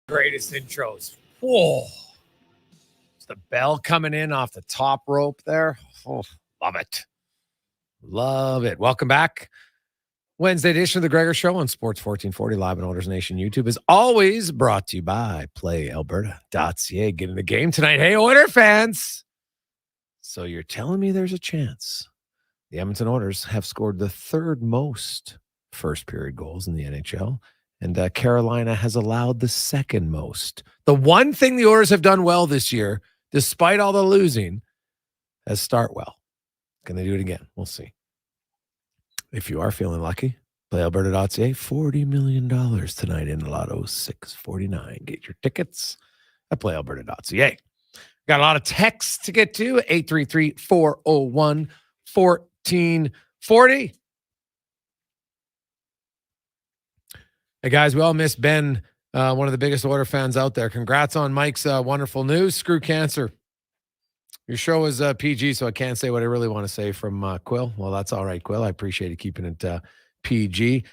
Greatest intros. Whoa. It's the bell coming in off the top rope there. Oh, love it. Love it. Welcome back. Wednesday edition of the Gregor Show on Sports 1440 live on Oilers Nation YouTube is always brought to you by PlayAlberta.ca. Get in the game tonight. Hey, Oiler fans. So you're telling me there's a chance the Edmonton Oilers have scored the third most first period goals in the NHL. And Carolina has allowed the second most. The one thing the Oilers have done well this year, despite all the losing, is start well. Can they do it again? We'll see. If you are feeling lucky, play Alberta.ca. $40 million tonight in Lotto 649. Get your tickets at playalberta.ca. Got a lot of texts to get to. 833-401-1440. Hey, guys, we all miss Ben, one of the biggest Oiler fans out there. Congrats on Mike's wonderful news. Screw cancer. Your show is PG, so I can't say what I really want to say from Quill. Well, that's all right, Quill. I appreciate you keeping it PG.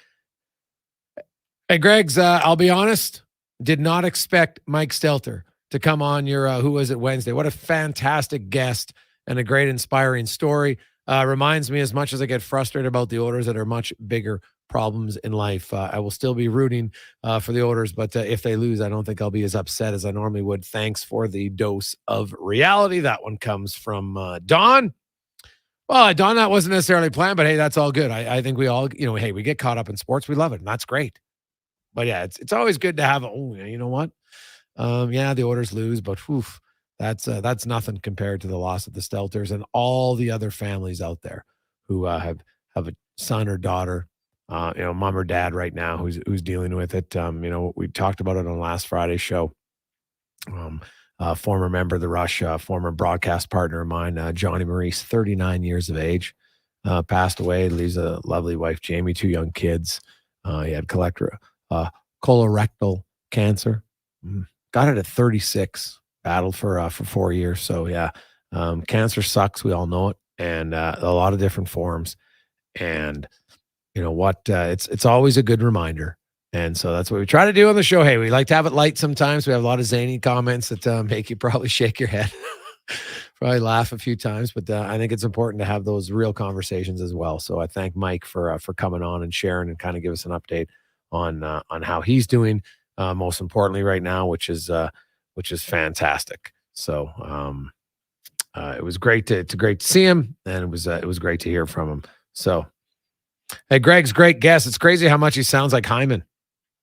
Hey, Greg's, I'll be honest, did not expect Mike Stelter to come on your Who Was It Wednesday. What a fantastic guest and a great inspiring story. Reminds me, as much as I get frustrated about the Oilers that are much bigger problems in life. I will still be rooting for the Oilers, but if they lose, I don't think I'll be as upset as I normally would. Thanks for the dose of reality. That one comes from Don. Well, Don, that wasn't necessarily planned, but hey, that's all good. I think we all, hey, we get caught up in sports. We love it, and that's great. But yeah, it's always good to have, you know what? The Oilers lose, but that's nothing compared to the loss of the Stelters and all the other families out there who have a son or daughter, mom or dad right now who's dealing with it. We talked about it on last Friday's show. Former member of the Rush, former broadcast partner of mine, Johnny Maurice, 39 years of age, passed away. Leaves a lovely wife, Jamie, 2 young kids. He had colorectal cancer. Got it at 36. Battled for 4 years. So yeah, cancer sucks. We all know it, and a lot of different forms. And you know what? It's always a good reminder. And so that's what we try to do on the show. Hey, we like to have it light sometimes. We have a lot of zany comments that make you probably shake your head, probably laugh a few times. But I think it's important to have those real conversations as well. So I thank Mike for coming on and sharing and kind of give us an update on how he's doing. Most importantly, right now, which is fantastic. So it was great to see him, and it was great to hear from him. So, hey, Greg's great guest. It's crazy how much he sounds like Hyman.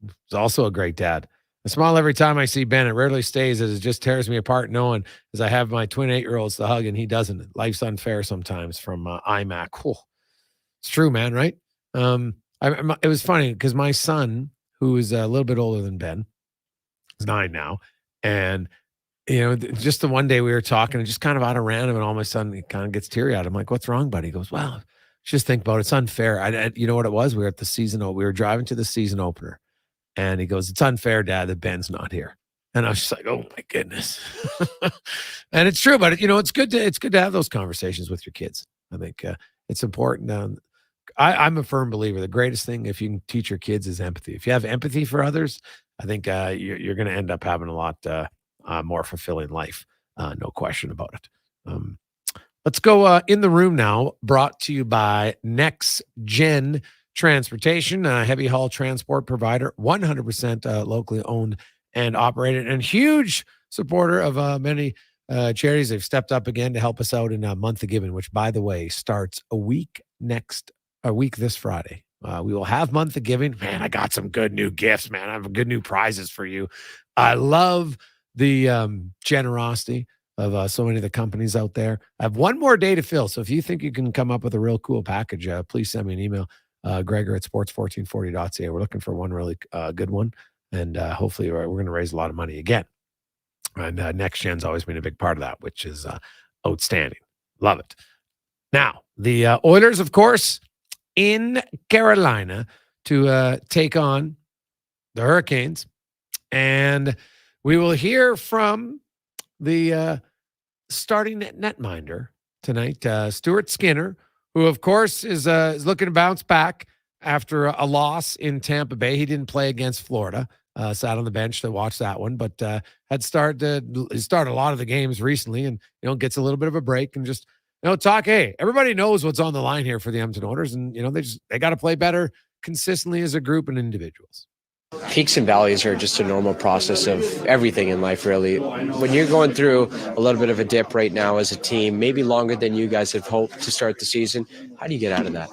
He's also a great dad. I smile every time I see Ben. It rarely stays, as it just tears me apart knowing as I have my twin 8-year-olds to hug and he doesn't. Life's unfair sometimes. From iMac. Cool. It's true, man. Right? It was funny because my son, who is a little bit older than Ben, is 9 now. And, just the one day we were talking and just kind of out of random, and all of a sudden he kind of gets teary-eyed. I'm like, what's wrong, buddy? He goes, well, just think about it. It's unfair. You know what it was? We were at the season. We were driving to the season opener. And he goes, it's unfair, Dad, that Ben's not here. And I was just like, oh, my goodness. And it's true. But, it's good to have those conversations with your kids. I think it's important. I'm a firm believer. The greatest thing, if you can teach your kids, is empathy. If you have empathy for others, I think you're going to end up having a lot more fulfilling life. No question about it. Let's go in the room now, brought to you by Next Gen Transportation, a heavy haul transport provider, 100% locally owned and operated, and huge supporter of many charities. They've stepped up again to help us out in a month of giving, which, by the way, starts a week this Friday. We will have month of giving. Man, I got some good new gifts, man. I have good new prizes for you. I love the generosity of so many of the companies out there. I have one more day to fill. So if you think you can come up with a real cool package, please send me an email, Gregor at sports1440.ca. We're looking for one really good one. And hopefully we're going to raise a lot of money again. And Next Gen's always been a big part of that, which is outstanding. Love it. Now, the Oilers, of course, in Carolina to take on the Hurricanes. And we will hear from the starting netminder tonight, Stuart Skinner, who, of course, is looking to bounce back after a loss in Tampa Bay. He didn't play against Florida. Sat on the bench to watch that one, but had started a lot of the games recently, and gets a little bit of a break and just talk. Hey, everybody knows what's on the line here for the Edmonton Oilers, and they got to play better consistently as a group and individuals. Peaks and valleys are just a normal process of everything in life, really. When you're going through a little bit of a dip right now as a team, maybe longer than you guys have hoped to start the season, how do you get out of that?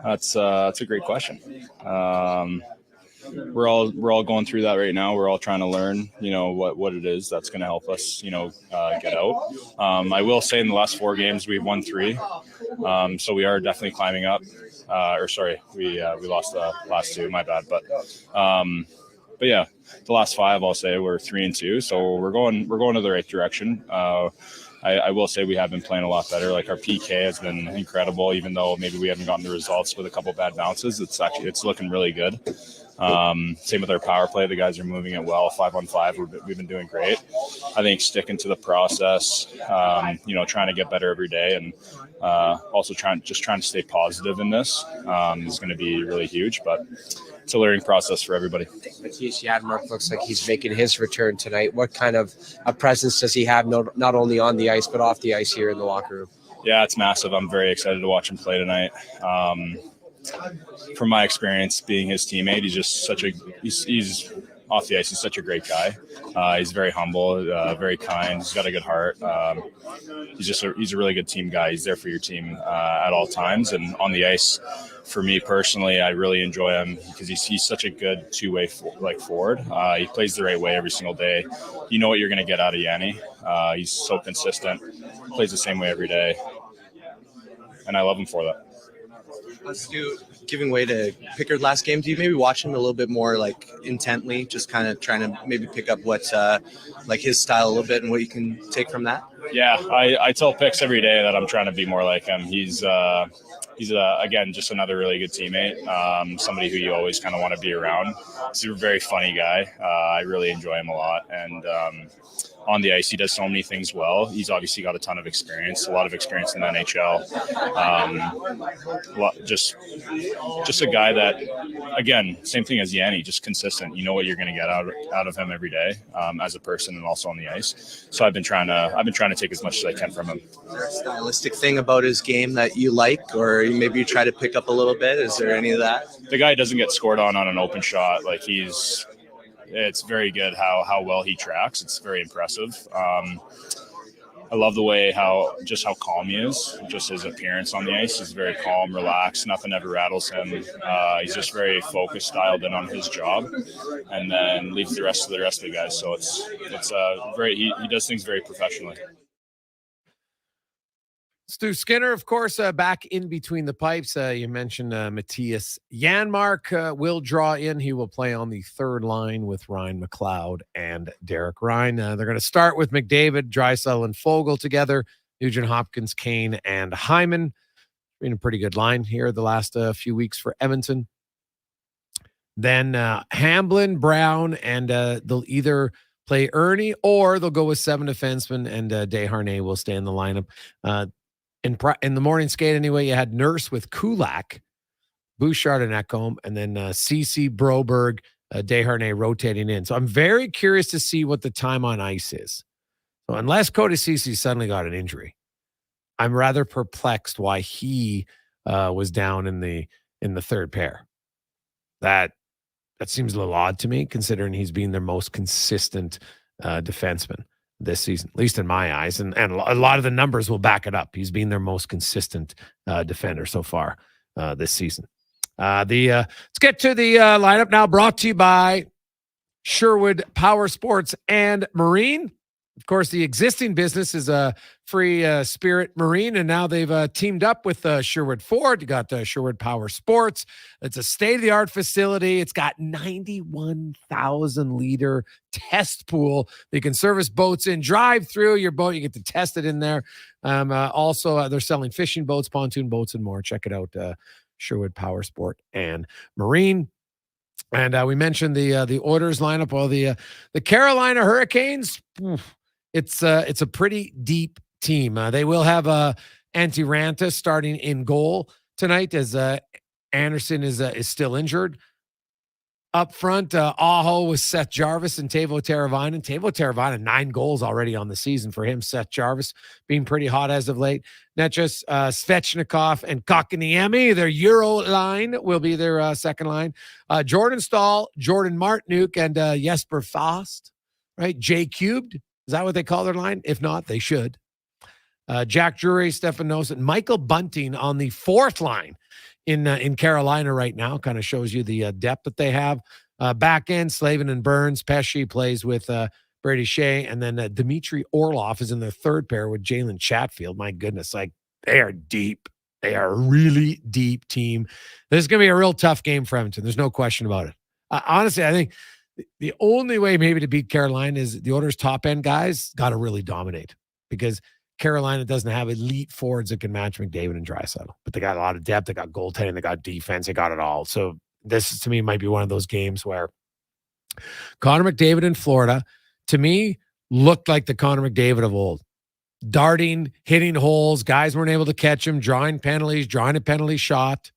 That's a great question. We're all going through that right now. We're all trying to learn, what it is that's going to help us, get out. I will say in the last 4 games, we've won 3. So we are definitely climbing up. We lost the last 2, my bad. But yeah, the last 5, I'll say we're 3-2. So we're going in the right direction. I will say we have been playing a lot better. Like, our PK has been incredible, even though maybe we haven't gotten the results with a couple bad bounces. It's looking really good. Same with our power play. The guys are moving it well. 5-on-5, we've been doing great. I think sticking to the process, trying to get better every day, and also trying to stay positive in this is going to be really huge. But it's a learning process for everybody. Yaremchuk looks like he's making his return tonight. What kind of a presence does he have, not only on the ice but off the ice here in the locker room? Yeah, it's massive. I'm very excited to watch him play tonight. From my experience being his teammate, he's just he's off the ice. He's such a great guy. He's very humble, very kind. He's got a good heart. He's a really good team guy. He's there for your team at all times. And on the ice, for me personally, I really enjoy him because he's such a good two-way forward. He plays the right way every single day. You know what you're going to get out of Yanni. He's so consistent. Plays the same way every day. And I love him for that. Let's do giving way to Pickard last game. Do you maybe watch him a little bit more like intently, just kind of trying to maybe pick up what like his style a little bit and what you can take from that? Yeah, I tell Picks every day that I'm trying to be more like him. He's again, just another really good teammate, somebody who you always kind of want to be around. He's a very funny guy. I really enjoy him a lot. And on the ice, he does so many things well. He's obviously got a ton of experience, a lot of experience in the NHL. Just a guy that, again, same thing as Yanni, just consistent. You know what you're going to get out of him every day as a person and also on the ice. So I've been trying to take as much as I can from him. Is there a stylistic thing about his game that you like, or maybe you try to pick up a little bit? Is there any of that? The guy doesn't get scored on an open shot. Like it's very good how well he tracks. It's very impressive. I love the way how calm he is. Just his appearance on the ice is very calm, relaxed. Nothing ever rattles him. He's just very focused, dialed in on his job, and then leaves the rest of the guys. So it's he does things very professionally. Stu Skinner, of course, back in between the pipes. You mentioned Matthias Janmark will draw in. He will play on the third line with Ryan McLeod and Derek Ryan. They're going to start with McDavid, Draisaitl, and Fogle together. Nugent Hopkins, Kane, and Hyman. Been a pretty good line here the last few weeks for Edmonton. Then Hamblin, Brown, and they'll either play Ernie or they'll go with 7 defensemen, and Desharnais will stay in the lineup. In the morning skate, anyway, you had Nurse with Kulak, Bouchard and Ekholm, and then CC, Broberg, Desharnais rotating in. So I'm very curious to see what the time on ice is. So unless Cody Ceci suddenly got an injury, I'm rather perplexed why he was down in the third pair. That seems a little odd to me, considering he's been their most consistent defenseman this season, at least in my eyes. And a lot of the numbers will back it up. He's been their most consistent defender so far this season. Let's get to the lineup now, brought to you by Sherwood Power Sports and Marine. Of course, the existing business is a free Spirit Marine, and now they've teamed up with Sherwood Ford. You got Sherwood Power Sports. It's a state-of-the-art facility. It's got 91,000-liter test pool. They can service boats in, drive through your boat. You get to test it in there. Also, they're selling fishing boats, pontoon boats, and more. Check it out, Sherwood Power Sport and Marine. And we mentioned the Oilers lineup. Well, the Carolina Hurricanes. It's a pretty deep team. They will have Antti Ranta starting in goal tonight, as Anderson is still injured. Up front, Aho with Seth Jarvis and Teuvo Teravainen. Teuvo Teravainen, 9 goals already on the season for him. Seth Jarvis being pretty hot as of late. Netjes, Svechnikov, and Kotkaniemi, their Euro line, will be their second line. Jordan Stahl, Jordan Martinook, and Jesper Fast, right? J Cubed. Is that what they call their line? If not, they should. Jack Drury, Stefan Nosen, Michael Bunting on the fourth line in Carolina right now. Kind of shows you the depth that they have. Back end, Slavin and Burns. Pesci plays with Brady Shea. And then Dmitry Orlov is in the third pair with Jalen Chatfield. My goodness, like, they are deep. They are a really deep team. This is going to be a real tough game for Edmonton. There's no question about it. Honestly, I think the only way maybe to beat Carolina is the Oilers' top-end guys got to really dominate, because Carolina doesn't have elite forwards that can match McDavid and Draisaitl. But they got a lot of depth. They got goaltending. They got defense. They got it all. So this, to me, might be one of those games where Connor McDavid in Florida, to me, looked like the Connor McDavid of old. Darting, hitting holes. Guys weren't able to catch him. Drawing penalties. Drawing a penalty shot.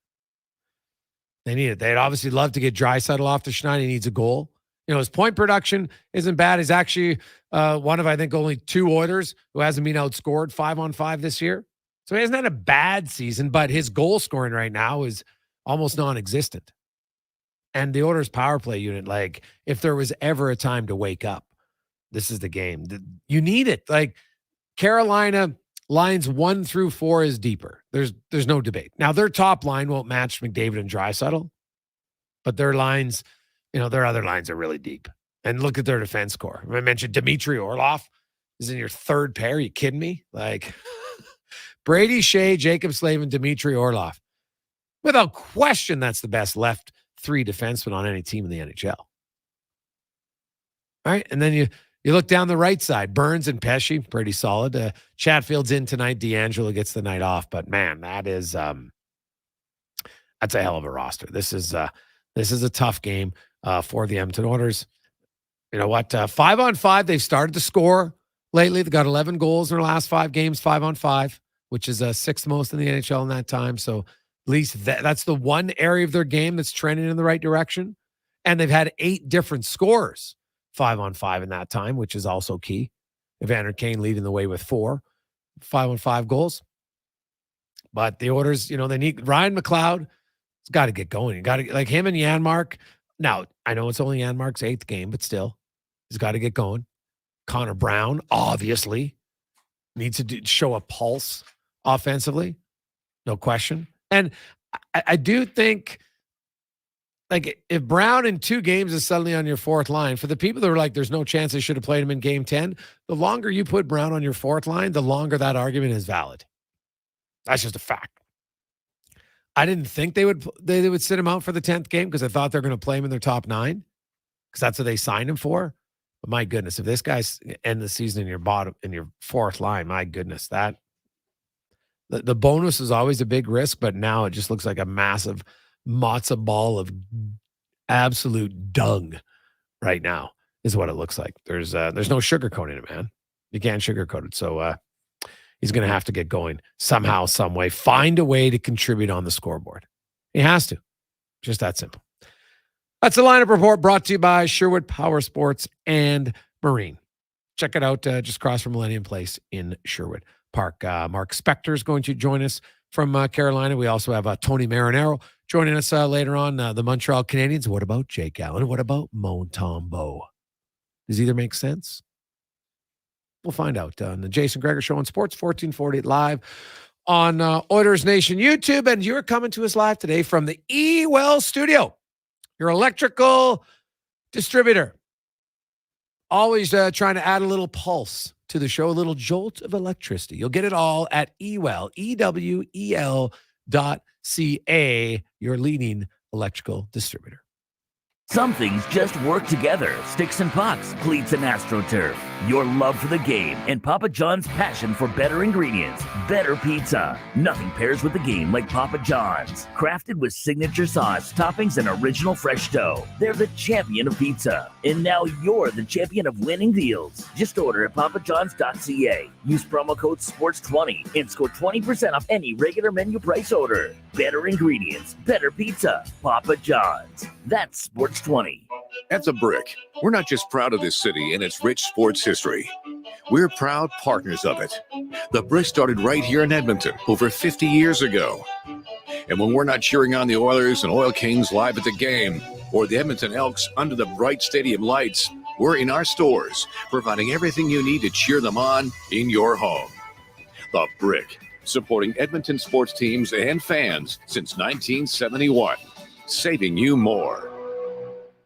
They need it. They'd obviously love to get Draisaitl off the schneid. He needs a goal. You know, his point production isn't bad. He's actually one of, I think, only 2 Oilers who hasn't been outscored 5-on-5 this year. So he hasn't had a bad season, but his goal scoring right now is almost non-existent. And the Oilers power play unit, like if there was ever a time to wake up, this is the game. You need it. Like Carolina lines 1 through 4 is deeper. There's no debate. Now their top line won't match McDavid and Draisaitl, but their lines, their other lines are really deep. And look at their defense core. I mentioned Dmitry Orlov is in your third pair. Are you kidding me? Like Brady Shea, Jacob Slavin, Dmitry Orlov. Without question, that's the best left 3 defensemen on any team in the NHL. All right. And then you look down the right side. Burns and Pesce, pretty solid. Chatfield's in tonight. D'Angelo gets the night off. But man, that's a hell of a roster. This is a tough game for the Edmonton Oilers. You know what? 5-on-5, they've started to score lately. They've got 11 goals in their last 5 games, 5-on-5, which is 6th most in the NHL in that time. So at least that's the one area of their game that's trending in the right direction. And they've had 8 different scorers 5-on-5 in that time, which is also key. Evander Kane leading the way with 4 5-on-5 goals. But the Oilers, they need Ryan McLeod. It's got to get going. You got to, like him and Janmark. Now, I know it's only Janmark's 8th game, but still, he's got to get going. Connor Brown, obviously, needs to show a pulse offensively. No question. And I do think, like, if Brown in 2 games is suddenly on your 4th line, for the people that are like, there's no chance they should have played him in game 10, the longer you put Brown on your 4th line, the longer that argument is valid. That's just a fact. I didn't think they would sit him out for the 10th game because I thought they're going to play him in their top 9 because that's what they signed him for. But my goodness, if this guy's end the season in your 4th line, my goodness, that the bonus is always a big risk, but now it just looks like a massive matzo ball of absolute dung right now is what it looks like. There's no sugarcoating it, man. You can't sugarcoat it. So he's going to have to get going somehow, some way, find a way to contribute on the scoreboard. He has to. Just that simple. That's the lineup report brought to you by Sherwood Power Sports and Marine. Check it out just across from Millennium Place in Sherwood Park. Mark Spector is going to join us from Carolina. We also have Tony Marinaro joining us later on. The Montreal Canadiens. What about Jake Allen? What about Montembeault? Does either make sense? We'll find out on the Jason Gregor Show on Sports 1440 live on Oilers Nation YouTube. And you're coming to us live today from the E-Well Studio, your electrical distributor. Always trying to add a little pulse to the show, a little jolt of electricity. You'll get it all at E-Well, EWEL.ca, your leading electrical distributor. Some things just work together. Sticks and pucks, cleats and AstroTurf. Your love for the game and Papa John's passion for better ingredients, better pizza. Nothing pairs with the game like Papa John's. Crafted with signature sauce, toppings, and original fresh dough. They're the champion of pizza. And now you're the champion of winning deals. Just order at papajohns.ca. Use promo code SPORTS20 and score 20% off any regular menu price order. Better ingredients, better pizza. Papa John's. That's Sports 20. At The Brick, we're not just proud of this city and its rich sports history. We're proud partners of it. The Brick started right here in Edmonton over 50 years ago. And when we're not cheering on the Oilers and Oil Kings live at the game, or the Edmonton Elks under the bright stadium lights, we're in our stores, providing everything you need to cheer them on in your home. The Brick, supporting Edmonton sports teams and fans since 1971, saving you more.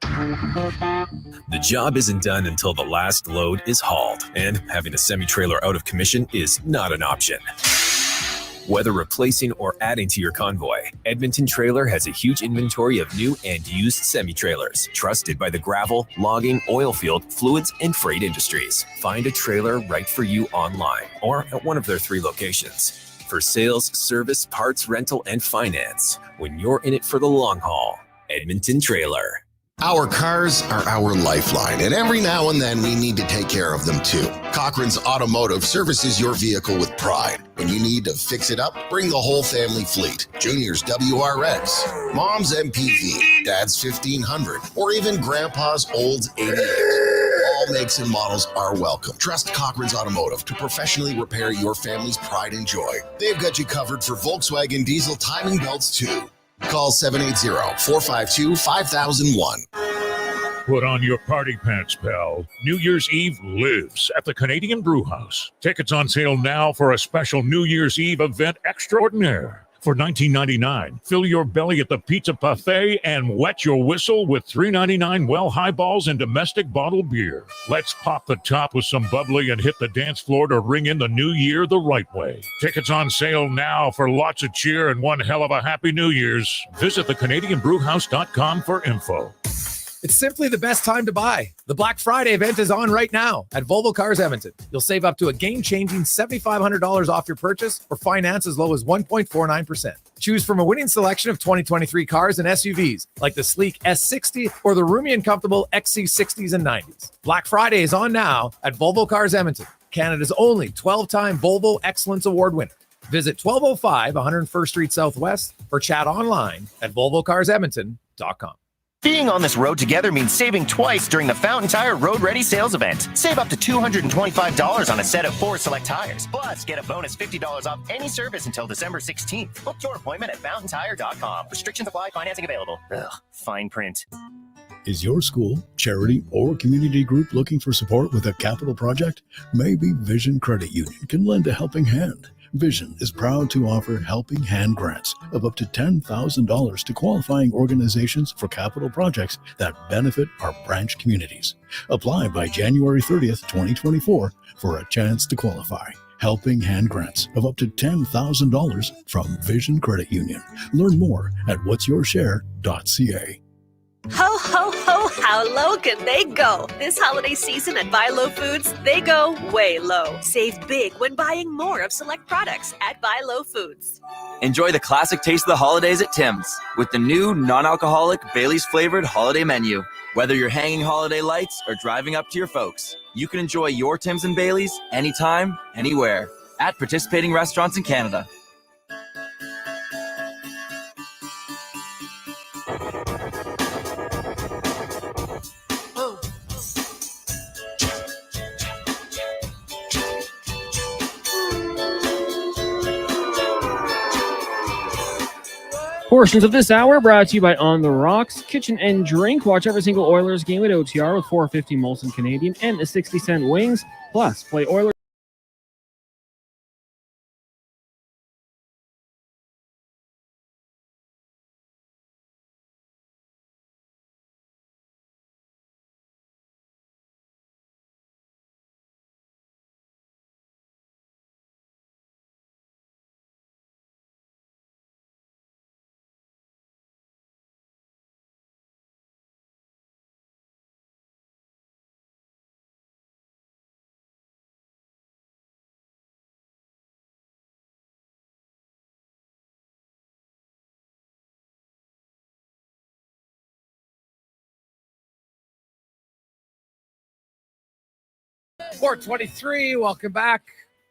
The job isn't done until the last load is hauled, and having a semi-trailer out of commission is not an option. Whether replacing or adding to your convoy, Edmonton Trailer has a huge inventory of new and used semi-trailers, trusted by the gravel, logging, oil field, fluids, and freight industries. Find a trailer right for you online or at one of their 3 locations. For sales, service, parts, rental, and finance, when you're in it for the long haul, Edmonton Trailer. Our cars are our lifeline, and every now and then we need to take care of them too. Cochran's Automotive services your vehicle with pride. When you need to fix it up, bring the whole family fleet. Junior's WRX, Mom's MPV, Dad's 1500, or even Grandpa's old 88. All makes and models are welcome. Trust Cochran's Automotive to professionally repair your family's pride and joy. They've got you covered for Volkswagen diesel timing belts too. Call 780-452-5001. Put on your party pants, pal. New Year's Eve lives at the Canadian Brewhouse. Tickets on sale now for a special New Year's Eve event extraordinaire. For $19.99, fill your belly at the pizza buffet and wet your whistle with $3.99 well highballs and domestic bottled beer. Let's pop the top with some bubbly and hit the dance floor to ring in the new year the right way. Tickets on sale now for lots of cheer and one hell of a Happy New Year's. Visit thecanadianbrewhouse.com for info. It's simply the best time to buy. The Black Friday event is on right now at Volvo Cars Edmonton. You'll save up to a game-changing $7,500 off your purchase or finance as low as 1.49%. Choose from a winning selection of 2023 cars and SUVs like the sleek S60 or the roomy and comfortable XC60s and 90s. Black Friday is on now at Volvo Cars Edmonton, Canada's only 12-time Volvo Excellence Award winner. Visit 1205 101st Street Southwest or chat online at volvocarsedmonton.com. Being on this road together means saving twice during the Fountain Tire Road Ready sales event. Save up to $225 on a set of 4 select tires. Plus, get a bonus $50 off any service until December 16th. Book your appointment at fountaintire.com. Restrictions apply. Financing available. Ugh, fine print. Is your school, charity, or community group looking for support with a capital project? Maybe Vision Credit Union can lend a helping hand. Vision is proud to offer helping hand grants of up to $10,000 to qualifying organizations for capital projects that benefit our branch communities. Apply by January 30th, 2024 for a chance to qualify. Helping hand grants of up to $10,000 from Vision Credit Union. Learn more at whatsyourshare.ca. Ho, ho, ho, how low can they go? This holiday season at Buy Low Foods, they go way low. Save big when buying more of select products at Buy Low Foods. Enjoy the classic taste of the holidays at Tim's with the new non-alcoholic Bailey's flavored holiday menu. Whether you're hanging holiday lights or driving up to your folks, you can enjoy your Tim's and Bailey's anytime, anywhere at participating restaurants in Canada. Portions of this hour brought to you by On the Rocks Kitchen and Drink. Watch every single Oilers game at OTR with $4.50 Molson Canadian and the 60-cent wings. Plus, play Oilers. .423, welcome back.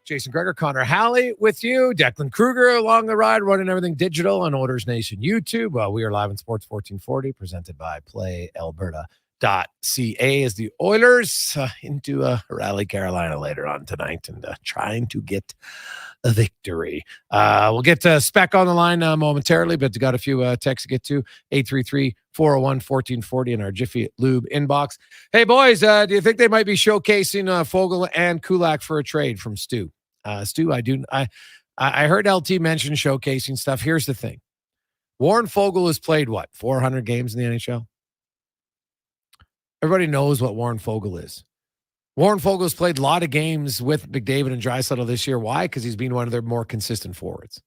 Jason Gregor, Connor Halley with you. Declan Kruger along the ride, running everything digital on Oilers Nation YouTube. We are live in Sports 1440, presented by PlayAlberta.ca as the Oilers into Raleigh, Carolina later on tonight and trying to get a victory. We'll get Spec on the line momentarily, but got a few texts to get to. 833-401-1440 in our Jiffy Lube inbox. Hey, boys, do you think they might be showcasing Fogle and Kulak for a trade from Stu? Stu, I heard LT mention showcasing stuff. Here's the thing. Warren Fogle has played, 400 games in the NHL? Everybody knows what Warren Fogle is. Warren Fogel's played a lot of games with McDavid and Draisaitl this year. Why? Because he's been one of their more consistent forwards.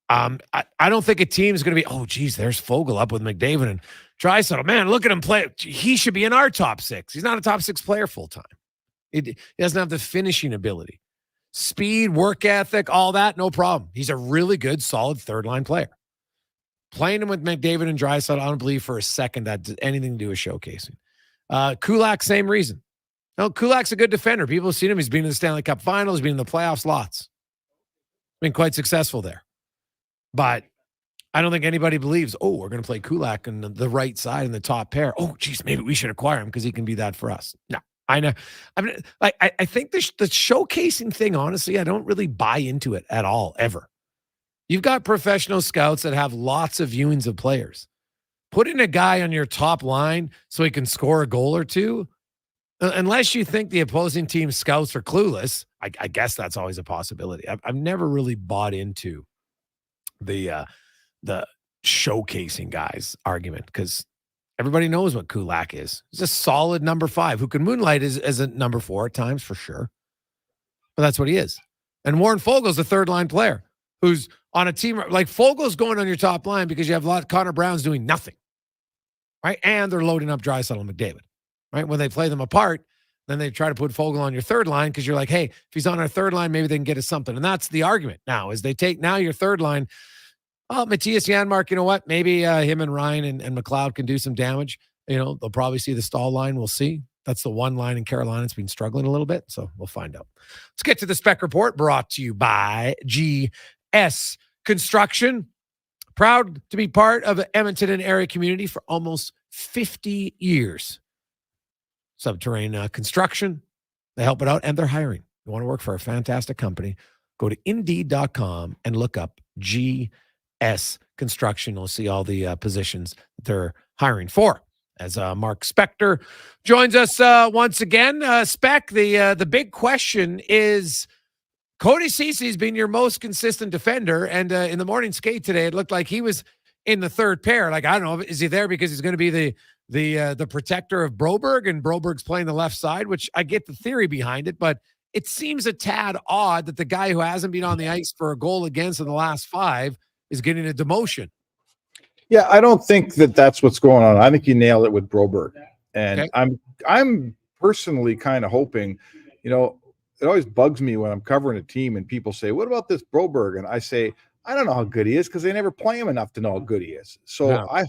I don't think a team is going to be, oh, geez, there's Fogle up with McDavid and Draisaitl. Man, look at him play. He should be in our top 6. He's not a top 6 player full-time. He doesn't have the finishing ability. Speed, work ethic, all that, no problem. He's a really good, solid third-line player. Playing him with McDavid and Draisaitl, I don't believe for a second that has anything to do with showcasing. Kulak, same reason. No, Kulak's a good defender. People have seen him. He's been in the Stanley Cup Finals. He's been in the playoffs lots. Been quite successful there. But I don't think anybody believes, we're going to play Kulak on the right side in the top pair. Oh, geez, maybe we should acquire him because he can be that for us. No, I know. I mean, like I think the showcasing thing, honestly, I don't really buy into it at all, ever. You've got professional scouts that have lots of viewings of players. Putting a guy on your top line so he can score a goal or two, unless you think the opposing team scouts are clueless, I guess that's always a possibility. I've never really bought into the showcasing guys argument because everybody knows what Kulak is. He's a solid number 5 who can moonlight as a number 4 at times for sure. But that's what he is. And Warren Fogel's a third-line player who's on a team like Fogel's going on your top line because you have a lot of Connor Brown's doing nothing, right? And they're loading up Draisaitl and McDavid, right? When they play them apart, then they try to put Fogle on your third line because you're like, hey, if he's on our third line, maybe they can get us something. And that's the argument now is they take now your third line. Oh, Matthias Janmark, you know what? Maybe him and Ryan and McLeod can do some damage. You know, they'll probably see the Stahl line. We'll see. That's the one line in Carolina that's been struggling a little bit. So we'll find out. Let's get to the Spec Report brought to you by GS Construction. Proud to be part of the Edmonton and area community for almost 50 years. Subterranean construction. They help it out and they're hiring. You want to work for a fantastic company, go to Indeed.com and look up GS Construction. You'll see all the positions that they're hiring for. As Mark Spector joins us once again. Spec, the big question is Cody Cece's been your most consistent defender, and in the morning skate today, it looked like he was in the third pair. Like, I don't know, is he there because he's going to be the protector of Broberg, and Broberg's playing the left side, which I get the theory behind it, but it seems a tad odd that the guy who hasn't been on the ice for a goal against in the last 5 is getting a demotion. Yeah, I don't think that that's what's going on. I think you nailed it with Broberg, and okay. I'm personally kind of hoping, you know, it always bugs me when I'm covering a team and people say, "What about this Broberg?" And I say, "I don't know how good he is because they never play him enough to know how good he is." So Yeah. I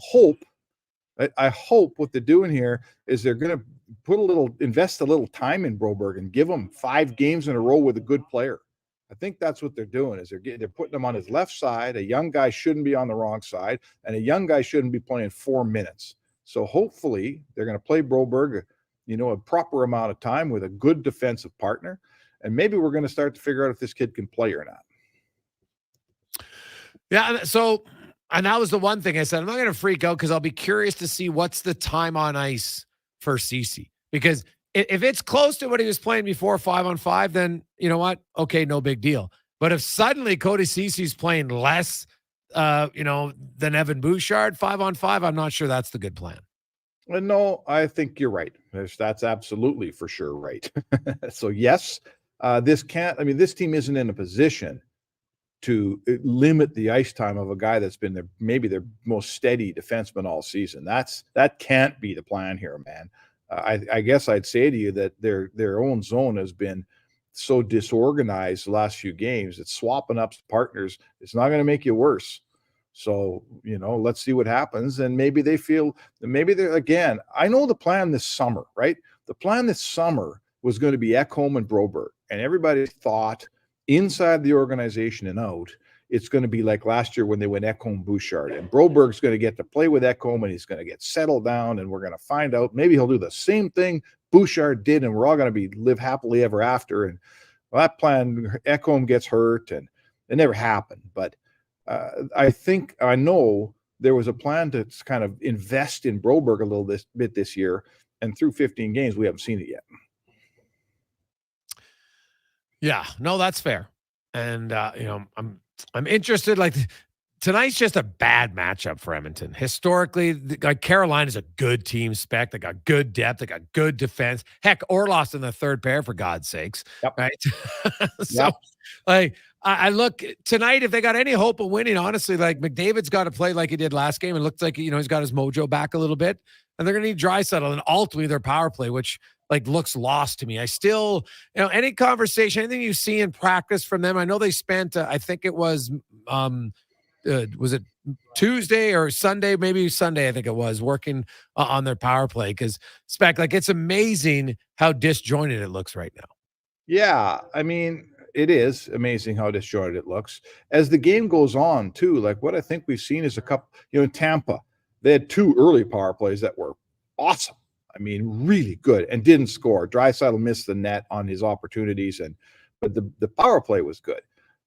hope what they're doing here is they're going to invest a little time in Broberg and give him 5 games in a row with a good player. I think that's what they're doing is they're putting him on his left side. A young guy shouldn't be on the wrong side, and a young guy shouldn't be playing 4 minutes. So hopefully they're going to play Broberg, you know, a proper amount of time with a good defensive partner, and maybe we're going to start to figure out if this kid can play or not. Yeah, so and that was the one thing I said. I'm not going to freak out because I'll be curious to see what's the time on ice for Cece. Because if it's close to what he was playing before 5-on-5, then you know what? Okay, no big deal. But if suddenly Cody Cece's playing less, than Evan Bouchard 5-on-5, I'm not sure that's the good plan. No, I think you're right. That's absolutely for sure right. So yes, this team isn't in a position to limit the ice time of a guy that's been maybe their most steady defenseman all season. That can't be the plan here, man. I guess I'd say to you that their own zone has been so disorganized the last few games. It's swapping up partners. It's not going to make you worse. So, you know, let's see what happens. And maybe they feel that maybe they're again. I know the plan this summer, right? The plan this summer was going to be Ekholm and Broberg, and everybody thought inside the organization and out, it's going to be like last year when they went Ekholm Bouchard, and Broberg's going to get to play with Ekholm, and he's going to get settled down, and we're going to find out maybe he'll do the same thing Bouchard did, and we're all going to live happily ever after. And well, that plan, Ekholm gets hurt, and it never happened. But I know there was a plan to kind of invest in Broberg a little bit this year, and through 15 games, we haven't seen it yet. Yeah, no, that's fair. And I'm interested. Like tonight's just a bad matchup for Edmonton. Historically, Carolina's a good team spec. They got good depth. They got good defense. Heck, Orlov's in the third pair for God's sakes. Yep. Right. So, I look tonight, if they got any hope of winning, honestly, like McDavid's got to play like he did last game. It looks like, he's got his mojo back a little bit, and they're going to need Draisaitl and ultimately their power play, which looks lost to me. I still, any conversation, anything you see in practice from them, I know they spent, I think it was it Tuesday or Sunday, maybe Sunday, I think it was, working on their power play. Because Spec, it's amazing how disjointed it looks right now. Yeah, I mean, it is amazing how disjointed it looks. As the game goes on, too, what I think we've seen is a couple, in Tampa, they had 2 early power plays that were awesome. I mean, really good, and didn't score. Draisaitl missed the net on his opportunities, but the power play was good.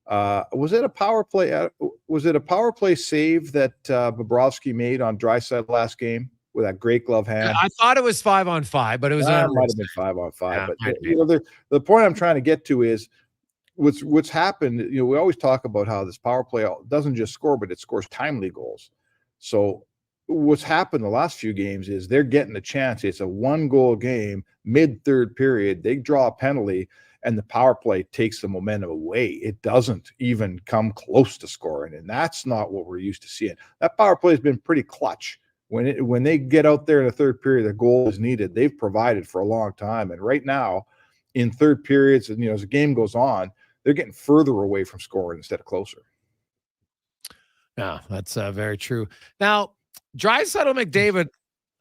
Was it a power play? Was it a power play save that Bobrovsky made on Draisaitl last game with that great glove hand? I thought it was 5-on-5, but it was might have been 5-on-5. Yeah, but the point I'm trying to get to is what's happened. We always talk about how this power play doesn't just score, but it scores timely goals. So what's happened the last few games is they're getting a chance. It's a 1-goal game, mid-third period. They draw a penalty, and the power play takes the momentum away. It doesn't even come close to scoring, and that's not what we're used to seeing. That power play has been pretty clutch. When they get out there in the third period, the goal is needed. They've provided for a long time, and right now, in third periods, and as the game goes on, they're getting further away from scoring instead of closer. Yeah, that's very true. Now, Draisaitl, McDavid,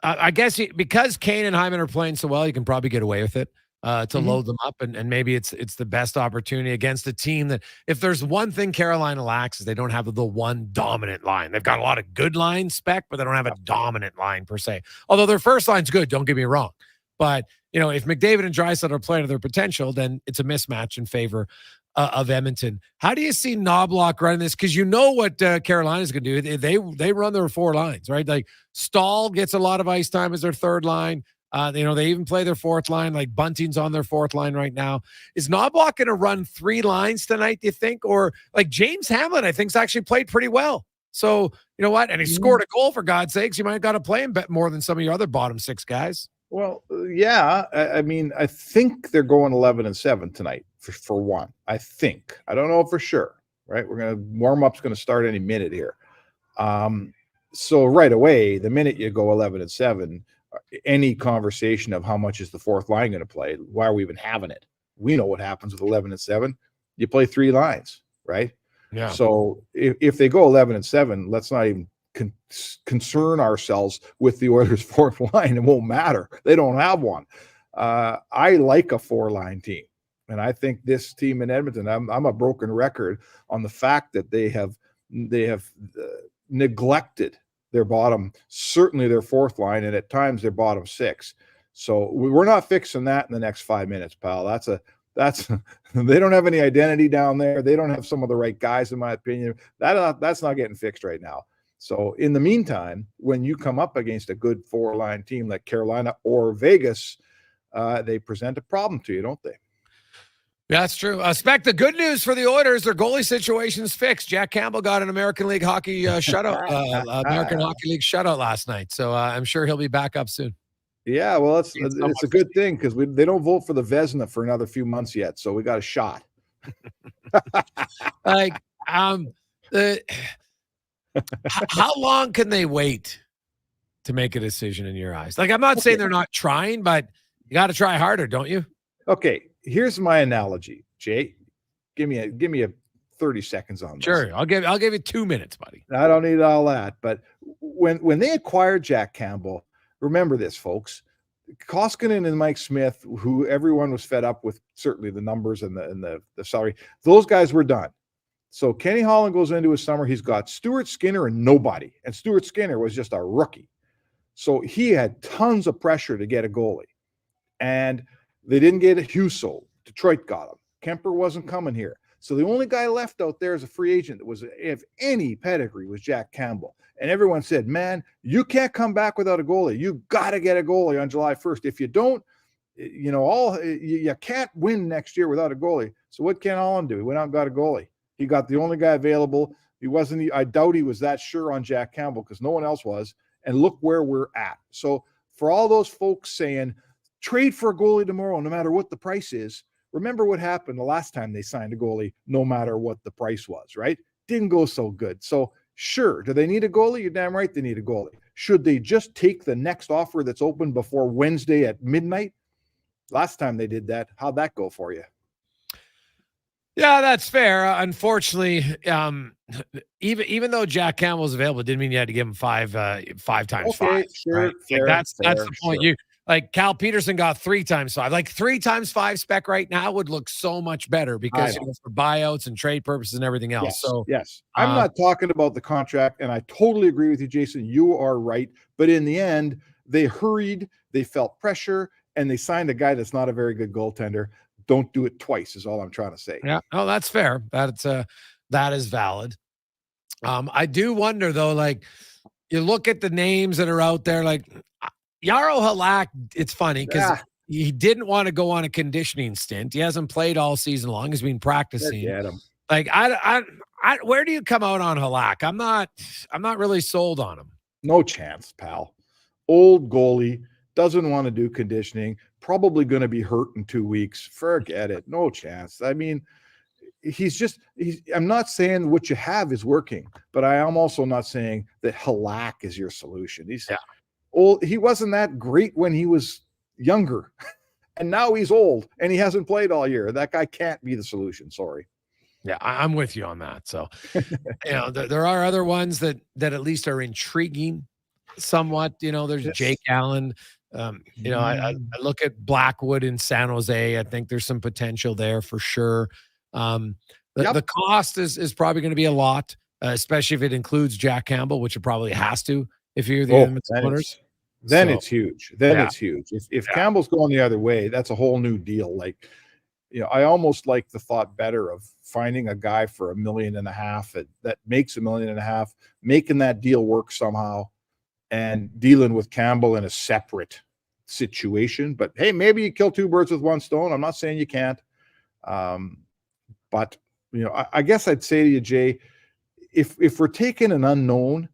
I guess because Kane and Hyman are playing so well, you can probably get away with it. To load them up, and maybe it's the best opportunity against a team that, if there's one thing Carolina lacks, is they don't have the one dominant line. They've got a lot of good line spec, but they don't have a dominant line per se. Although their first line's good, don't get me wrong. But if McDavid and Draisaitl are playing to their potential, then it's a mismatch in favor of Edmonton. How do you see Knobloch running this? Because what Carolina's going to do. They run their 4 lines, right? Like Stahl gets a lot of ice time as their third line. They even play their 4th line, like Bunting's on their 4th line right now. Is Knobloch going to run 3 lines tonight, do you think? Or like James Hamlin, I think's actually played pretty well. So, you know what? And he scored a goal, for God's sakes. You might have got to play him more than some of your other bottom 6 guys. Well, yeah. I mean, I think they're going 11-7 tonight for one. I think. I don't know for sure, right? Warm-up's going to start any minute here. So right away, the minute you go 11-7, any conversation of how much is the 4th line going to play, why are we even having it? We know what happens with 11-7. You play 3 lines, right? Yeah. So if they go 11-7, let's not even concern ourselves with the Oilers' 4th line. It won't matter. They don't have one. I like a 4-line team, and I think this team in Edmonton, I'm a broken record on the fact that they have neglected their bottom, certainly their 4th line, and at times their bottom 6. So we're not fixing that in the next 5 minutes, pal. That's they don't have any identity down there. They don't have some of the right guys, in my opinion. That's not getting fixed right now. So in the meantime, when you come up against a good 4-line team like Carolina or Vegas, they present a problem to you, don't they? Yeah, that's true. Spec, the good news for the Oilers, their goalie situation is fixed. Jack Campbell got an American League Hockey American Hockey League shutout last night, so I'm sure he'll be back up soon. Yeah, well, it's a good thing because they don't vote for the Vezina for another few months yet, so we got a shot. How long can they wait to make a decision in your eyes? Like, I'm not saying they're not trying, but you got to try harder, don't you? Okay. Here's my analogy, Jay. Give me a 30 seconds on this. Sure, I'll give you 2 minutes, buddy. I don't need all that. But when they acquired Jack Campbell, remember this, folks. Koskinen and Mike Smith, who everyone was fed up with, certainly the numbers and the salary, those guys were done. So Kenny Holland goes into his summer. He's got Stuart Skinner and nobody. And Stuart Skinner was just a rookie. So he had tons of pressure to get a goalie. And they didn't get a Husso. Detroit got him. Kemper wasn't coming here. So the only guy left out there as a free agent that was, if any pedigree, was Jack Campbell. And everyone said, man, you can't come back without a goalie. You got to get a goalie on July 1st. If you don't, you can't win next year without a goalie. So what can Holland do? He went out and got a goalie. He got the only guy available. I doubt he was that sure on Jack Campbell because no one else was. And look where we're at. So for all those folks saying, trade for a goalie tomorrow, no matter what the price is. Remember what happened the last time they signed a goalie, no matter what the price was, right? Didn't go so good. So sure, do they need a goalie? You're damn right they need a goalie. Should they just take the next offer that's open before Wednesday at midnight? Last time they did that, how'd that go for you? Yeah, that's fair. Unfortunately, even though Jack Campbell was available, it didn't mean you had to give him five times five. Sure, right? fair, That's the point. Sure. Like Cal Peterson got 3 times 5. Like 3 times 5 spec right now would look so much better because for buyouts and trade purposes and everything else. Yes. I'm not talking about the contract, and I totally agree with you, Jason. You are right. But in the end, they hurried, they felt pressure, and they signed a guy that's not a very good goaltender. Don't do it twice is all I'm trying to say. Yeah, no, that's fair. That is valid. I do wonder though, like you look at the names that are out there, like Jaro Halak. It's funny because he didn't want to go on a conditioning stint. He hasn't played all season long. He's been practicing. Get him. Like I, where do you come out on Halak? I'm not really sold on him. No chance, pal. Old goalie, doesn't want to do conditioning, probably going to be hurt in 2 weeks. Forget it. No chance. I mean, I'm not saying what you have is working, but I am also not saying that Halak is your solution. He's old. He wasn't that great when he was younger, and now he's old and he hasn't played all year. That guy can't be the solution. Sorry. Yeah, I'm with you on that. So, there are other ones that at least are intriguing somewhat. There's Jake Allen. I look at Blackwood in San Jose. I think there's some potential there for sure. The cost is probably going to be a lot, especially if it includes Jack Campbell, which it probably has to if you're the Edmonton Oilers. Then it's huge. It's huge. If Campbell's going the other way, that's a whole new deal. Like, I almost like the thought better of finding a guy for $1.5 million that makes $1.5 million, making that deal work somehow, and dealing with Campbell in a separate situation. But hey, maybe you kill two birds with one stone. I'm not saying you can't. But I guess I'd say to you, Jay, if we're taking an unknown,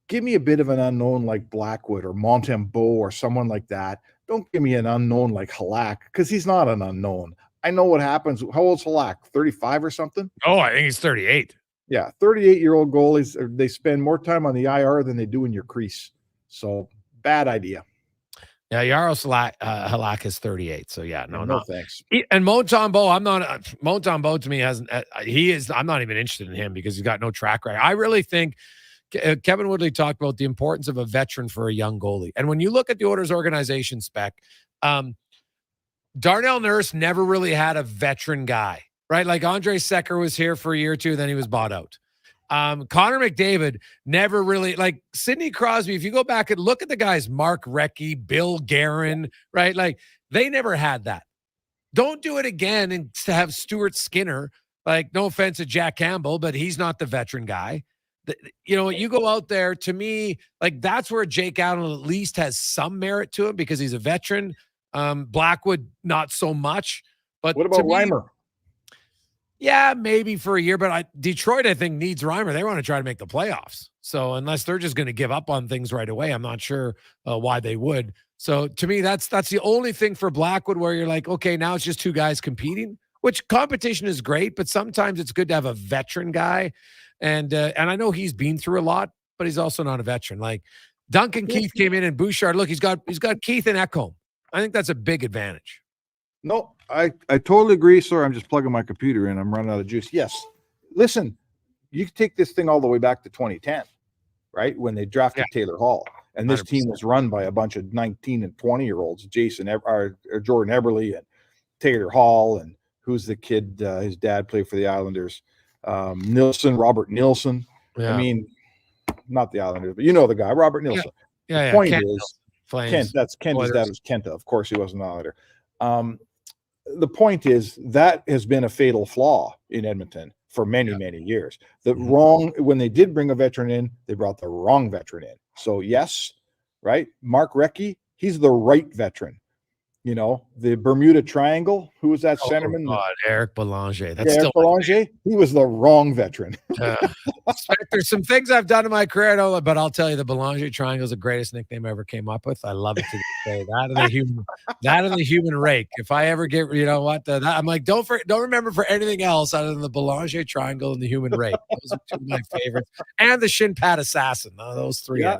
give me a bit of an unknown like Blackwood or Montembeau or someone like that. Don't give me an unknown like Halak, because he's not an unknown. I know what happens. How old's Halak? 35 or something? Oh, I think he's 38. Yeah, 38-year-old goalies, they spend more time on the IR than they do in your crease. So bad idea. Yeah, Jaro Halak is 38. So yeah, no thanks. And Montembeau to me hasn't. I'm not even interested in him because he's got no track record. I really think Kevin Woodley talked about the importance of a veteran for a young goalie. And when you look at the Oilers organization spec, Darnell Nurse never really had a veteran guy, right? Like Andre Secker was here for a year or two, then he was bought out. Connor McDavid never really, like Sidney Crosby. If you go back and look at the guys, Mark Recchi, Bill Guerin, right? Like they never had that. Don't do it again and to have Stuart Skinner. Like, no offense to Jack Campbell, but he's not the veteran guy. You go out there, to me, like that's where Jake Allen at least has some merit to him because he's a veteran. Blackwood, not so much. But what about Reimer? Yeah, maybe for a year, but Detroit, I think, needs Reimer. They want to try to make the playoffs. So unless they're just going to give up on things right away, I'm not sure why they would. So to me, that's the only thing for Blackwood where you're like, okay, now it's just two guys competing, which competition is great, but sometimes it's good to have a veteran guy. And I know he's been through a lot, but he's also not a veteran. Like Duncan Keith came in and Bouchard, look, he's got Keith and Ekholm. I think that's a big advantage. No, I totally agree, sir. I'm just plugging my computer in. I'm running out of juice. Yes. Listen, you can take this thing all the way back to 2010, right? When they drafted Taylor Hall. And this 100%. Team was run by a bunch of 19 and 20-year-olds, Jordan Eberle and Taylor Hall, and who's the kid, his dad played for the Islanders, Robert Nilsson. Yeah. I mean, not the Islanders, but you know the guy, Robert Nilsson. Yeah. The point is, Kent, that's Kent. His dad was Kenta. Of course, he wasn't an Islander. The point is that has been a fatal flaw in Edmonton for many, many years. When they did bring a veteran in, they brought the wrong veteran in. So yes, right. Mark Recchi, he's the right veteran. The Bermuda Triangle. Who was that centerman? God, Eric Belanger. Eric Belanger. He was the wrong veteran. There's some things I've done in my career, but I'll tell you, the Belanger Triangle is the greatest nickname I ever came up with. I love it to this day. That and the human rake. If I ever get, I'm like, don't remember for anything else other than the Belanger Triangle and the human rake. Those are two of my favorites. And the shin pad assassin. Those three are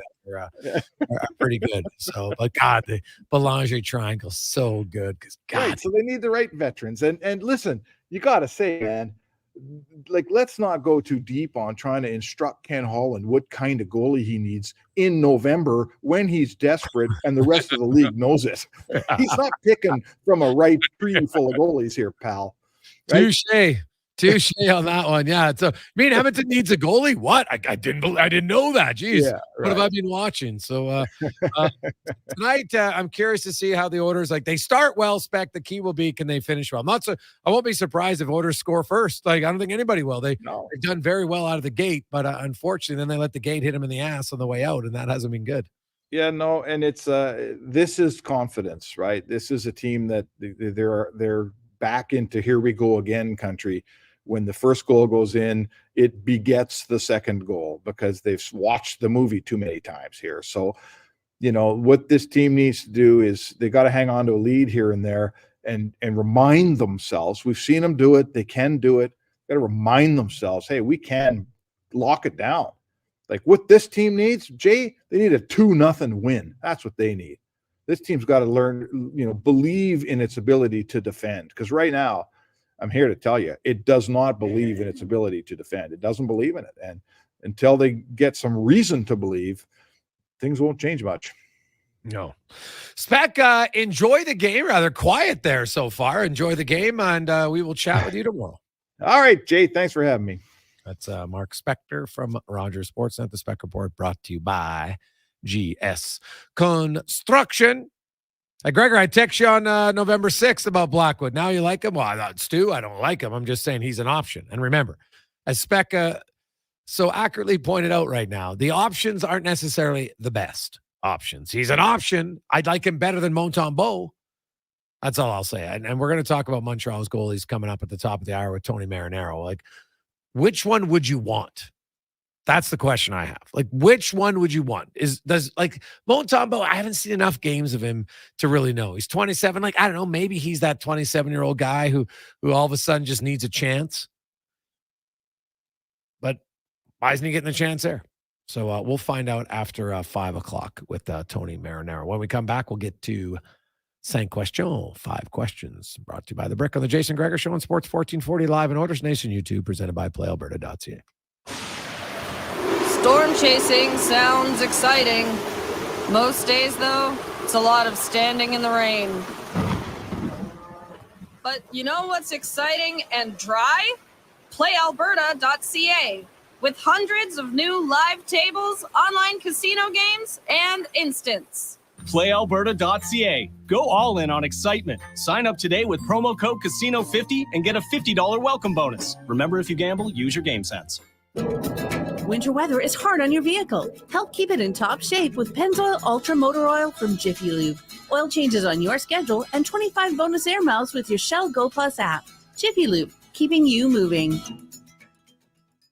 pretty good. So, but God, the Belanger Triangle, so good. Because God, right, so they need the right veterans. And listen, you got to say, man, like, let's not go too deep on trying to instruct Ken Holland what kind of goalie he needs in November when he's desperate and the rest of the league knows it. He's not picking from a right tree full of goalies here, pal. Right? Touche. Touche on that one. Yeah. So, Edmonton needs a goalie. What? I didn't know that. Jeez. Yeah, What have I been watching? So tonight, I'm curious to see how the Oilers, they start well. Spec, the key will be, can they finish well? I won't be surprised if Oilers score first. I don't think anybody will. They've done very well out of the gate, but unfortunately, then they let the gate hit them in the ass on the way out, and that hasn't been good. Yeah, no, and it's this is confidence, right? This is a team that they're back into here we go again country. When the first goal goes in, it begets the second goal because they've watched the movie too many times here. So, what this team needs to do is they got to hang on to a lead here and there and remind themselves. We've seen them do it. They can do it. Got to remind themselves, hey, we can lock it down. Like what this team needs, Jay, they need a 2-0 win. That's what they need. This team's got to learn, believe in its ability to defend. Because right now, I'm here to tell you, it does not believe in its ability to defend. It doesn't believe in it. And until they get some reason to believe, things won't change much. No. Spec, enjoy the game. Rather quiet there so far. Enjoy the game, and we will chat with you tomorrow. All right, Jay, thanks for having me. That's Mark Spector from Rogers Sportsnet. The Spec Report brought to you by GS Construction. Hey, Gregor, I text you on November 6th about Blackwood. Now you like him? Well, I thought, Stu, I don't like him. I'm just saying he's an option. And remember, as Spec so accurately pointed out right now, the options aren't necessarily the best options. He's an option. I'd like him better than Montembeault. That's all I'll say. And we're going to talk about Montreal's goalies coming up at the top of the hour with Tony Marinaro. Which one would you want? That's the question I have. Which one would you want? Does Montembeault, I haven't seen enough games of him to really know. He's 27. I don't know. Maybe he's that 27-year-old guy who all of a sudden just needs a chance. But why isn't he getting a chance there? So we'll find out after 5 o'clock with Tony Marinaro. When we come back, we'll get to 5 questions. 5 questions brought to you by The Brick on the Jason Gregor Show on Sports 1440 live and Oilers Nation YouTube, presented by PlayAlberta.ca. Storm chasing sounds exciting. Most days, though, it's a lot of standing in the rain. But you know what's exciting and dry? PlayAlberta.ca. With hundreds of new live tables, online casino games, and instants. PlayAlberta.ca. Go all in on excitement. Sign up today with promo code Casino50 and get a $50 welcome bonus. Remember, if you gamble, use your game sense. Winter weather is hard on your vehicle. Help keep it in top shape with Pennzoil Ultra Motor Oil from Jiffy Lube. Oil changes on your schedule and 25 bonus air miles with your Shell Go Plus app. Jiffy Lube, keeping you moving.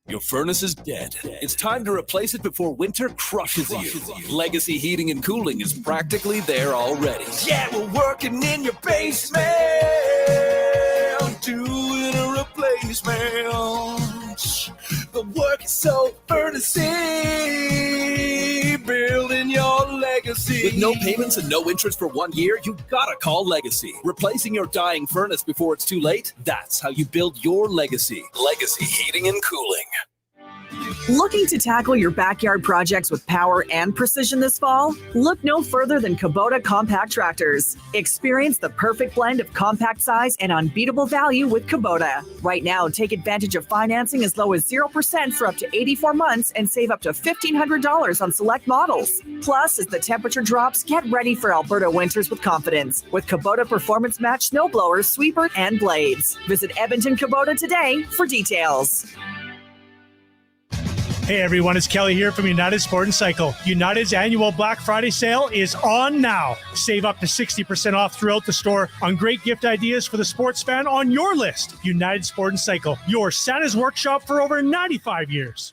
Your furnace is dead. It's time to replace it before winter crushes you. Legacy Heating and Cooling is practically there already. Yeah, we're working in your basement, doing a replacement. The work is so furnace-y, building your legacy. With no payments and no interest for 1 year, you gotta call Legacy. Replacing your dying furnace before it's too late, that's how you build your legacy. Legacy Heating and Cooling. Looking to tackle your backyard projects with power and precision this fall? Look no further than Kubota compact tractors. Experience the perfect blend of compact size and unbeatable value with Kubota. Right now, take advantage of financing as low as 0% for up to 84 months and save up to $1,500 on select models. Plus, as the temperature drops, get ready for Alberta winters with confidence with Kubota Performance Match snowblowers, sweeper, and blades. Visit Edmonton Kubota today for details. Hey everyone, it's Kelly here from United Sport and Cycle. United's annual Black Friday sale is on now. Save up to 60% off throughout the store on great gift ideas for the sports fan on your list. United Sport and Cycle, your Santa's workshop for over 95 years.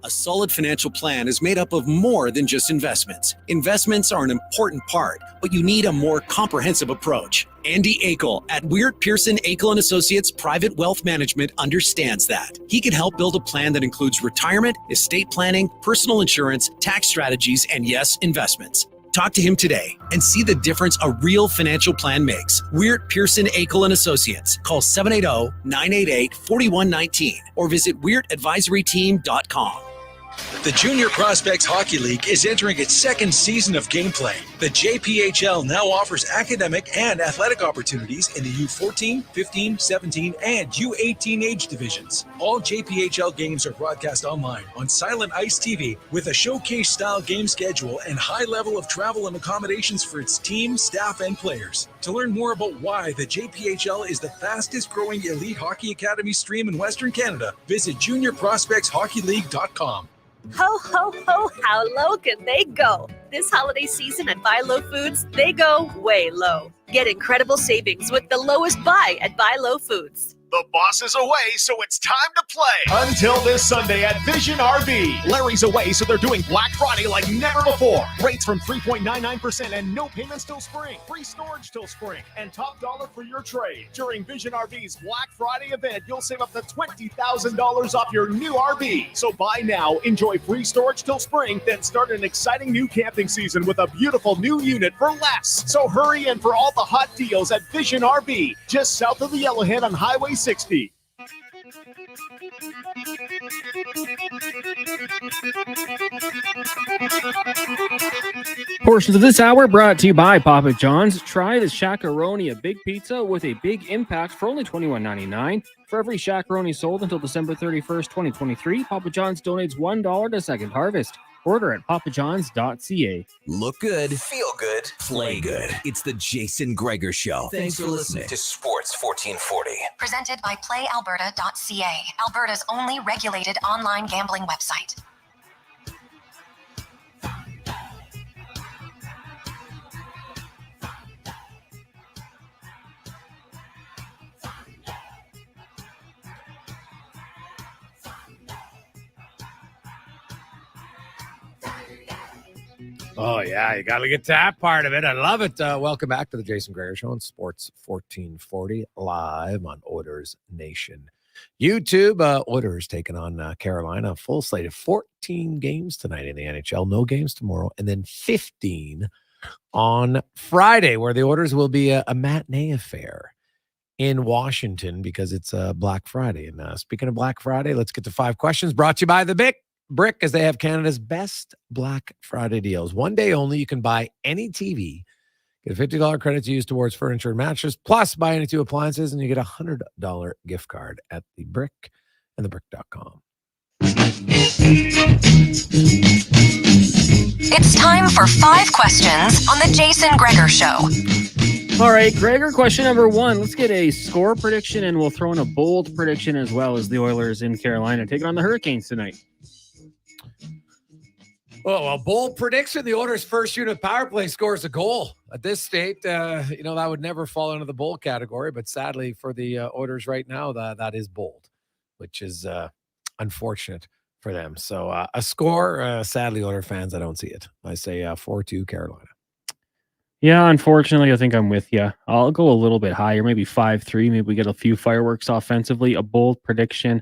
A solid financial plan is made up of more than just investments. Investments are an important part, but you need a more comprehensive approach. Andy Akel at Weird Pearson Akel & Associates Private Wealth Management understands that. He can help build a plan that includes retirement, estate planning, personal insurance, tax strategies, and yes, investments. Talk to him today and see the difference a real financial plan makes. Weird Pearson Akel & Associates. Call 780-988-4119 or visit weirdadvisoryteam.com. The Junior Prospects Hockey League is entering its second season of gameplay. The JPHL now offers academic and athletic opportunities in the U14, 15, 17, and U18 age divisions. All JPHL games are broadcast online on Silent Ice TV with a showcase-style game schedule and high level of travel and accommodations for its team, staff, and players. To learn more about why the JPHL is the fastest-growing elite hockey academy stream in Western Canada, visit juniorprospectshockeyleague.com. Ho, ho, ho, how low can they go? This holiday season at Buy Low Foods, they go way low. Get incredible savings with the lowest buy at Buy Low Foods. The boss is away, so it's time to play. Until this Sunday at Vision RV. Larry's away, so they're doing Black Friday like never before. Rates from 3.99% and no payments till spring. Free storage till spring. And top dollar for your trade. During Vision RV's Black Friday event, you'll save up to $20,000 off your new RV. So buy now, enjoy free storage till spring, then start an exciting new camping season with a beautiful new unit for less. So hurry in for all the hot deals at Vision RV, just south of the Yellowhead on Highway 60. Portions of this hour brought to you by Papa John's. Try the Shakaroni, a big pizza with a big impact for only $21.99. For every Shakaroni sold until December 31st, 2023, Papa John's donates $1 to Second Harvest. Order at papajohns.ca. Look good, feel good, play good. It's the Jason Gregor Show. Thanks for listening to Sports 1440. Presented by PlayAlberta.ca, Alberta's only regulated online gambling website. Oh, yeah, you got to get to that part of it. I love it. Welcome back to the Jason Gregor Show on Sports 1440, live on Oilers Nation YouTube. Oilers taking on Carolina. Full slate of 14 games tonight in the NHL. No games tomorrow. And then 15 on Friday, where the Oilers will be a matinee affair in Washington because it's Black Friday. And speaking of Black Friday, let's get to 5 questions brought to you by the Brick, as they have Canada's best Black Friday deals. One day only, you can buy any TV, get a $50 credit to use towards furniture and mattress, plus buy any 2 appliances, and you get a $100 gift card at the Brick and thebrick.com. It's time for 5 questions on the Jason Gregor Show. All right, Gregor, question number 1. Let's get a score prediction, and we'll throw in a bold prediction as well as the Oilers in Carolina taking on the Hurricanes tonight. Well, bold prediction. The Oilers' first unit power play scores a goal. At this state, that would never fall into the bold category. But sadly for the Oilers right now, that is bold, which is unfortunate for them. So a score, sadly, Oilers fans, I don't see it. I say 4-2 Carolina. Yeah, unfortunately, I think I'm with you. I'll go a little bit higher, maybe 5-3. Maybe we get a few fireworks offensively. A bold prediction.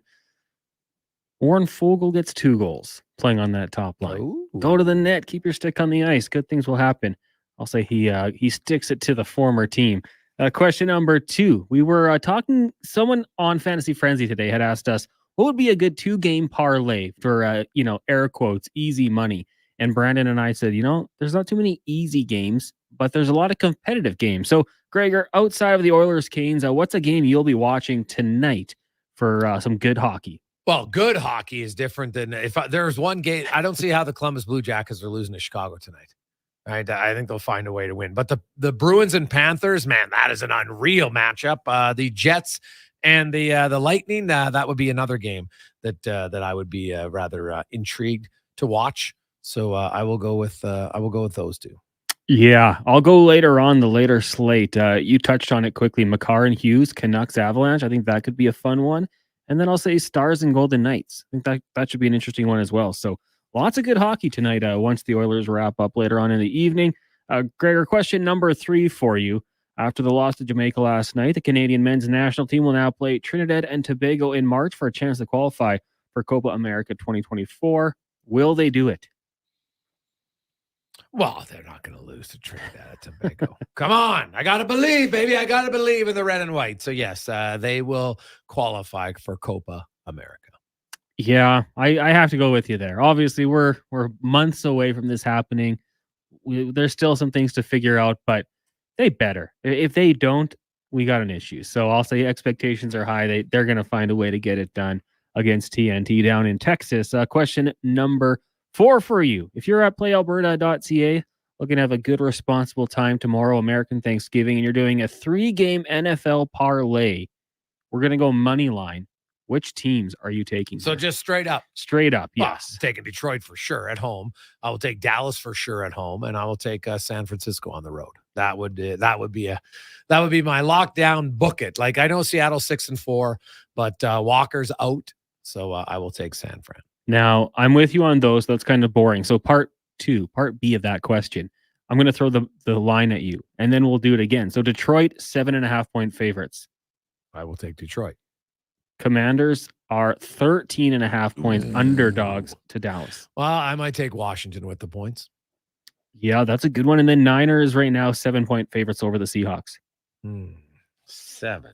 Warren Foegele gets 2 goals playing on that top line. Ooh. Go to the net, keep your stick on the ice. Good things will happen. I'll say he sticks it to the former team. Question number 2. We were talking, someone on Fantasy Frenzy today had asked us, what would be a good 2-game parlay for, air quotes, easy money? And Brandon and I said, there's not too many easy games, but there's a lot of competitive games. So, Gregor, outside of the Oilers Canes, what's a game you'll be watching tonight for some good hockey? Well, good hockey is different than if there's one game. I don't see how the Columbus Blue Jackets are losing to Chicago tonight. Right? I think they'll find a way to win. But the Bruins and Panthers, man, that is an unreal matchup. The Jets and the Lightning, that would be another game that I would be rather intrigued to watch. So I will go with those 2. Yeah, I'll go later on the later slate. You touched on it quickly. Makar and Hughes, Canucks Avalanche. I think that could be a fun one. And then I'll say Stars and Golden Knights. I think that should be an interesting one as well. So lots of good hockey tonight once the Oilers wrap up later on in the evening. Gregor, question number 3 for you. After the loss to Jamaica last night, the Canadian men's national team will now play Trinidad and Tobago in March for a chance to qualify for Copa America 2024. Will they do it? Well, they're not going to lose to Trinidad and Tobago. Come on. I got to believe, baby. I got to believe in the red and white. So, yes, they will qualify for Copa America. Yeah, I have to go with you there. Obviously, we're months away from this happening. There's still some things to figure out, but they better. If they don't, we got an issue. So I'll say expectations are high. They're going to find a way to get it done against TNT down in Texas. Question number 4 for you. If you're at playalberta.ca, looking to have a good, responsible time tomorrow, American Thanksgiving, and you're doing a 3-game NFL parlay, we're going to go money line. Which teams are you taking? So just straight up. Straight up, Well, yes. I'm taking Detroit for sure at home. I will take Dallas for sure at home, and I will take San Francisco on the road. That would be my lockdown. Book it. Like I know Seattle's 6-4, but Walker's out, so I will take San Fran. Now I'm with you on those. That's kind of boring. So part B of that question, I'm going to throw the line at you, and then we'll do it again. So Detroit 7.5-point favorites. I will take Detroit. Commanders are 13.5-point underdogs to Dallas. Well, I might take Washington with the points. Yeah, that's a good one. And then Niners right now 7-point favorites over the Seahawks. 7.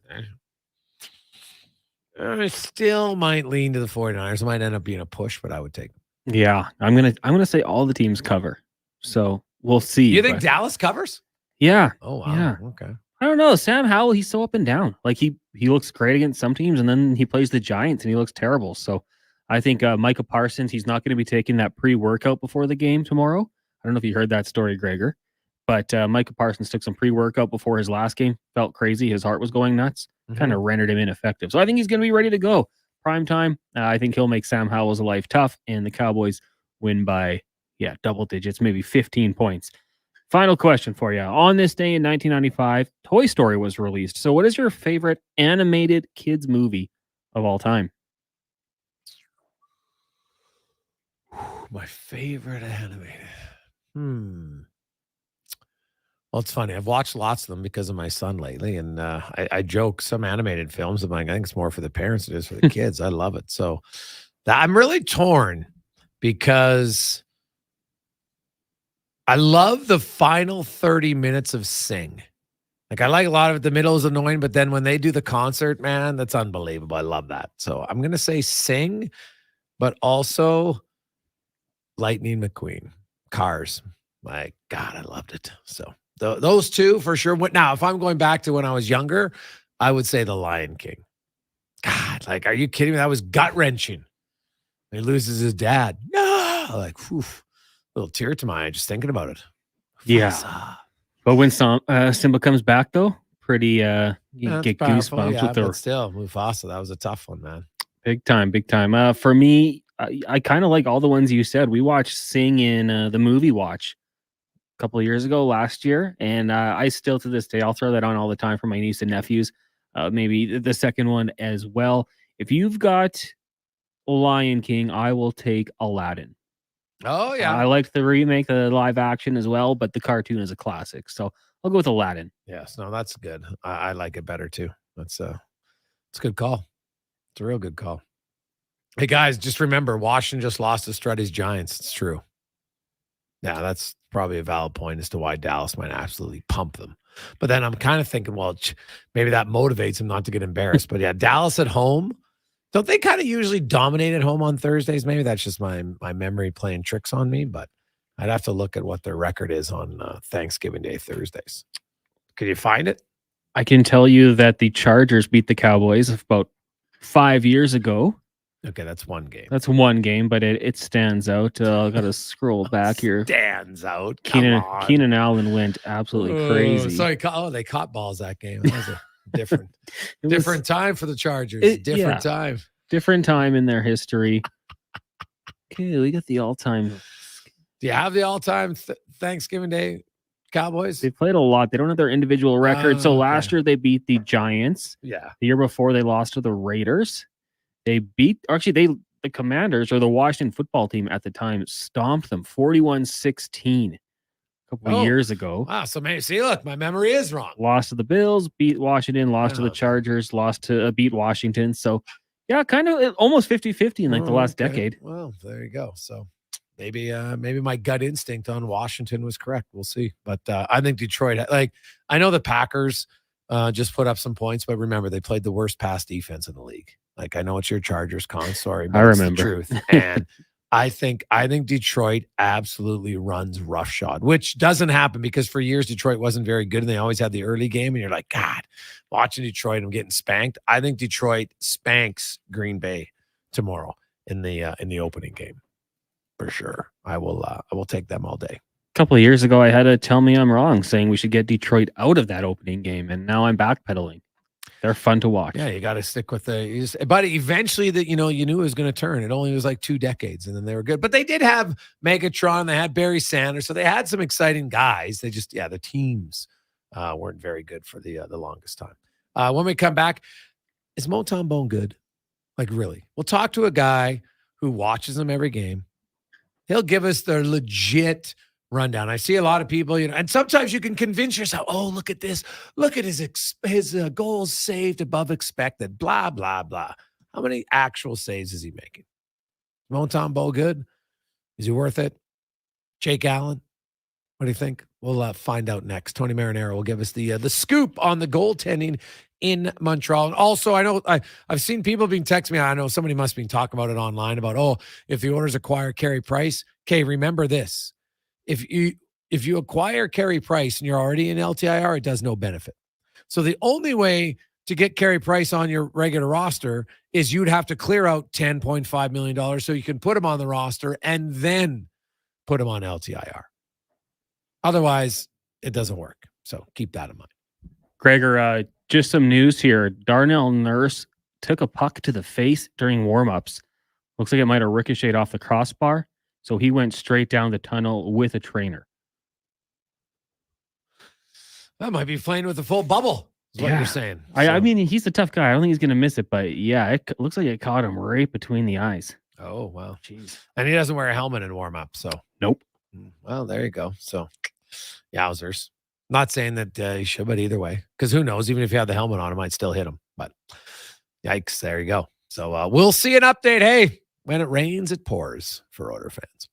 I still might lean to the 49ers. It might end up being a push, but I would take them. Yeah, I'm gonna say all the teams cover. So we'll see. You think Dallas covers? Yeah. Oh wow. Yeah. Okay. I don't know. Sam Howell, he's so up and down. Like he looks great against some teams, and then he plays the Giants and he looks terrible. So I think Micah Parsons, he's not going to be taking that pre-workout before the game tomorrow. I don't know if you heard that story, Gregor, but Micah Parsons took some pre-workout before his last game. Felt crazy. His heart was going nuts. Kind of rendered him ineffective. So I think he's going to be ready to go. Prime time. I think he'll make Sam Howell's life tough, and the Cowboys win by, double digits, maybe 15 points. Final question for you. On this day in 1995, Toy Story was released. So what is your favorite animated kids movie of all time? My favorite animated. Well, it's funny. I've watched lots of them because of my son lately, and I joke some animated films. I'm like, I think it's more for the parents than it is for the kids. I love it. So I'm really torn because I love the final 30 minutes of Sing. Like I like a lot of it. The middle is annoying, but then when they do the concert, man, that's unbelievable. I love that. So I'm going to say Sing, but also Lightning McQueen, Cars. My God, I loved it. So those two for sure. Now, if I'm going back to when I was younger, I would say The Lion King. God, like, are you kidding me? That was gut-wrenching. He loses his dad. No! Like, whew. Little tear to my eye just thinking about it. Yeah. But when Simba comes back, though, pretty, you get goosebumps with the. But still, Mufasa, that was a tough one, man. Big time, big time. For me, I kind of like all the ones you said. We watched Sing in the movie watch a couple of years ago, last year, and I still to this day, I'll throw that on all the time for my niece and nephews. Maybe the second one as well. If you've got Lion King, I will take Aladdin. Oh, yeah. I liked the remake, the live action as well, but the cartoon is a classic. So I'll go with Aladdin. Yes, no, that's good. I like it better too. It's a good call. It's a real good call. Hey, guys, just remember, Washington just lost to Strutty's Giants. It's true. Yeah, that's probably a valid point as to why Dallas might absolutely pump them. But then I'm kind of thinking, well, maybe that motivates them not to get embarrassed. But yeah, Dallas at home. Don't they kind of usually dominate at home on Thursdays? Maybe that's just my memory playing tricks on me, but I'd have to look at what their record is on Thanksgiving Day Thursdays. Could you find it? I can tell you that the Chargers beat the Cowboys about 5 years ago. Okay, that's one game. That's one game, but it stands out. I got to scroll back here. Stands out. Keenan Allen went absolutely crazy. Sorry, they caught balls that game. That was a different time for the Chargers. Time. Different time in their history. Okay, we got the all-time. Do you have the all-time Thanksgiving Day Cowboys? They played a lot. They don't have their individual record. So last year they beat the Giants. Yeah. The year before they lost to the Raiders. They beat, the Commanders, or the Washington football team at the time, stomped them 41-16 a couple of years ago. Wow. So look, my memory is wrong. Lost to the Bills, beat Washington, lost to the Chargers, lost to beat Washington. So yeah, kind of almost 50-50 in the last decade. Well, there you go. So maybe my gut instinct on Washington was correct. We'll see. But I think Detroit, I know the Packers just put up some points, but remember, they played the worst pass defense in the league. Like, I know it's your Chargers, Con. Sorry, but I it's the remember. truth. And I think Detroit absolutely runs roughshod, which doesn't happen because for years Detroit wasn't very good and they always had the early game. And you're like, God, watching Detroit, I'm getting spanked. I think Detroit spanks Green Bay tomorrow in the opening game for sure. I will take them all day. A couple of years ago, I had to tell me I'm wrong, saying we should get Detroit out of that opening game, and now I'm backpedaling. They're fun to watch. Yeah, you got to stick with but eventually you knew it was going to turn. It only was like 2 decades and then they were good. But they did have Megatron, they had Barry Sanders, so they had some exciting guys. They just, the teams weren't very good for the longest time. When we come back, is Motown Bone good? Like, really? We'll talk to a guy who watches them every game. He'll give us the legit rundown. I see a lot of people, and sometimes you can convince yourself, oh, look at this. Look at his goals saved above expected, blah, blah, blah. How many actual saves is he making? Motown Bo good? Is he worth it? Jake Allen? What do you think? We'll find out next. Tony Marinaro will give us the scoop on the goaltending in Montreal. And also, I know I've seen people being texting me. I know somebody must be talking about it online about, if the Oilers acquire Carey Price. Okay, remember this. If you acquire Carey Price and you're already in LTIR, it does no benefit. So the only way to get Carey Price on your regular roster is you'd have to clear out $10.5 million so you can put him on the roster and then put him on LTIR. Otherwise, it doesn't work. So keep that in mind. Gregor, just some news here. Darnell Nurse took a puck to the face during warmups. Looks like it might have ricocheted off the crossbar. So he went straight down the tunnel with a trainer. That might be playing with a full bubble, is what you're saying. I mean, he's a tough guy. I don't think he's going to miss it, but it looks like it caught him right between the eyes. Oh, wow. Jeez. And he doesn't wear a helmet in warm-up, so. Nope. Well, there you go. So, yowzers. Not saying that he should, but either way. Because who knows? Even if you had the helmet on, it might still hit him. But yikes, there you go. So, we'll see an update. Hey, when it rains, it pours for Oilers fans.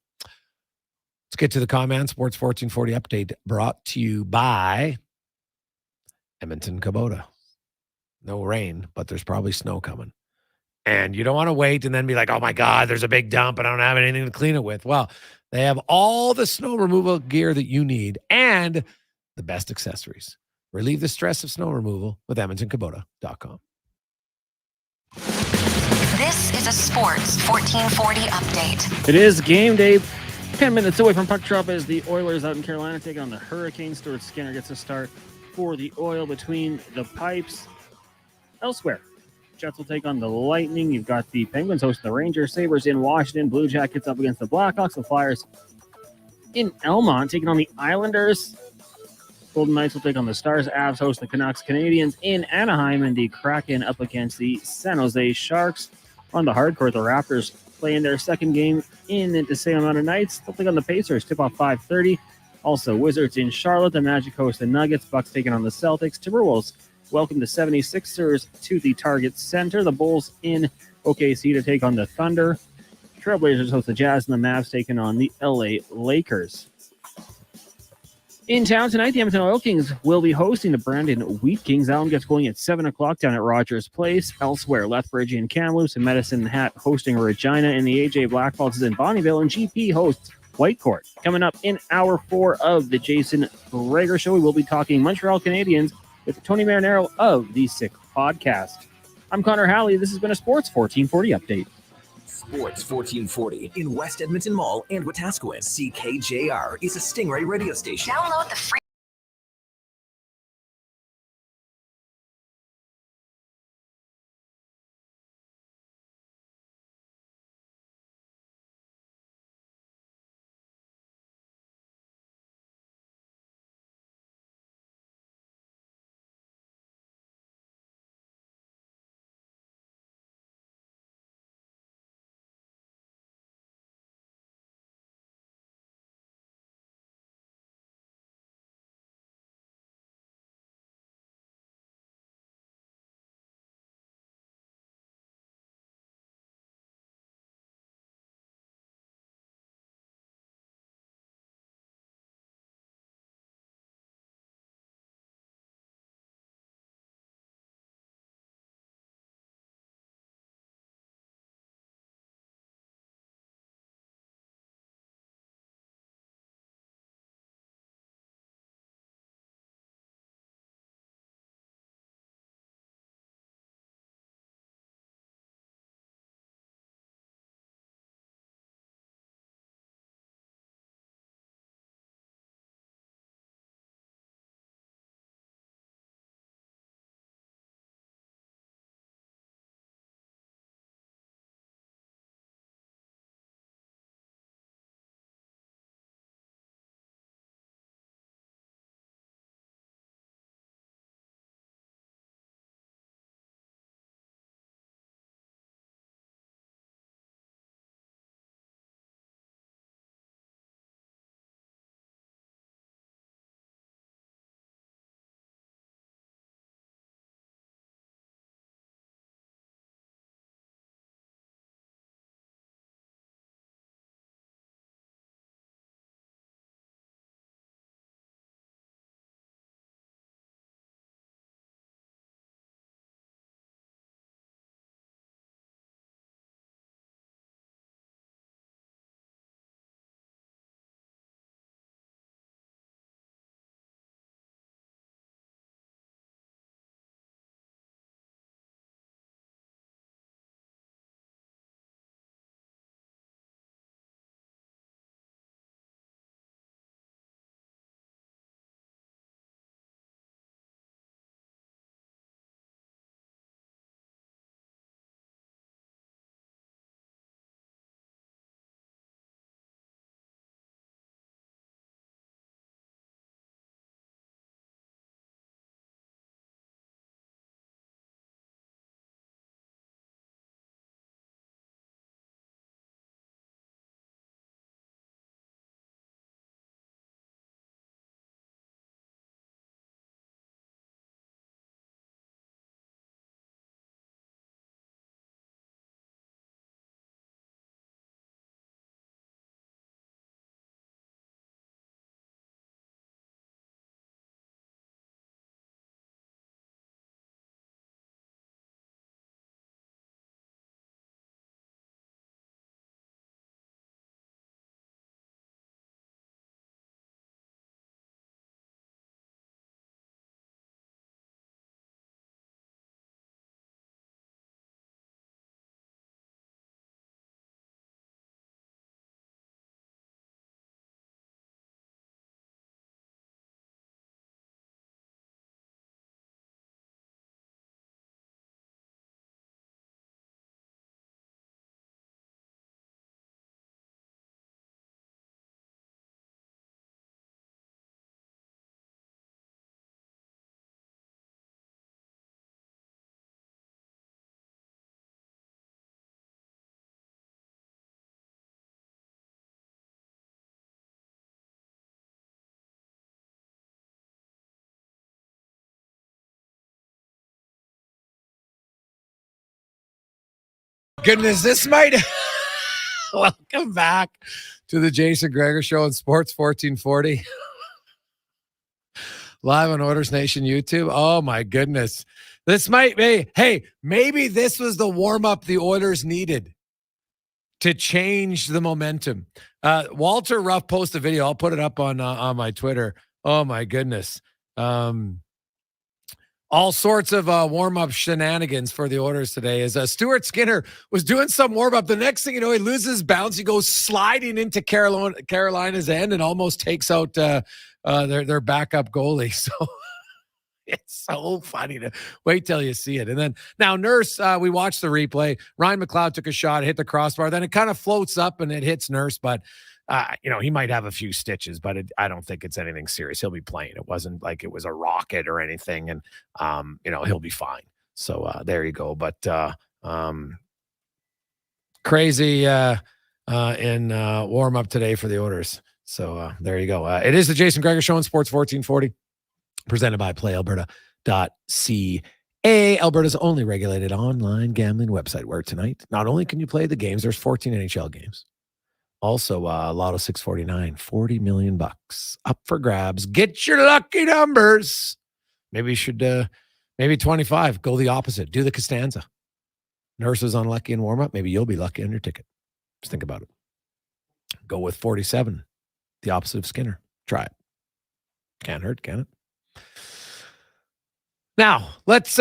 Let's get to the comments. Sports 1440 update brought to you by Edmonton, Kubota. No rain, but there's probably snow coming. And you don't want to wait and then be like, oh my God, there's a big dump and I don't have anything to clean it with. Well, they have all the snow removal gear that you need and the best accessories. Relieve the stress of snow removal with EdmontonKubota.com. This is a Sports 1440 update. It is game day. 10 minutes away from puck drop as the Oilers out in Carolina take on the Hurricanes. Stuart Skinner gets a start for the Oil between the pipes. Elsewhere, Jets will take on the Lightning. You've got the Penguins hosting the Rangers. Sabres in Washington. Blue Jackets up against the Blackhawks. The Flyers in Elmont taking on the Islanders. Golden Knights will take on the Stars. Avs host the Canucks. Canadians in Anaheim. And the Kraken up against the San Jose Sharks. On the hardcourt, the Raptors playing their second game in the same amount of nights. They'll take on the Pacers. Tip off 5:30. Also, Wizards in Charlotte. The Magic host the Nuggets. Bucks taking on the Celtics. Timberwolves welcome the 76ers to the Target Center. The Bulls in OKC to take on the Thunder. Trailblazers host the Jazz, and the Mavs taking on the LA Lakers. In town tonight, the Edmonton Oil Kings will be hosting the Brandon Wheat Kings. That one gets going at 7 o'clock down at Rogers Place. Elsewhere, Lethbridge and Kamloops and Medicine Hat hosting Regina, and the AJ Blackfalds is in Bonnyville, and GP hosts Whitecourt. Coming up in hour 4 of the Jason Gregor Show, we will be talking Montreal Canadiens with Tony Marinaro of the Sick Podcast. I'm Connor Halley. This has been a Sports 1440 update. Sports 1440 in West Edmonton Mall and Wetaskiwin. CKJR is a Stingray radio station. Download the free Goodness, this might. Welcome back to the Jason Gregor Show on Sports 1440. Live on Oilers Nation YouTube. Oh, my goodness. This might be, hey, maybe this was the warm-up the Oilers needed to change the momentum. Walter Ruff posted a video. I'll put it up on my Twitter. Oh, my goodness. All sorts of warm-up shenanigans for the Oilers today as Stuart Skinner was doing some warm-up. The next thing you know, he loses bounce. He goes sliding into Carolina's end and almost takes out their backup goalie. So it's so funny to wait till you see it. And then now Nurse, we watched the replay. Ryan McLeod took a shot, hit the crossbar. Then it kind of floats up and it hits Nurse, but he might have a few stitches, but I don't think it's anything serious. He'll be playing. It wasn't like it was a rocket or anything, and he'll be fine. So there you go. But crazy in warm up today for the Oilers. So there you go. It is the Jason Gregor Show on Sports 1440, presented by PlayAlberta.ca, Alberta's only regulated online gambling website, where tonight not only can you play the games, there's 14 NHL games. Also, Lotto 649, $40 million up for grabs. Get your lucky numbers. Maybe you should, maybe 25. Go the opposite. Do the Costanza. Nurse was unlucky in warm-up. Maybe you'll be lucky on your ticket. Just think about it. Go with 47, the opposite of Skinner. Try it. Can't hurt, can it? Now, let's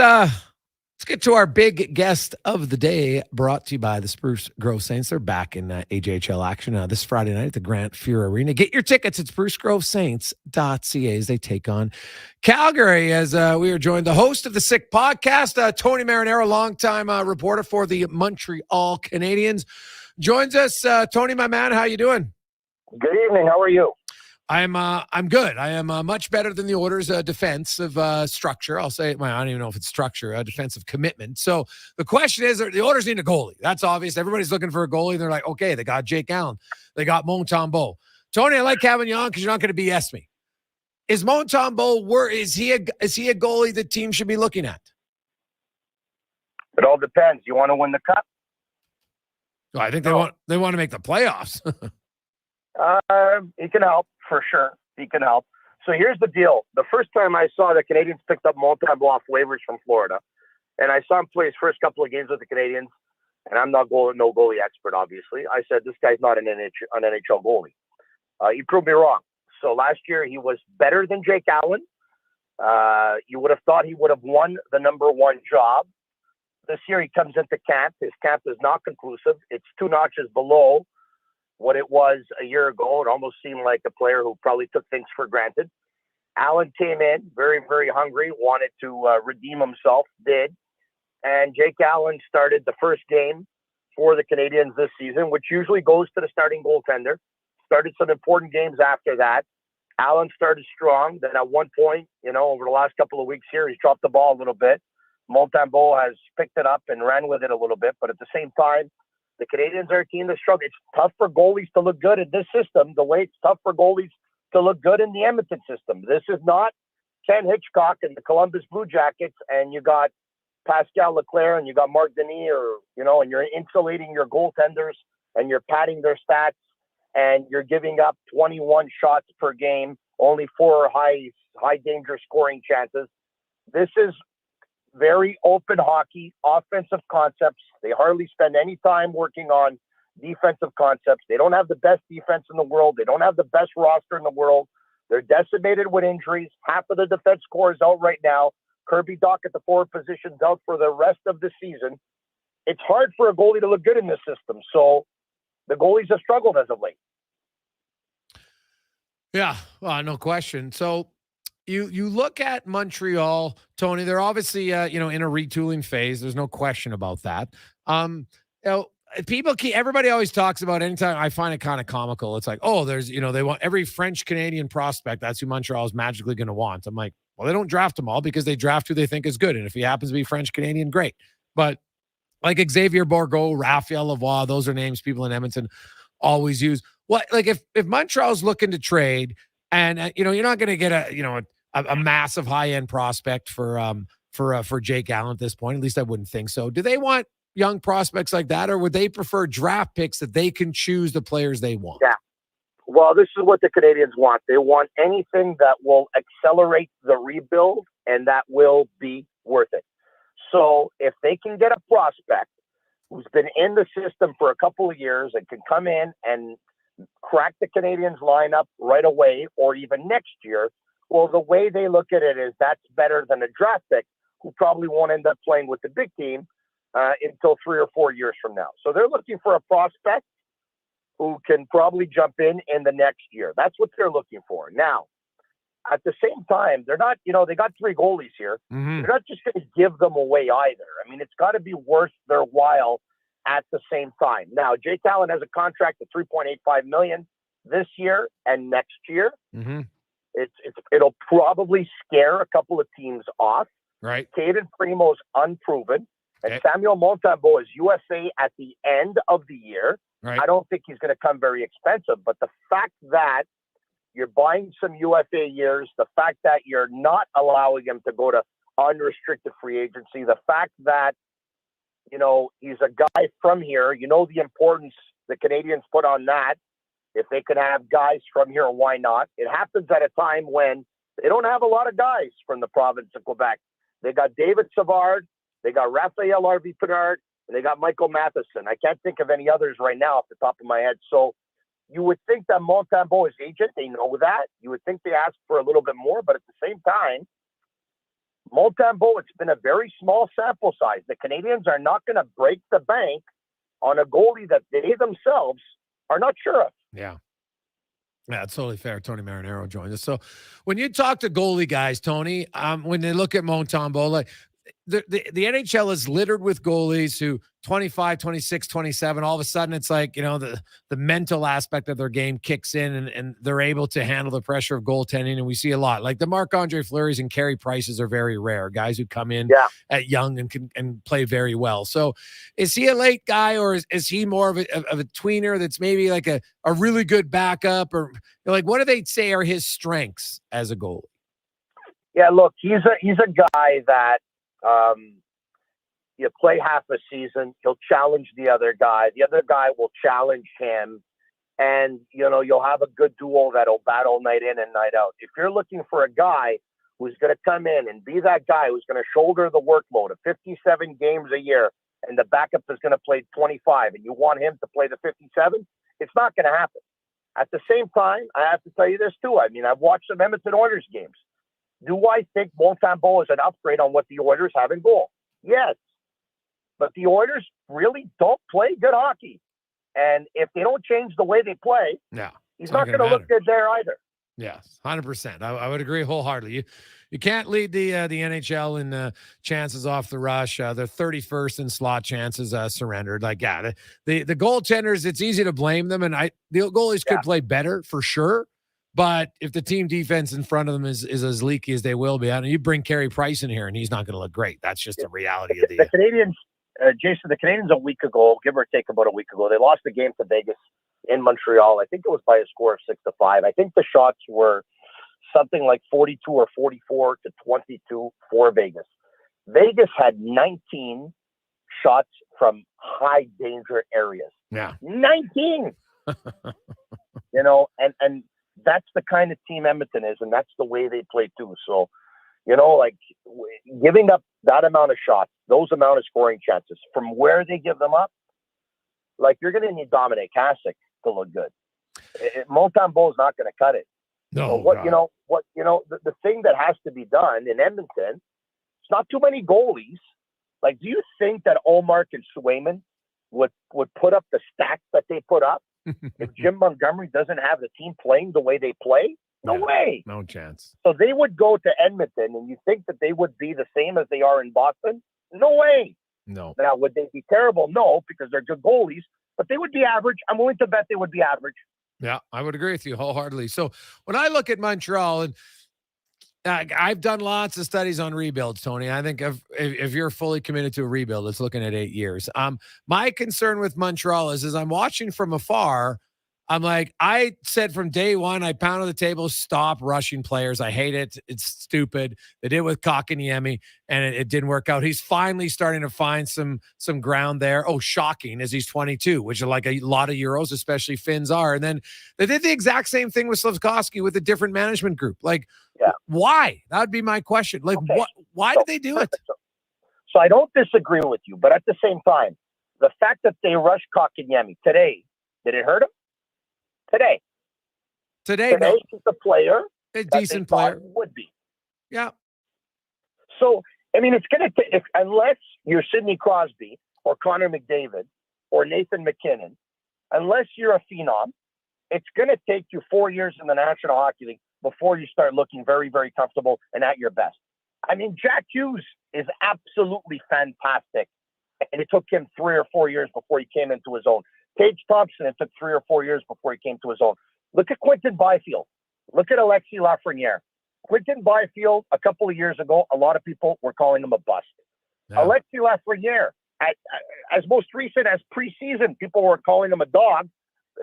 get to our big guest of the day, brought to you by the Spruce Grove Saints. They're back in AJHL action this Friday night at the Grant Fuhr Arena. Get your tickets at sprucegrovesaints.ca as they take on Calgary. As we are joined, the host of the Sick Podcast, Tony Marinaro, longtime reporter for the Montreal Canadiens, joins us. Tony, my man, how you doing? Good evening. How are you? I'm good. I am much better than the Oilers' defensive structure. I'll say, well, I don't even know if it's structure, defensive commitment. So the question is, the Oilers need a goalie. That's obvious. Everybody's looking for a goalie. They're like, okay, they got Jake Allen. They got Montembeault. Tony, I like having you on because you're not going to BS me. Is Montembeault, is he a goalie the team should be looking at? It all depends. You want to win the cup? Well, I think they want to make the playoffs. He can help, for sure. He can help. So here's the deal. The first time I saw the Canadiens picked up Montembeault off waivers from Florida, and I saw him play his first couple of games with the Canadiens, and I'm no goalie expert, obviously. I said, this guy's not an NHL goalie. He proved me wrong. So last year, he was better than Jake Allen. You would have thought he would have won the number one job. This year, he comes into camp. His camp is not conclusive. It's 2 notches below what it was a year ago. It almost seemed like a player who probably took things for granted. Allen came in very, very hungry, wanted to redeem himself, did. And Jake Allen started the first game for the Canadiens this season, which usually goes to the starting goaltender. Started some important games after that. Allen started strong. Then at one point, over the last couple of weeks here, he's dropped the ball a little bit. Montembeault has picked it up and ran with it a little bit. But at the same time, the Canadiens are a team that struggle. It's tough for goalies to look good in this system, the way it's tough for goalies to look good in the Edmonton system. This is not Ken Hitchcock and the Columbus Blue Jackets, and you got Pascal Leclerc and you got Marc Denis, and you're insulating your goaltenders and you're padding their stats and you're giving up 21 shots per game, only 4 high danger scoring chances. This is very open hockey, offensive concepts. They hardly spend any time working on defensive concepts. They don't have the best defense in the world. They don't have the best roster in the world. They're decimated with injuries. Half of the defense core is out right now. Kirby Dach at the forward position's out for the rest of the season. It's hard for a goalie to look good in this system. So the goalies have struggled as of late. Yeah, well, no question. So you look at Montreal, Tony, they're obviously, in a retooling phase. There's no question about that. Everybody always talks about, anytime I find it kind of comical. It's like, they want every French Canadian prospect. That's who Montreal is magically going to want. I'm like, well, they don't draft them all because they draft who they think is good. And if he happens to be French Canadian, great. But like Xavier Bourgault, Raphael Lavoie, those are names people in Edmonton always use. If Montreal's looking to trade, and you're not going to get a massive high end prospect for Jake Allen at this point. At least I wouldn't think so. Do they want young prospects like that, or would they prefer draft picks that they can choose the players they want? Yeah. Well, this is what the Canadians want. They want anything that will accelerate the rebuild and that will be worth it. So if they can get a prospect who's been in the system for a couple of years and can come in and crack the Canadians lineup right away or even next year, well, the way they look at it is that's better than a draft pick who probably won't end up playing with the big team until 3 or 4 years from now. So they're looking for a prospect who can probably jump in the next year. That's what they're looking for. Now, at the same time, they're not, they got 3 goalies here. Mm-hmm. They're not just going to give them away either. I mean, it's got to be worth their while at the same time. Now, Jake Allen has a contract of $3.85 million this year and next year. Mm-hmm. It'll probably scare a couple of teams off. Right. Caden Primo's unproven. And Samuel Montembeault is USA at the end of the year. Right. I don't think he's going to come very expensive. But the fact that you're buying some UFA years, the fact that you're not allowing him to go to unrestricted free agency, the fact that, he's a guy from here, the importance the Canadians put on that. If they can have guys from here, why not? It happens at a time when they don't have a lot of guys from the province of Quebec. They got David Savard, they got Raphael Harvey-Pinard, and they got Michael Matheson. I can't think of any others right now off the top of my head. So you would think that Montembeault is agent. They know that. You would think they ask for a little bit more, but at the same time, Montembeault, it's been a very small sample size. The Canadians are not going to break the bank on a goalie that they themselves are not sure of. Yeah. Yeah, it's totally fair. Tony Marinaro joined us. So when you talk to goalie guys, Tony, when they look at Montembeault, like the NHL is littered with goalies who 25, 26, 27, all of a sudden it's like, the mental aspect of their game kicks in and they're able to handle the pressure of goaltending. And we see a lot like the Marc-Andre Fleury's and Carey Prices are very rare. Guys who come in at young and play very well. So is he a late guy or is he more of a tweener that's maybe like a really good backup or like, what do they say are his strengths as a goalie? Yeah, look, he's a guy that, you play half a season, he'll challenge the other guy. The other guy will challenge him. And, you'll have a good duo that'll battle night in and night out. If you're looking for a guy who's going to come in and be that guy who's going to shoulder the workload of 57 games a year and the backup is going to play 25 and you want him to play the 57, it's not going to happen. At the same time, I have to tell you this too. I mean, I've watched some Edmonton Oilers games. Do I think Montembeault is an upgrade on what the Oilers have in goal? Yes. But the Oilers really don't play good hockey. And if they don't change the way they play, he's not going to look good there either. Yes, 100%. I would agree wholeheartedly. You can't lead the NHL in chances off the rush. They're 31st in slot chances surrendered. The goaltenders, it's easy to blame them. And the goalies could play better for sure. But if the team defense in front of them is as leaky as they will be, you bring Carey Price in here and he's not going to look great. That's just the reality of the Canadians. Jason, the Canadians a week ago, give or take about a week ago, they lost the game to Vegas in Montreal. I think it was by a score of 6-5. I think the shots were something like 42 or 44 to 22 for Vegas. Vegas had 19 shots from high danger areas. Yeah. 19! And that's the kind of team Edmonton is, and that's the way they play too. So, giving up that amount of shots, those amount of scoring chances from where they give them up, you're going to need Dominic Hasek to look good. Montembeault is not going to cut it. No. So the thing that has to be done in Edmonton, it's not too many goalies. Do you think that Ullmark and Swayman would put up the stats that they put up if Jim Montgomery doesn't have the team playing the way they play? No way. No chance. So they would go to Edmonton, and you think that they would be the same as they are in Boston? No way. No. Now, would they be terrible? No, because they're good goalies, but they would be average. I'm willing to bet they would be average. Yeah, I would agree with you wholeheartedly. So when I look at Montreal, and I've done lots of studies on rebuilds, Tony. I think if you're fully committed to a rebuild, it's looking at 8 years. My concern with Montreal is I'm watching from afar. I'm like, I said from day one, I pounded the table, stop rushing players. I hate it. It's stupid. They did it with Kotkaniemi, and it didn't work out. He's finally starting to find some ground there. Oh, shocking, as he's 22, which are like a lot of Euros, especially Finns are. And then they did the exact same thing with Slafkovsky with a different management group. Like, why? That would be my question. Like, why did they do it? So I don't disagree with you, but at the same time, the fact that they rushed Kotkaniemi today, did it hurt him? Today, no. He's a player, a decent player would be. Yeah. So I mean, it's going to take, unless you're Sidney Crosby or Connor McDavid or Nathan McKinnon, unless you're a phenom, it's going to take you 4 years in the National Hockey League before you start looking very, very comfortable and at your best. I mean, Jack Hughes is absolutely fantastic, and it took him 3 or 4 years before he came into his own. Tage Thompson, it took 3 or 4 years before he came to his own. Look at Quinton Byfield. Look at Alexis Lafreniere. Quinton Byfield, a couple of years ago, a lot of people were calling him a bust. Yeah. Alexis Lafreniere, as most recent as preseason, people were calling him a dog.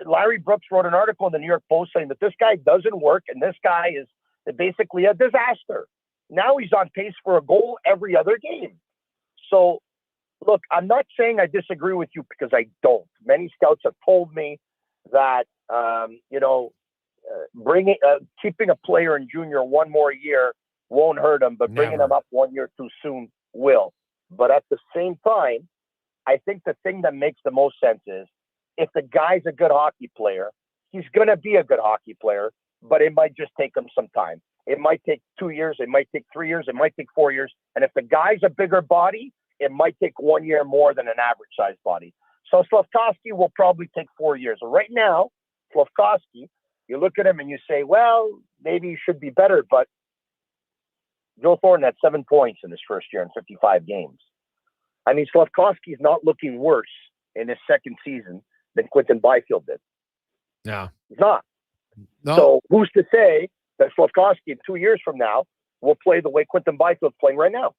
Larry Brooks wrote an article in the New York Post saying that this guy doesn't work and this guy is basically a disaster. Now he's on pace for a goal every other game. So, look, I'm not saying I disagree with you because I don't. Many scouts have told me that, keeping a player in junior one more year won't hurt him, but bringing him up 1 year too soon will. But at the same time, I think the thing that makes the most sense is if the guy's a good hockey player, he's going to be a good hockey player, but it might just take him some time. It might take 2 years. It might take 3 years. It might take 4 years. And if the guy's a bigger body, it might take 1 year more than an average size body. So Slafkovsky will probably take 4 years. Right now, Slafkovsky, you look at him and you say, well, maybe he should be better. But Joe Thornton had 7 points in his first year in 55 games. I mean, Slafkovsky is not looking worse in his second season than Quinton Byfield did. Yeah. He's not. No. So who's to say that Slafkovsky in 2 years from now will play the way Quinton Byfield's playing right now?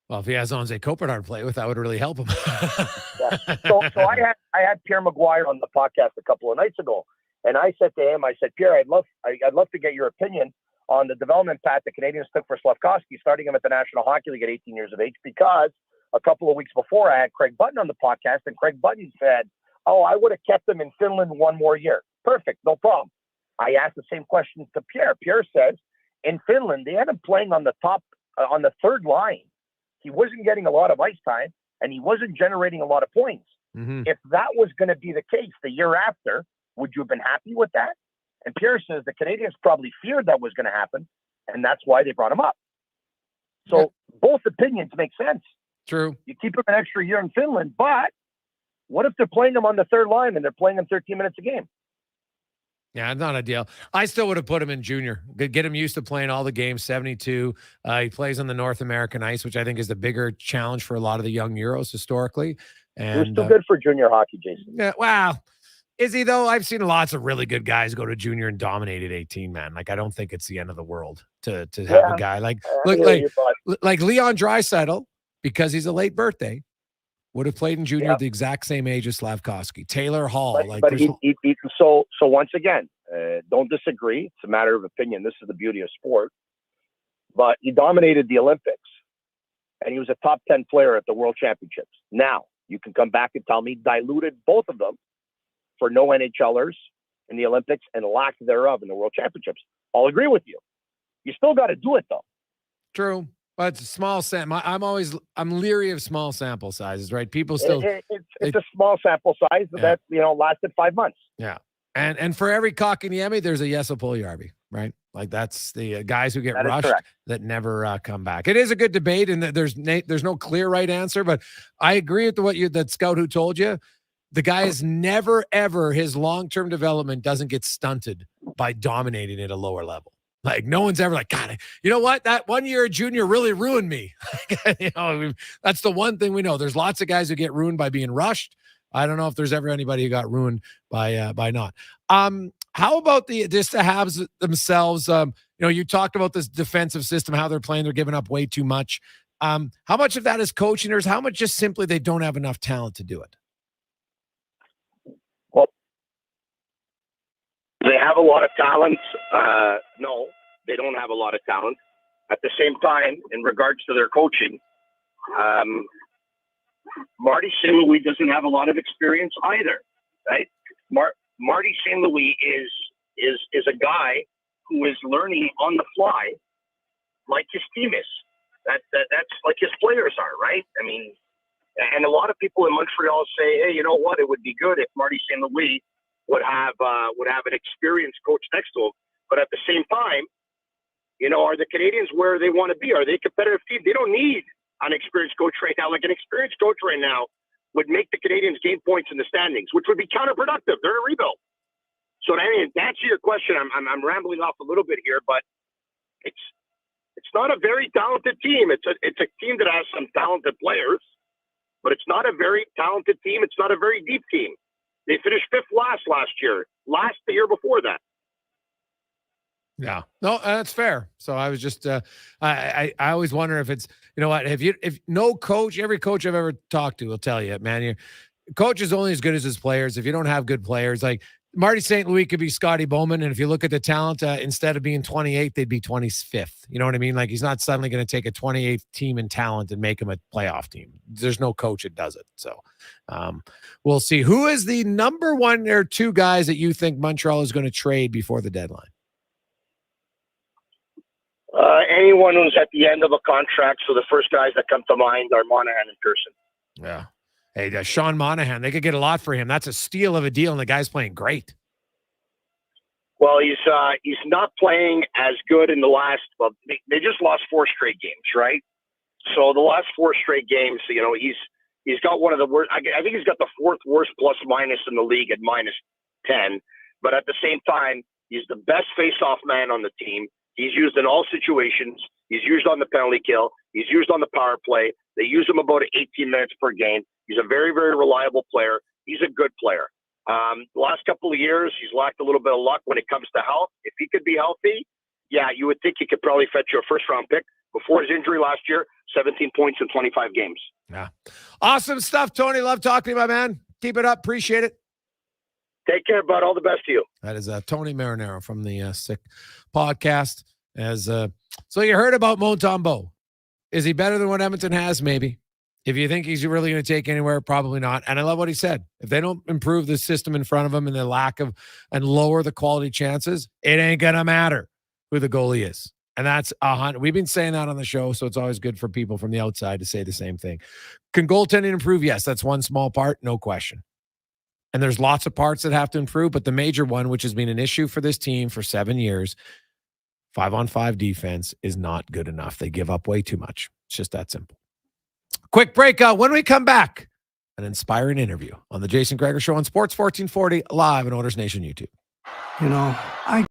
Well, if he has Anze Kopitar to play with, that would really help him. Yeah. So I had Pierre Maguire on the podcast a couple of nights ago, and I said to him, I said, Pierre, I'd love to get your opinion on the development path the Canadians took for Slafkovsky, starting him at the National Hockey League at 18 years of age, because a couple of weeks before I had Craig Button on the podcast, and Craig Button said, oh, I would have kept him in Finland 1 more year. Perfect, no problem. I asked the same question to Pierre. Pierre says, in Finland, they had him playing on the top, on the third line. He wasn't getting a lot of ice time, and he wasn't generating a lot of points. Mm-hmm. If that was going to be the case the year after, would you have been happy with that? And Pierre says the Canadians probably feared that was going to happen, and that's why they brought him up. So both opinions make sense. True. You keep him an extra year in Finland, but what if they're playing him on the third line and they're playing him 13 minutes a game? Yeah, not ideal. I still would have put him in junior. Get him used to playing all the games, 72. He plays on the North American ice, which I think is the bigger challenge for a lot of the young Euros historically. And he's too good for junior hockey, Jason. Yeah, wow. Is he, though? I've seen lots of really good guys go to junior and dominate at 18, man. Like, I don't think it's the end of the world to have a guy like Leon Draisaitl, because he's a late birthday, would have played in junior at the exact same age as Slafkovsky. Taylor Hall. So once again, don't disagree. It's a matter of opinion. This is the beauty of sport. But he dominated the Olympics, and he was a top 10 player at the World Championships. Now, you can come back and tell me diluted both of them for no NHLers in the Olympics and lack thereof in the World Championships. I'll agree with you. You still got to do it, though. True. But it's a small sample. I'm leery of small sample sizes, right? People still. It's a small sample size that lasted 5 months. Yeah, and for every Kotkaniemi, there's a Jesse Puljujärvi, right? Like that's the guys who get rushed that never come back. It is a good debate, and there's no clear right answer. But I agree with that scout who told you. The guy is never ever his long-term development doesn't get stunted by dominating at a lower level. Like no one's ever like, God, you know what? That 1 year junior really ruined me. That's the one thing we know. There's lots of guys who get ruined by being rushed. I don't know if there's ever anybody who got ruined by not. How about the Habs themselves? You talked about this defensive system, how they're playing, they're giving up way too much. How much of that is coaching, or is how much just simply they don't have enough talent to do it? have a lot of talent? No, they don't have a lot of talent. At the same time, in regards to their coaching, Marty St. Louis doesn't have a lot of experience either, right? Marty St. Louis is a guy who is learning on the fly, like his team is. That's like his players are, right? I mean, and a lot of people in Montreal say, hey, you know what? It would be good if Marty St. Louis would have an experienced coach next to him. But at the same time, are the Canadians where they want to be? Are they a competitive team? They don't need an experienced coach right now. Like an experienced coach right now would make the Canadians gain points in the standings, which would be counterproductive. They're in a rebuild. So to answer your question, I'm rambling off a little bit here, but it's not a very talented team. It's a team that has some talented players, but it's not a very talented team. It's not a very deep team. They finished fifth last year. The year before that. Yeah, no, that's fair. So I was just, I always wonder if it's, what, if no coach, every coach I've ever talked to will tell you, man, coach is only as good as his players. If you don't have good players, like Marty St. Louis could be Scotty Bowman. And if you look at the talent, instead of being 28th, they'd be 25th. You know what I mean? Like he's not suddenly going to take a 28th team in talent and make them a playoff team. There's no coach that does it. So we'll see. Who is the number one or two guys that you think Montreal is going to trade before the deadline? Anyone who's at the end of a contract. So the first guys that come to mind are Monahan and Pearson. Yeah. Hey, Sean Monahan, they could get a lot for him. That's a steal of a deal, and the guy's playing great. Well, he's not playing as good in the last. Well, they just lost 4 straight games, right? So the last 4 straight games, he's got one of the worst. I think he's got the 4th worst plus minus in the league at -10. But at the same time, he's the best face-off man on the team. He's used in all situations. He's used on the penalty kill. He's used on the power play. They use him about 18 minutes per game. He's a very, very reliable player. He's a good player. The last couple of years, he's lacked a little bit of luck when it comes to health. If he could be healthy, yeah, you would think he could probably fetch you a first-round pick. Before his injury last year, 17 points in 25 games. Yeah. Awesome stuff, Tony. Love talking to you, my man. Keep it up. Appreciate it. Take care, bud. All the best to you. That is Tony Marinaro from the Sick Podcast. So you heard about Montembeault. Is he better than what Edmonton has? Maybe. If you think he's really going to take anywhere, probably not. And I love what he said. If they don't improve the system in front of him and the lack of and lower the quality chances, it ain't going to matter who the goalie is. And that's 100. We've been saying that on the show, so it's always good for people from the outside to say the same thing. Can goaltending improve? Yes, that's one small part, no question. And there's lots of parts that have to improve, but the major one, which has been an issue for this team for 7 years, 5-on-5 defense is not good enough. They give up way too much. It's just that simple. Quick break. When we come back, an inspiring interview on the Jason Gregor Show on Sports 1440 live on Oilers Nation YouTube. I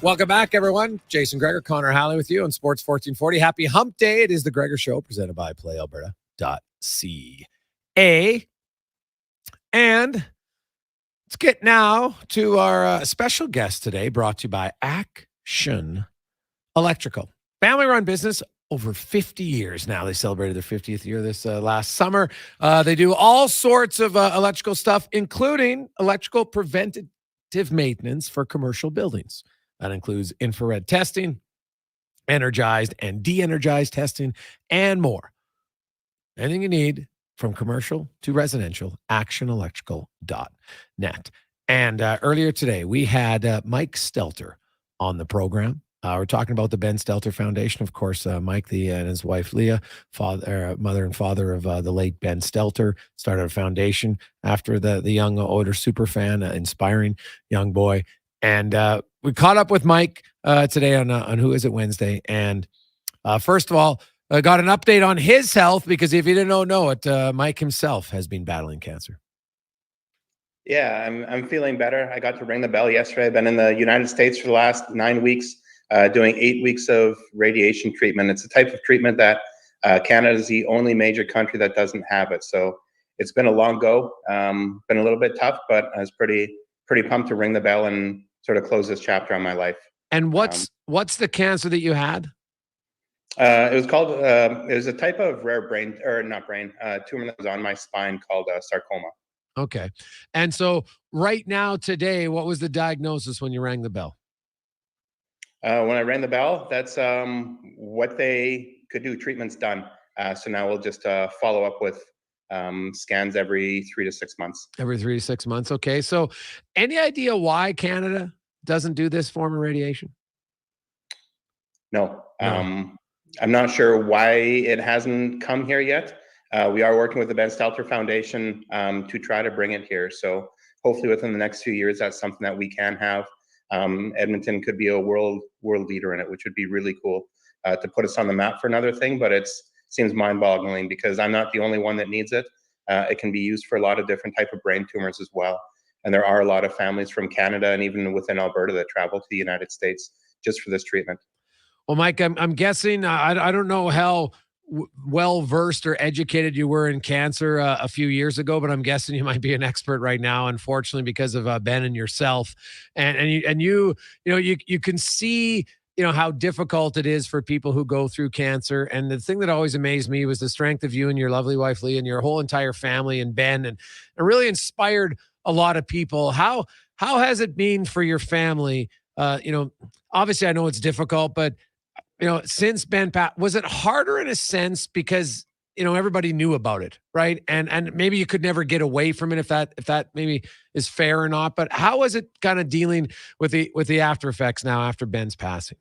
Welcome back, everyone. Jason Gregor, Connor Halley with you on Sports 1440. Happy Hump Day. It is the Gregor Show presented by PlayAlberta.ca. And let's get now to our special guest today, brought to you by Action Electrical. Family-run business over 50 years now. They celebrated their 50th year this last summer. They do all sorts of electrical stuff, including electrical preventative maintenance for commercial buildings. That includes infrared testing, energized and de-energized testing, and more. Anything you need from commercial to residential, actionelectrical.net. And earlier today, we had Mike Stelter on the program. We're talking about the Ben Stelter Foundation. Of course, Mike and his wife, Leah, mother and father of the late Ben Stelter, started a foundation after the young Oilers superfan, inspiring young boy. And we caught up with Mike today on Who Is It Wednesday. And first of all, got an update on his health, because if you didn't know it, Mike himself has been battling cancer. Yeah, I'm feeling better. I got to ring the bell yesterday. I've been in the United States for the last 9 weeks, doing 8 weeks of radiation treatment. It's a type of treatment that Canada is the only major country that doesn't have it. So it's been a long go. Been a little bit tough, but I was pretty pumped to ring the bell and sort of close this chapter on my life. And what's the cancer that you had? It was called, it was a type of rare tumor that was on my spine called sarcoma. Okay. And so right now, today, what was the diagnosis when you rang the bell? When I rang the bell, that's what they could do. Treatment's done. So now we'll just follow up with scans every 3 to 6 months. Every 3 to 6 months. Okay. So any idea why Canada doesn't do this form of radiation? No. I'm not sure why it hasn't come here yet. We are working with the Ben Stelter Foundation to try to bring it here. So hopefully within the next few years, that's something that we can have. Edmonton could be a world leader in it, which would be really cool to put us on the map for another thing. But it seems mind-boggling, because I'm not the only one that needs it. It can be used for a lot of different type of brain tumors as well. And there are a lot of families from Canada and even within Alberta that travel to the United States just for this treatment. Well, Mike, I'm guessing, I don't know how well-versed or educated you were in cancer a few years ago, but I'm guessing you might be an expert right now, unfortunately, because of Ben and yourself. And you can see, how difficult it is for people who go through cancer. And the thing that always amazed me was the strength of you and your lovely wife, Leah, and your whole entire family, and Ben, and it really inspired a lot of people. How has it been for your family? Obviously I know it's difficult, but since Ben was it harder in a sense because everybody knew about it, right? And maybe you could never get away from it, if that maybe is fair or not. But how is it kind of dealing with the after effects now after Ben's passing?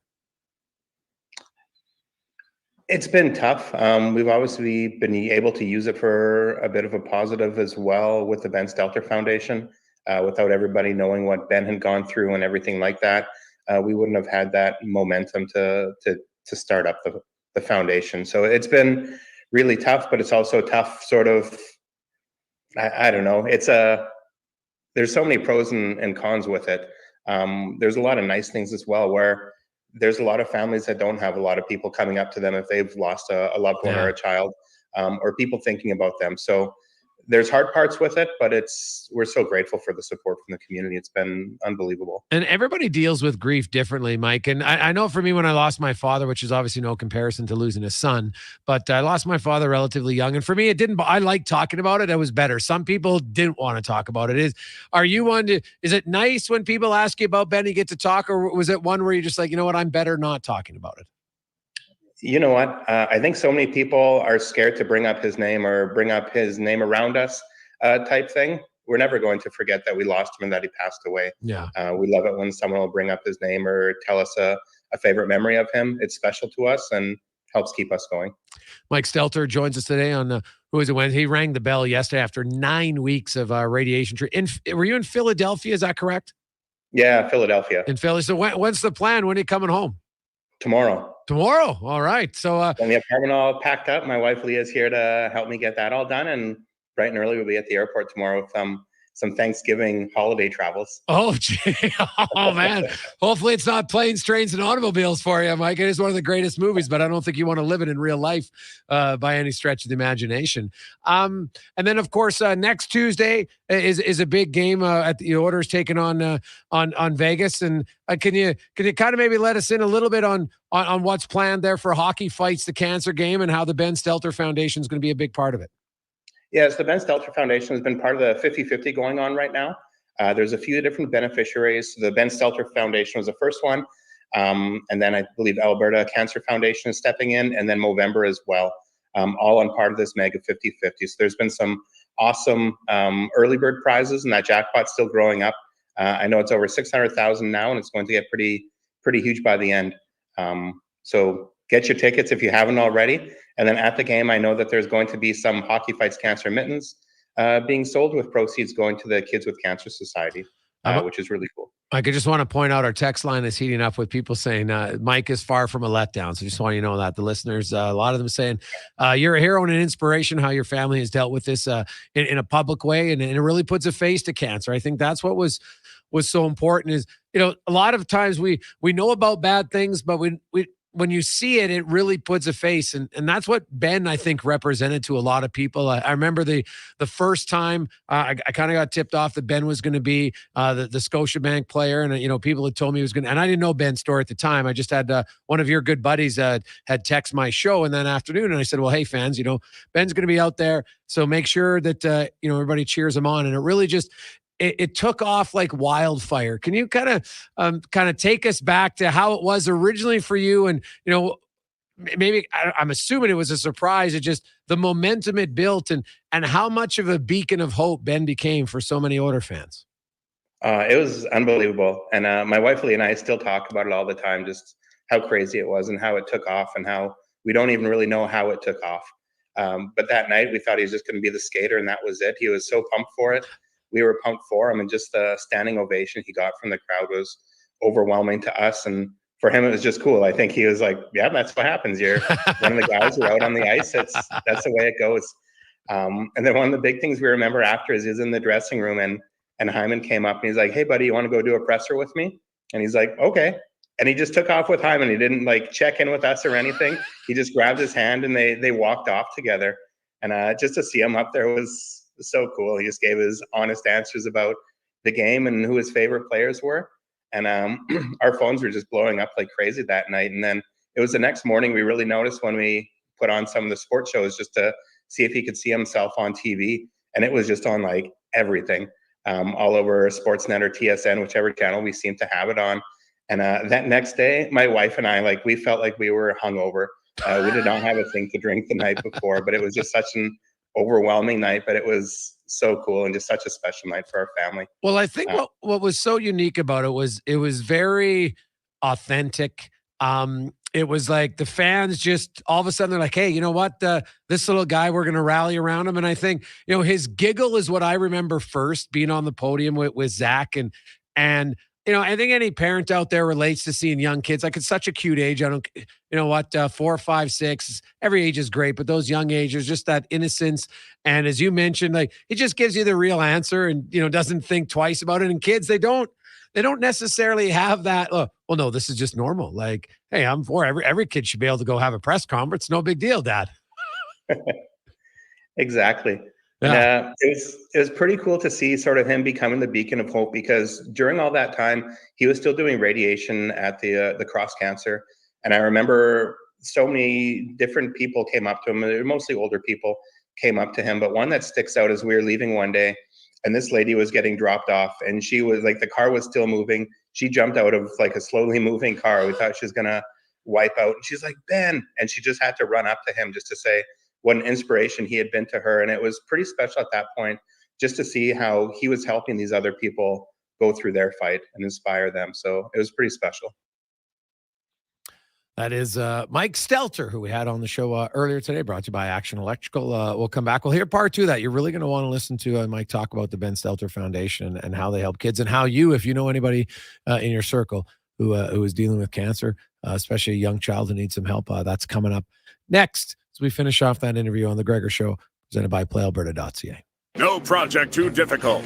It's been tough. We've obviously been able to use it for a bit of a positive as well with the Ben Stelter Foundation. Without everybody knowing what Ben had gone through and everything like that, we wouldn't have had that momentum to start up the foundation. So it's been really tough, but it's also tough sort of, I don't know. There's so many pros and cons with it. There's a lot of nice things as well, where there's a lot of families that don't have a lot of people coming up to them if they've lost a loved one or a child, or people thinking about them. So there's hard parts with it, but we're so grateful for the support from the community. It's been unbelievable. And everybody deals with grief differently, Mike. And I know for me, when I lost my father, which is obviously no comparison to losing a son, but I lost my father relatively young. And for me, I like talking about it. It was better. Some people didn't want to talk about it. Is it nice when people ask you about Ben, you get to talk, or was it one where you're just like, you know what, I'm better not talking about it? You know what? I think so many people are scared to bring up his name or bring up his name around us type thing. We're never going to forget that we lost him and that he passed away. Yeah. We love it when someone will bring up his name or tell us a favorite memory of him. It's special to us and helps keep us going. Mike Stelter joins us today on Who Is It Wednesday. He rang the bell yesterday after 9 weeks of radiation treatment. Were you in Philadelphia? Is that correct? Yeah, Philadelphia. In Philly. So when's the plan? When are you coming home? Tomorrow. All right. So when the apartment all packed up, my wife Leah is here to help me get that all done, and bright and early we'll be at the airport tomorrow with some Thanksgiving holiday travels. Oh, gee. Oh, man. Hopefully it's not planes, trains, and automobiles for you, Mike. It is one of the greatest movies, but I don't think you want to live it in real life by any stretch of the imagination. And then, of course, next Tuesday is a big game at the Oilers taking on Vegas. And can you kind of maybe let us in a little bit on what's planned there for Hockey Fights the Cancer game and how the Ben Stelter Foundation is going to be a big part of it? Yes, the Ben Stelter Foundation has been part of the 50-50 going on right now. There's a few different beneficiaries. The Ben Stelter Foundation was the first one. And then I believe Alberta Cancer Foundation is stepping in, and then Movember as well, all on part of this mega 50-50. So there's been some awesome early bird prizes, and that jackpot's still growing up. I know it's over 600,000 now, and it's going to get pretty huge by the end. So get your tickets if you haven't already. And then at the game, I know that there's going to be some Hockey Fights Cancer mittens being sold with proceeds going to the Kids with Cancer Society, which is really cool. I just want to point out our text line is heating up with people saying Mike is far from a letdown. So just want you to know that. The listeners, a lot of them saying you're a hero and an inspiration, how your family has dealt with this in a public way. And it really puts a face to cancer. I think that's what was so important is, a lot of times we know about bad things, but when you see it, it really puts a face. And that's what Ben, I think, represented to a lot of people. I remember the first time I kind of got tipped off that Ben was going to be the Scotiabank player. And, people had told me he was going to, and I didn't know Ben's story at the time. I just had one of your good buddies had text my show in that afternoon. And I said, well, hey, fans, Ben's going to be out there. So make sure that, everybody cheers him on. And it really just, it took off like wildfire. Can you kind of take us back to how it was originally for you? And, maybe I'm assuming it was a surprise. It just the momentum it built and how much of a beacon of hope Ben became for so many Oilers fans. It was unbelievable. And my wife Lee and I still talk about it all the time, just how crazy it was and how it took off and how we don't even really know how it took off. But that night we thought he was just going to be the skater and that was it. He was so pumped for it. We were pumped for him, and just the standing ovation he got from the crowd was overwhelming to us. And for him, it was just cool. I think he was like, yeah, that's what happens. You're one of the guys who are out on the ice. That's the way it goes. And then one of the big things we remember after is he was in the dressing room and Hyman came up and he's like, hey buddy, you want to go do a presser with me? And he's like, okay. And he just took off with Hyman. He didn't like check in with us or anything. He just grabbed his hand and they walked off together. And just to see him up there was so cool. He just gave his honest answers about the game and who his favorite players were. And our phones were just blowing up like crazy that night. And then it was the next morning we really noticed when we put on some of the sports shows just to see if he could see himself on TV. And it was just on like everything, all over Sportsnet or TSN, whichever channel we seemed to have it on. And that next day, my wife and I, we felt like we were hungover. We did not have a thing to drink the night before, but it was just such an overwhelming night, but it was so cool and just such a special night for our family. Well, I think what was so unique about it was very authentic. It was like the fans just all of a sudden they're like, hey, you know what? This little guy, we're going to rally around him. And I think, his giggle is what I remember first being on the podium with Zach and I think any parent out there relates to seeing young kids. Like it's such a cute age. I don't, 4, 5, 6, every age is great, but those young ages, just that innocence. And as you mentioned, like it just gives you the real answer and, doesn't think twice about it. And kids, they don't necessarily have that. Oh, well, no, this is just normal. Like, hey, I'm 4. Every kid should be able to go have a press conference. No big deal, Dad. Exactly. Yeah. It was pretty cool to see sort of him becoming the beacon of hope because during all that time, he was still doing radiation at the Cross Cancer. And I remember so many different people came up to him, mostly older people came up to him. But one that sticks out is we were leaving one day and this lady was getting dropped off and she was like, the car was still moving. She jumped out of like a slowly moving car. We thought she was going to wipe out. And she's like, Ben. And she just had to run up to him just to say, what an inspiration he had been to her. And it was pretty special at that point, just to see how he was helping these other people go through their fight and inspire them. So it was pretty special. That is Mike Stelter, who we had on the show earlier today, brought to you by Action Electrical. We'll come back. We'll hear part 2 of that. You're really going to want to listen to Mike talk about the Ben Stelter Foundation and how they help kids and how you, if you know anybody in your circle who is dealing with cancer, especially a young child who needs some help, that's coming up next. As we finish off that interview on The Gregor Show, presented by PlayAlberta.ca. No project too difficult.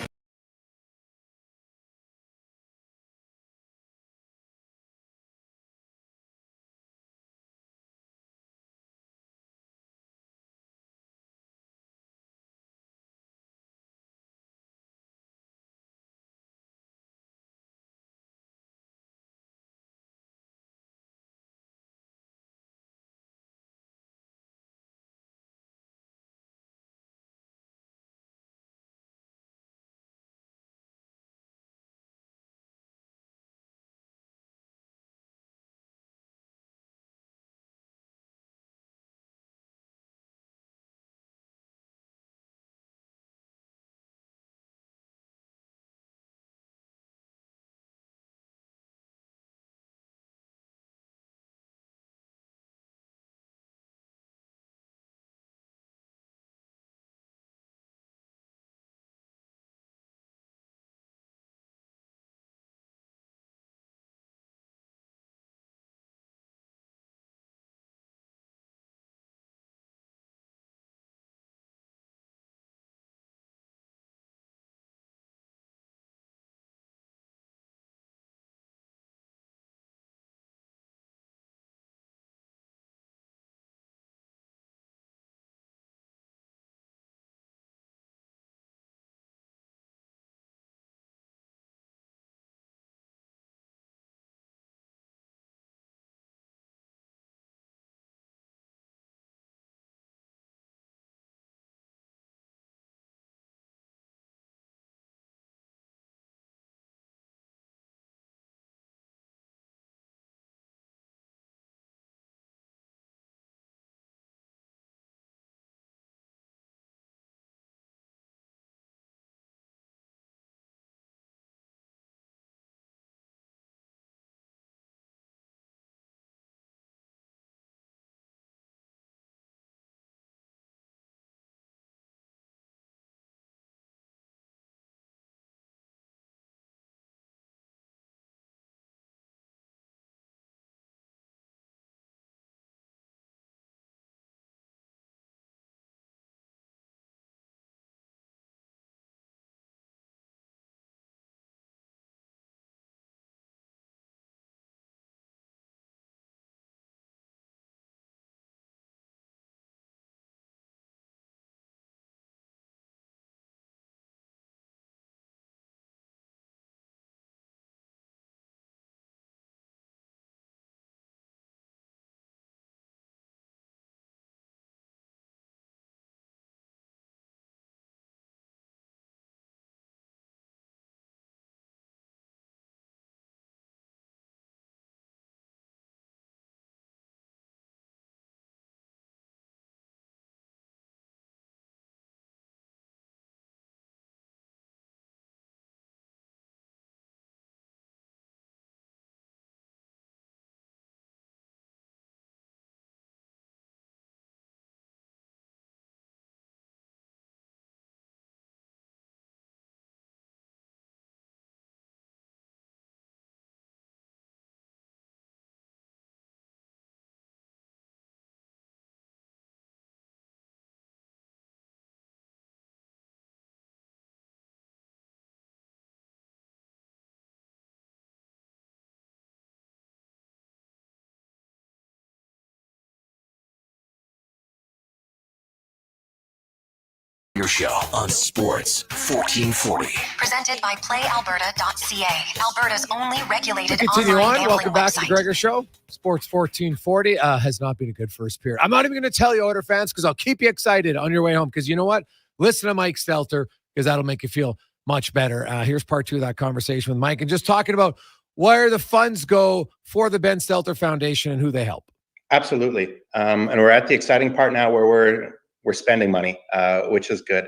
Gregor Show on Sports 1440. Presented by PlayAlberta.ca, Alberta's only regulated Continue online on. gambling Welcome back website. to the Gregor Show. Sports 1440 has not been a good first period. I'm not even going to tell you, Oilers fans, because I'll keep you excited on your way home. Because you know what? Listen to Mike Stelter, because that'll make you feel much better. Here's part 2 of that conversation with Mike, and just talking about where the funds go for the Ben Stelter Foundation and who they help. Absolutely. And we're at the exciting part now where we're spending money, which is good.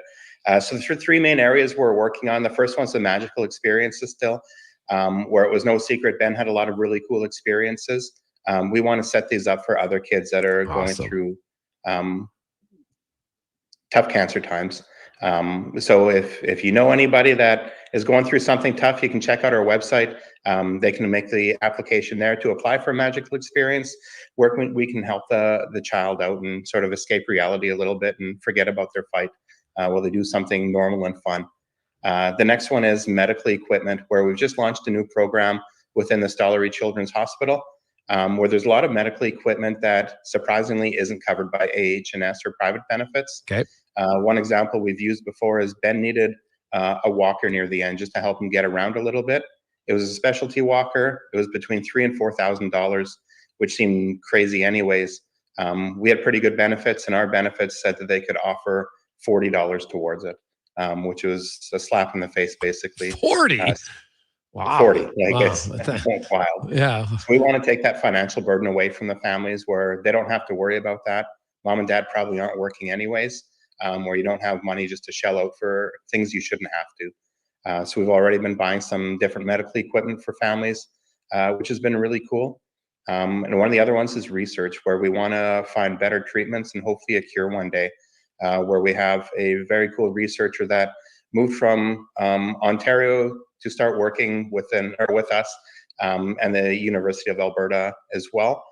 So there's 3 main areas we're working on. The first one's the magical experiences still, where it was no secret Ben had a lot of really cool experiences. We want to set these up for other kids that are going through tough cancer times. So if you know anybody that is going through something tough, you can check out our website. They can make the application there to apply for a magical experience where we can help the child out and sort of escape reality a little bit and forget about their fight while they do something normal and fun. The next one is medical equipment, where we've just launched a new program within the Stollery Children's Hospital, where there's a lot of medical equipment that surprisingly isn't covered by AH&S or private benefits. Okay. One example we've used before is Ben needed a walker near the end just to help him get around a little bit. It was a specialty walker. It was between $3,000 and $4,000, which seemed crazy anyways. We had pretty good benefits, and our benefits said that they could offer $40 towards it, which was a slap in the face, basically. 40? Wow. 40. Like Wow. it's wild. Yeah. So we want to take that financial burden away from the families where they don't have to worry about that. Mom and dad probably aren't working anyways, where you don't have money just to shell out for things you shouldn't have to. So we've already been buying some different medical equipment for families, which has been really cool. And one of the other ones is research, where we want to find better treatments and hopefully a cure one day, where we have a very cool researcher that moved from Ontario to start working with us and the University of Alberta as well.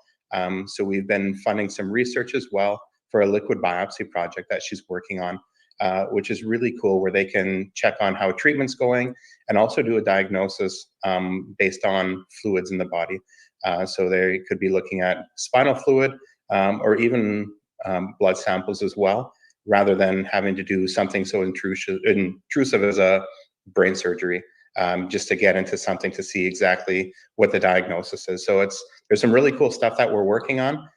So we've been funding some research as well for a liquid biopsy project that she's working on, which is really cool, where they can check on how treatment's going and also do a diagnosis based on fluids in the body. So they could be looking at spinal fluid or even blood samples as well, rather than having to do something so intrusive as a brain surgery, just to get into something to see exactly what the diagnosis is. So there's some really cool stuff that we're working on.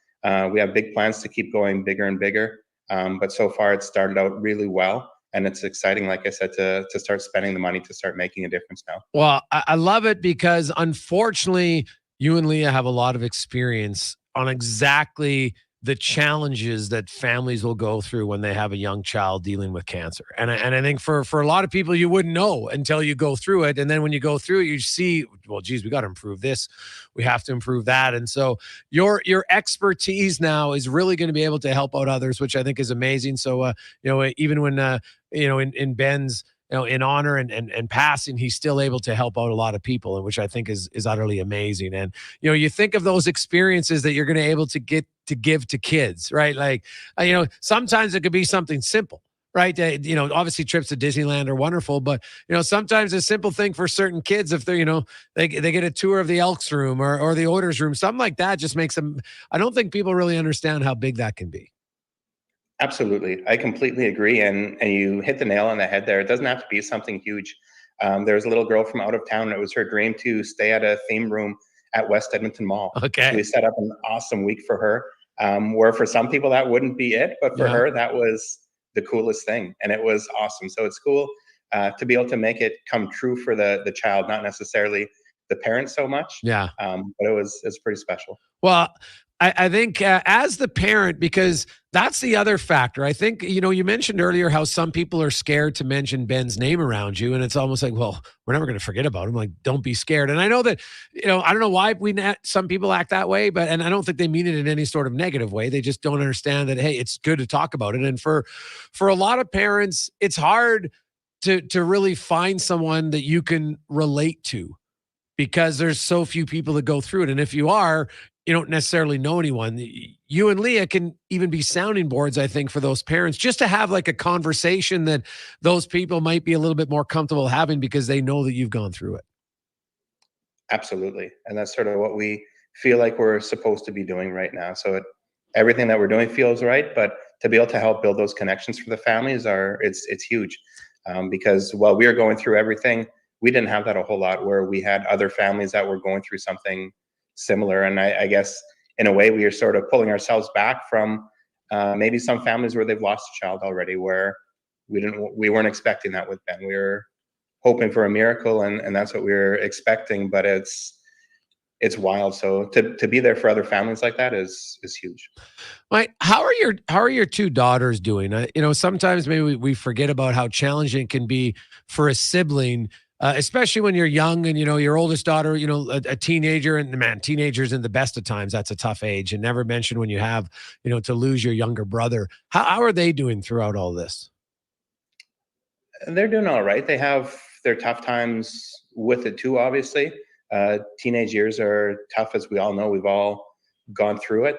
We have big plans to keep going bigger and bigger. But so far it's started out really well, and it's exciting, like I said, to start spending the money to start making a difference now. Well, I love it, because unfortunately you and Leah have a lot of experience on exactly the challenges that families will go through when they have a young child dealing with cancer. And I think for a lot of people, you wouldn't know until you go through it. And then when you go through it, you see, well, geez, we got to improve this. We have to improve that. And so your expertise now is really going to be able to help out others, which I think is amazing. So, even when, in Ben's, in honor and passing, he's still able to help out a lot of people, and which I think is utterly amazing. And, you think of those experiences that you're going to be able to get to give to kids, right? Like, sometimes it could be something simple, right? Obviously trips to Disneyland are wonderful, but, sometimes a simple thing for certain kids, if they're, they get a tour of the Elks room or the Oilers room, something like that just makes them, I don't think people really understand how big that can be. Absolutely. I completely agree. And you hit the nail on the head there. It doesn't have to be something huge. There was a little girl from out of town. It was her dream to stay at a theme room at West Edmonton Mall. Okay. So we set up an awesome week for her, where for some people that wouldn't be it, but for her, that was the coolest thing. And it was awesome. So it's cool to be able to make it come true for the child, not necessarily the parents so much. Yeah. But it's pretty special. Well, I think as the parent, because that's the other factor. I think, you mentioned earlier how some people are scared to mention Ben's name around you. And it's almost like, well, we're never going to forget about him. Like, don't be scared. And I know that, I don't know why some people act that way, and I don't think they mean it in any sort of negative way. They just don't understand that, hey, it's good to talk about it. And for a lot of parents, it's hard to really find someone that you can relate to, because there's so few people that go through it. And if you don't necessarily know anyone, you and Leah can even be sounding boards, I think, for those parents, just to have like a conversation that those people might be a little bit more comfortable having, because they know that you've gone through it. Absolutely. And that's sort of what we feel like we're supposed to be doing right now. So everything that we're doing feels right, but to be able to help build those connections for the families it's huge. Because while we are going through everything, we didn't have that a whole lot, where we had other families that were going through something similar. And I guess in a way we are sort of pulling ourselves back from maybe some families where they've lost a child already, where we weren't expecting that with Ben. We were hoping for a miracle, and that's what we were expecting, but it's wild. So to be there for other families like that is huge. Mike, how are your two daughters doing? Sometimes maybe we forget about how challenging it can be for a sibling, especially when you're young and, your oldest daughter, a teenager, and man, teenagers in the best of times, that's a tough age, and never mention when you have, to lose your younger brother. How are they doing throughout all this? They're doing all right. They have their tough times with it too, obviously. Teenage years are tough, as we all know. We've all gone through it.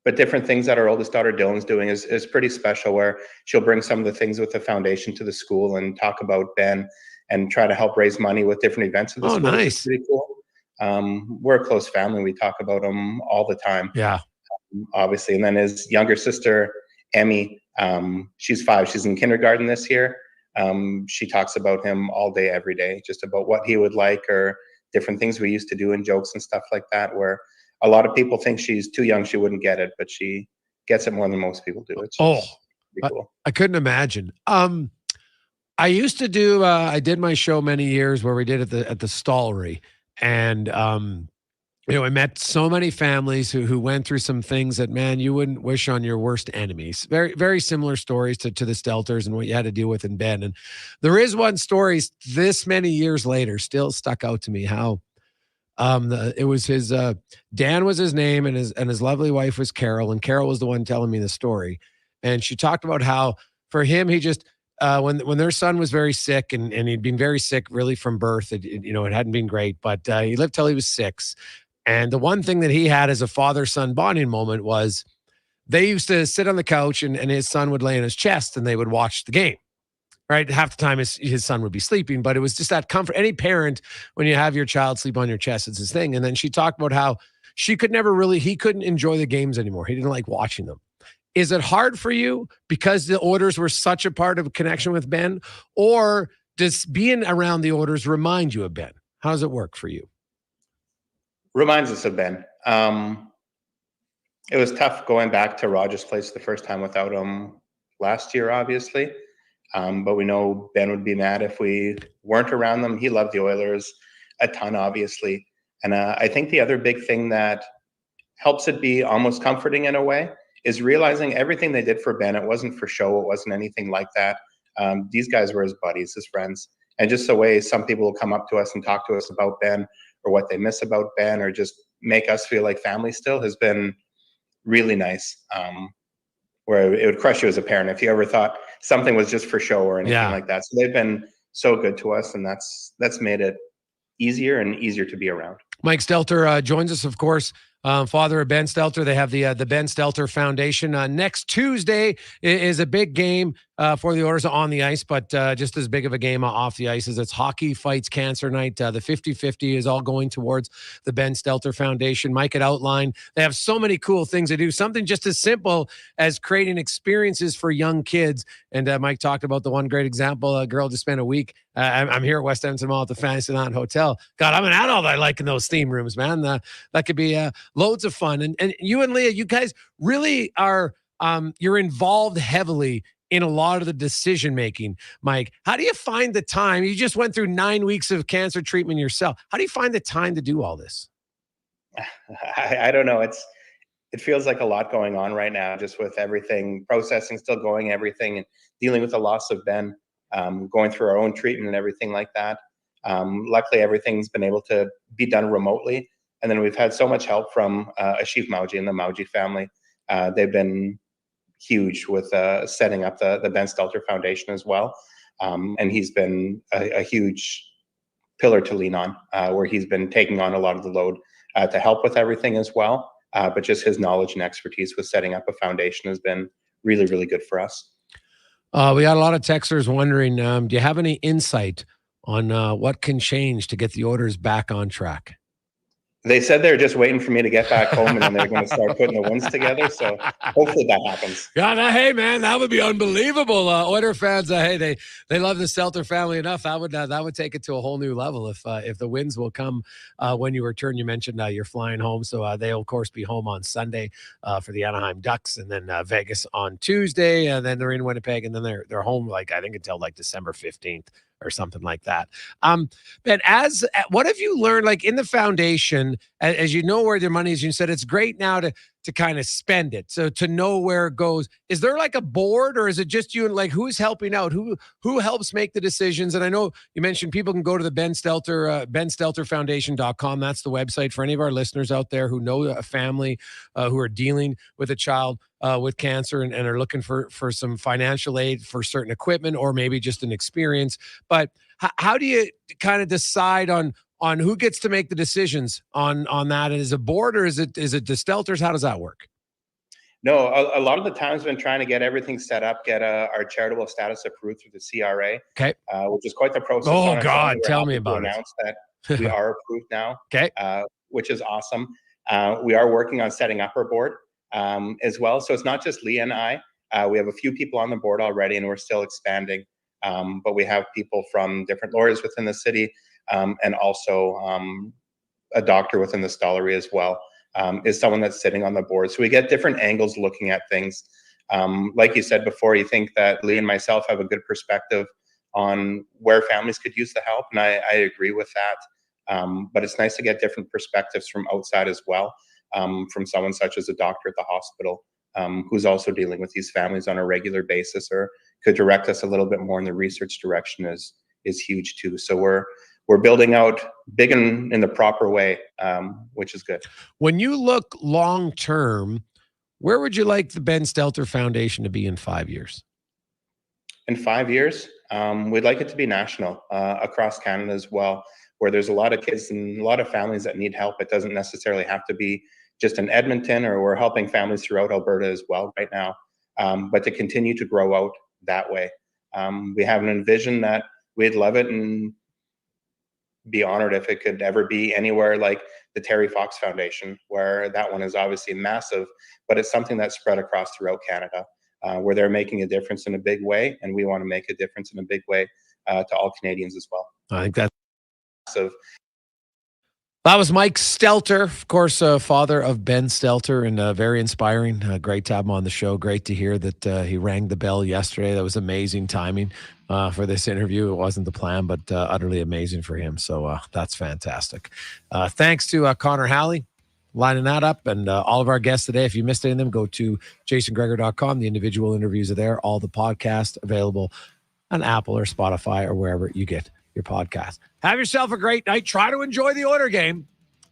But different things that our oldest daughter Dylan's doing is pretty special, where she'll bring some of the things with the foundation to the school and talk about Ben and try to help raise money with different events at the school. Nice. Which is pretty cool. We're a close family. We talk about him all the time. Yeah. Obviously. And then his younger sister, Emmy, she's 5. She's in kindergarten this year. She talks about him all day, every day, just about what he would like, or different things we used to do, and jokes and stuff like that, where a lot of people think she's too young, she wouldn't get it, but she gets it more than most people do. It's pretty cool. I couldn't imagine. I used to do, I did my show many years where we did at the Stollery, and, I met so many families who went through some things that, man, you wouldn't wish on your worst enemies. Very, very similar stories to the Stelters and what you had to deal with in Ben. And there is one story this many years later still stuck out to me, how it was his Dan was his name, and his lovely wife was Carol, and Carol was the one telling me the story. And she talked about how for him, he just when their son was very sick, and he'd been very sick really from birth, it hadn't been great, but he lived till he was 6. And the one thing that he had as a father-son bonding moment was they used to sit on the couch, and his son would lay on his chest, and they would watch the game. Right. Half the time his son would be sleeping, but it was just that comfort. Any parent, when you have your child sleep on your chest, it's his thing. And then she talked about how he couldn't enjoy the games anymore. He didn't like watching them. Is it hard for you because the Oilers were such a part of a connection with Ben, or does being around the Oilers remind you of Ben? How does it work for you? Reminds us of Ben. It was tough going back to Rogers Place the first time without him last year, obviously. But we know Ben would be mad if we weren't around them. He loved the Oilers a ton, obviously. And I think the other big thing that helps it be almost comforting in a way is realizing everything they did for Ben, it wasn't for show. It wasn't anything like that. These guys were his buddies, his friends. And just the way some people will come up to us and talk to us about Ben, or what they miss about Ben, or just make us feel like family still, has been really nice. Where it would crush you as a parent if you ever thought something was just for show or anything like that. So they've been so good to us, and that's made it easier and easier to be around. Mike Stelter joins us, of course, father of Ben Stelter. They have the Ben Stelter Foundation. Next Tuesday is a big game for the Oilers on the ice, but just as big of a game off the ice as it's Hockey Fights Cancer Night. The 50-50 is all going towards the Ben Stelter Foundation. Mike had outlined they have so many cool things to do, something just as simple as creating experiences for young kids. And Mike talked about the one great example, a girl just spent a week. I'm here at West Edmonton Mall at the Fantasyland Hotel. God, I'm an adult. I like in those theme rooms, man. That could be loads of fun. And you and Leah, you guys really are, you're involved heavily in a lot of the decision making. Mike, how do you find the time? You just went through 9 weeks of cancer treatment yourself. How do you find the time to do all this? I don't know. It feels like a lot going on right now, just with everything, processing, still going, everything, and dealing with the loss of Ben, going through our own treatment and everything like that. Luckily, everything's been able to be done remotely. And then we've had so much help from Ashif Mauji and the Mauji family. They've been huge with setting up the Ben Stelter Foundation as well. And he's been a huge pillar to lean on, where he's been taking on a lot of the load to help with everything as well. But just his knowledge and expertise with setting up a foundation has been really, really good for us. We got a lot of texters wondering, do you have any insight on what can change to get the Oilers back on track? They said they're just waiting for me to get back home, and then they're going to start putting the wins together. So hopefully that happens. Yeah, hey man, that would be unbelievable. Oiler fans, hey, they love the Stelter family enough. That would take it to a whole new level if the wins will come when you return. You mentioned you're flying home, so they'll of course be home on Sunday for the Anaheim Ducks, and then Vegas on Tuesday, and then they're in Winnipeg, and then they're home I think until December 15th. Or something like that. But what have you learned, in the foundation, as you know where their money is? You said it's great now to kind of spend it, so to know where it goes. Is there a board, or is it just you and who's helping out? Who helps make the decisions? And I know you mentioned people can go to the Ben Stelter, benstelterfoundation.com. That's the website for any of our listeners out there who know a family who are dealing with a child with cancer and are looking for some financial aid for certain equipment or maybe just an experience. But how do you kind of decide on who gets to make the decisions on that? Is it a board, or is it the Stelters? How does that work? No, a lot of the times been trying to get everything set up, get our charitable status approved through the CRA. Okay. Which is quite the process. Oh God, tell me about it. Announce that we are approved now. Okay. Which is awesome. We are working on setting up our board as well. So it's not just Leah and I. We have a few people on the board already, and we're still expanding. But we have people from different lawyers within the city, and also a doctor within the Stollery as well, is someone that's sitting on the board. So we get different angles looking at things. Like you said before, you think that Lee and myself have a good perspective on where families could use the help, and I agree with that. But it's nice to get different perspectives from outside as well, from someone such as a doctor at the hospital, who's also dealing with these families on a regular basis, or could direct us a little bit more in the research direction is huge too. So we're building out big in the proper way, which is good. When you look long term, where would you like the Ben Stelter Foundation to be in 5 years? In 5 years, we'd like it to be national, across Canada as well, where there's a lot of kids and a lot of families that need help. It doesn't necessarily have to be just in Edmonton, or we're helping families throughout Alberta as well right now, but to continue to grow out that way. We have an envision that we'd love it and be honored if it could ever be anywhere like the Terry Fox Foundation, where that one is obviously massive, but it's something that's spread across throughout Canada, where they're making a difference in a big way, and we want to make a difference in a big way to all Canadians as well. I think that's massive. That was Mike Stelter, of course, father of Ben Stelter, and very inspiring. Great to have him on the show. Great to hear that he rang the bell yesterday. That was amazing timing for this interview. It wasn't the plan, but utterly amazing for him. So that's fantastic. Thanks to Connor Halley lining that up, and all of our guests today. If you missed any of them, go to jasongregor.com. The individual interviews are there. All the podcasts available on Apple or Spotify or wherever you get your podcast. Have yourself a great night. Try to enjoy the Oiler game,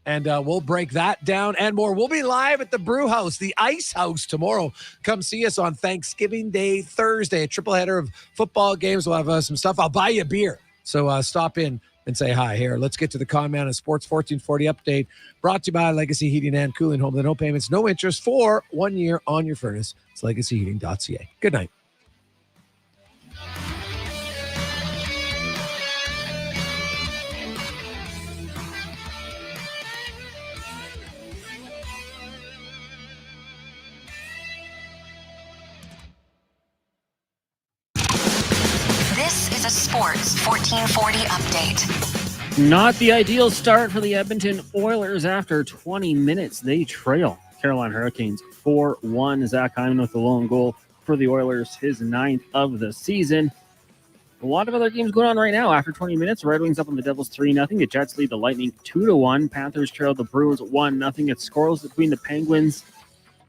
and we'll break that down and more. We'll be live at the Brew House, the Ice House, tomorrow. Come see us on Thanksgiving Day, Thursday, a triple header of football games. We'll have some stuff. I'll buy you a beer, so stop in and say hi. Here, let's get to the Con Man and Sports 1440 update, brought to you by Legacy Heating and Cooling, home with no payments, no interest for 1 year on your furnace. It's legacyheating.ca. Good night. A Sports 1440 update. Not the ideal start for the Edmonton Oilers. After 20 minutes, they trail Carolina Hurricanes 4-1. Zach Hyman with the lone goal for the Oilers, his 9th of the season. A lot of other games going on right now. After 20 minutes, Red Wings up on the Devils 3-0. The Jets lead the Lightning 2-1. Panthers trail the Bruins 1-0. It's scoreless between the Penguins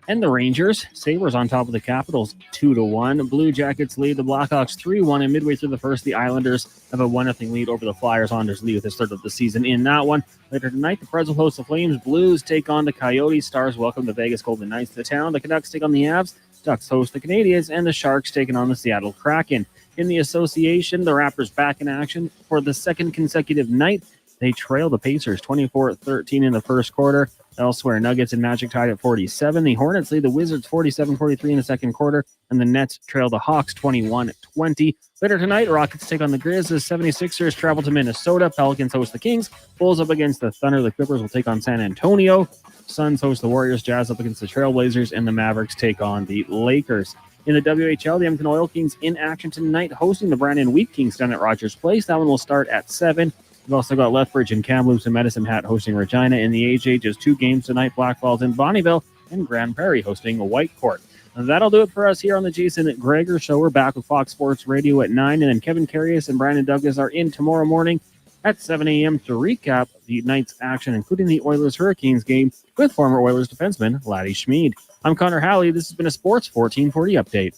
and the Rangers. Sabres on top of the Capitals 2-1. Blue Jackets lead the Blackhawks 3-1. And midway through the first, the Islanders have a 1-0 lead over the Flyers. Islanders lead with his third of the season in that one. Later tonight, the Preds will host the Flames. Blues take on the Coyotes. Stars welcome the Vegas Golden Knights to town. The Canucks take on the Avs. Ducks host the Canadiens. And the Sharks taking on the Seattle Kraken. In the association, the Raptors back in action for the second consecutive night. They trail the Pacers 24-13 in the first quarter. Elsewhere, Nuggets and Magic tied at 47. The Hornets lead the Wizards 47-43 in the second quarter, and the Nets trail the Hawks 21-20. Later tonight, Rockets take on the Grizz as 76ers travel to Minnesota. Pelicans host the Kings. Bulls up against the Thunder. The Clippers will take on San Antonio. Suns host the Warriors. Jazz up against the Trailblazers, and the Mavericks take on the Lakers. In the WHL, the Edmonton Oil Kings in action tonight, hosting the Brandon Wheat Kings down at Rogers Place. That one will start at 7. We've also got Lethbridge and Kamloops and Medicine Hat hosting Regina. In the AJ, just 2 games tonight. Black Falls and Bonnyville, and Grand Prairie hosting Whitecourt. And that'll do it for us here on the Jason Gregor Show. We're back with Fox Sports Radio at 9, and then Kevin Carius and Brandon Douglas are in tomorrow morning at 7 a.m. to recap the night's action, including the Oilers-Hurricanes game with former Oilers defenseman Laddie Schmid. I'm Connor Halley. This has been a Sports 1440 update.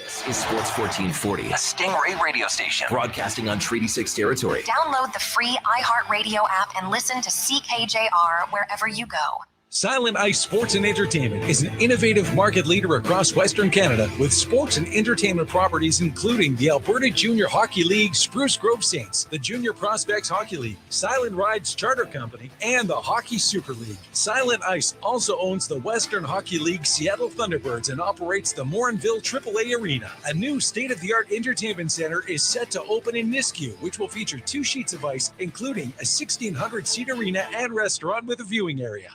This is Sports 1440, a Stingray radio station broadcasting on Treaty 6 territory. Download the free iHeartRadio app and listen to CKJR wherever you go. Silent Ice Sports and Entertainment is an innovative market leader across Western Canada with sports and entertainment properties including the Alberta Junior Hockey League, Spruce Grove Saints, the Junior Prospects Hockey League, Silent Rides Charter Company, and the Hockey Super League. Silent Ice also owns the Western Hockey League Seattle Thunderbirds and operates the Morinville AAA Arena. A new state-of-the-art entertainment center is set to open in Nisku, which will feature 2 sheets of ice, including a 1,600-seat arena and restaurant with a viewing area.